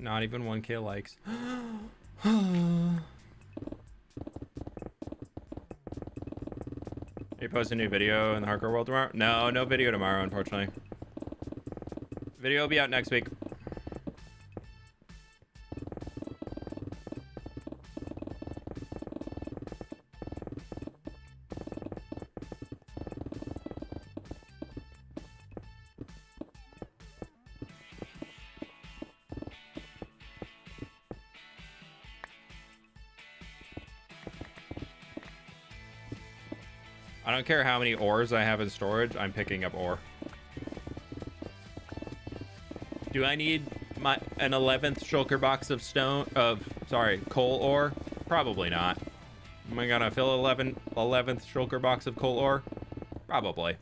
Not even 1K likes. You post a new video in the hardcore world tomorrow? No, no video tomorrow, unfortunately. Video will be out next week. I don't care how many ores I have in storage, I'm picking up ore. Do I need an 11th shulker box of coal ore? Probably not. Am I gonna fill 11th shulker box of coal ore? Probably.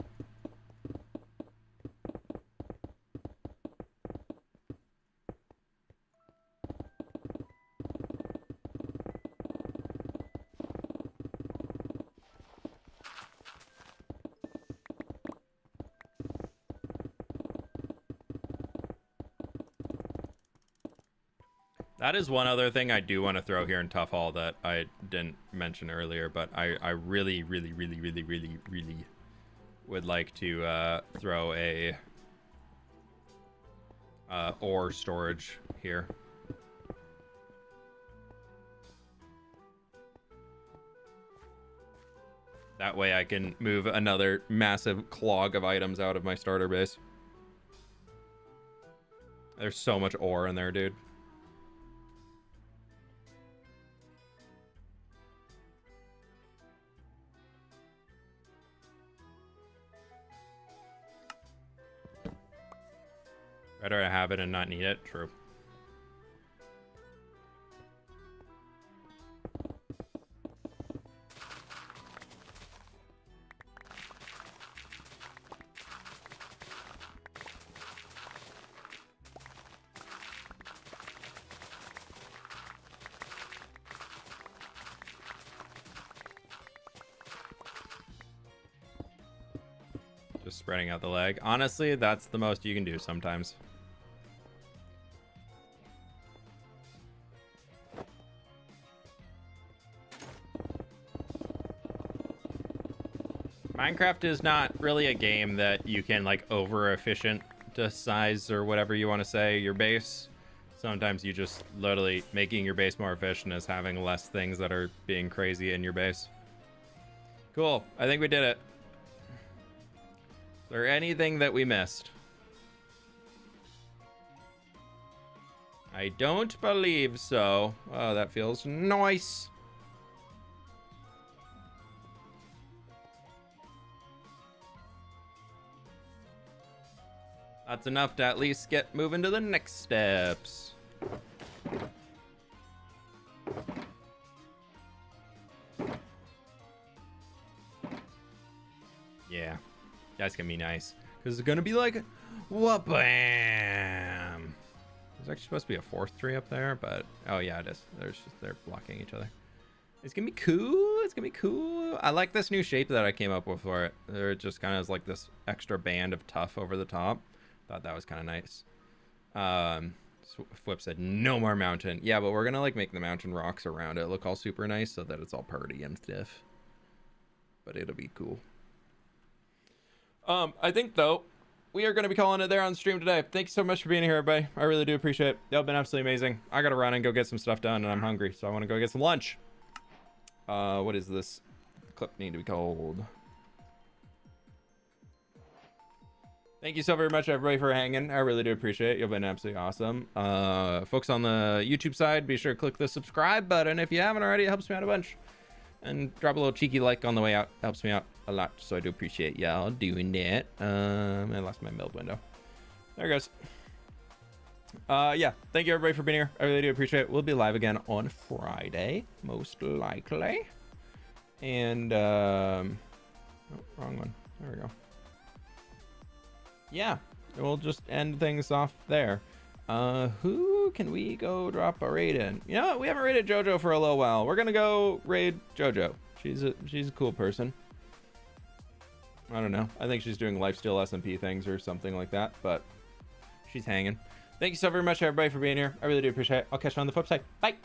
That is one other thing I do want to throw here in Tough Hall that I didn't mention earlier, but I really would like to throw a ore storage here. That way I can move another massive clog of items out of my starter base. There's so much ore in there, dude. Better to have it and not need it. True. Just spreading out the leg. Honestly, that's the most you can do sometimes. Minecraft is not really a game that you can like over efficient to size or whatever you want to say your base. Sometimes you just literally making your base more efficient is having less things that are being crazy in your base. Cool. I think we did it. Is there anything that we missed? I don't believe so. Oh, that feels nice. That's enough to at least get moving to the next steps. Yeah, that's gonna be nice. Because it's gonna be like, wha bam. There's actually supposed to be a fourth tree up there, but oh yeah, it is. They're blocking each other. It's gonna be cool. It's gonna be cool. I like this new shape that I came up with for it. There just kind of is like this extra band of tough over the top. Thought that was kind of nice. fWhip said no more mountain. Yeah, but we're gonna like make the mountain rocks around it look all super nice so that it's all pretty and stiff. But it'll be cool. I think though we are gonna be calling it there on stream today. Thank you so much for being here, everybody. I really do appreciate it. Y'all been absolutely amazing. I gotta run and go get some stuff done, and I'm hungry, so I want to go get some lunch. What is this clip need to be called? Thank you so very much, everybody, for hanging. I really do appreciate it. You've been absolutely awesome. Folks on the YouTube side, be sure to click the subscribe button if you haven't already. It helps me out a bunch. And drop a little cheeky like on the way out. Helps me out a lot, so I do appreciate y'all doing that. I lost my build window. There it goes. Yeah, thank you, everybody, for being here. I really do appreciate it. We'll be live again on Friday, most likely. And, oh, wrong one. There we go. Yeah, we'll just end things off there. Who can we go drop a raid in? You know what? We haven't raided JoJo for a little while. We're gonna go raid JoJo. She's a cool person. I don't know. I think she's doing lifesteal SMP things or something like that, but she's hanging. Thank you so very much, everybody, for being here. I really do appreciate it. I'll catch you on the flip side. Bye.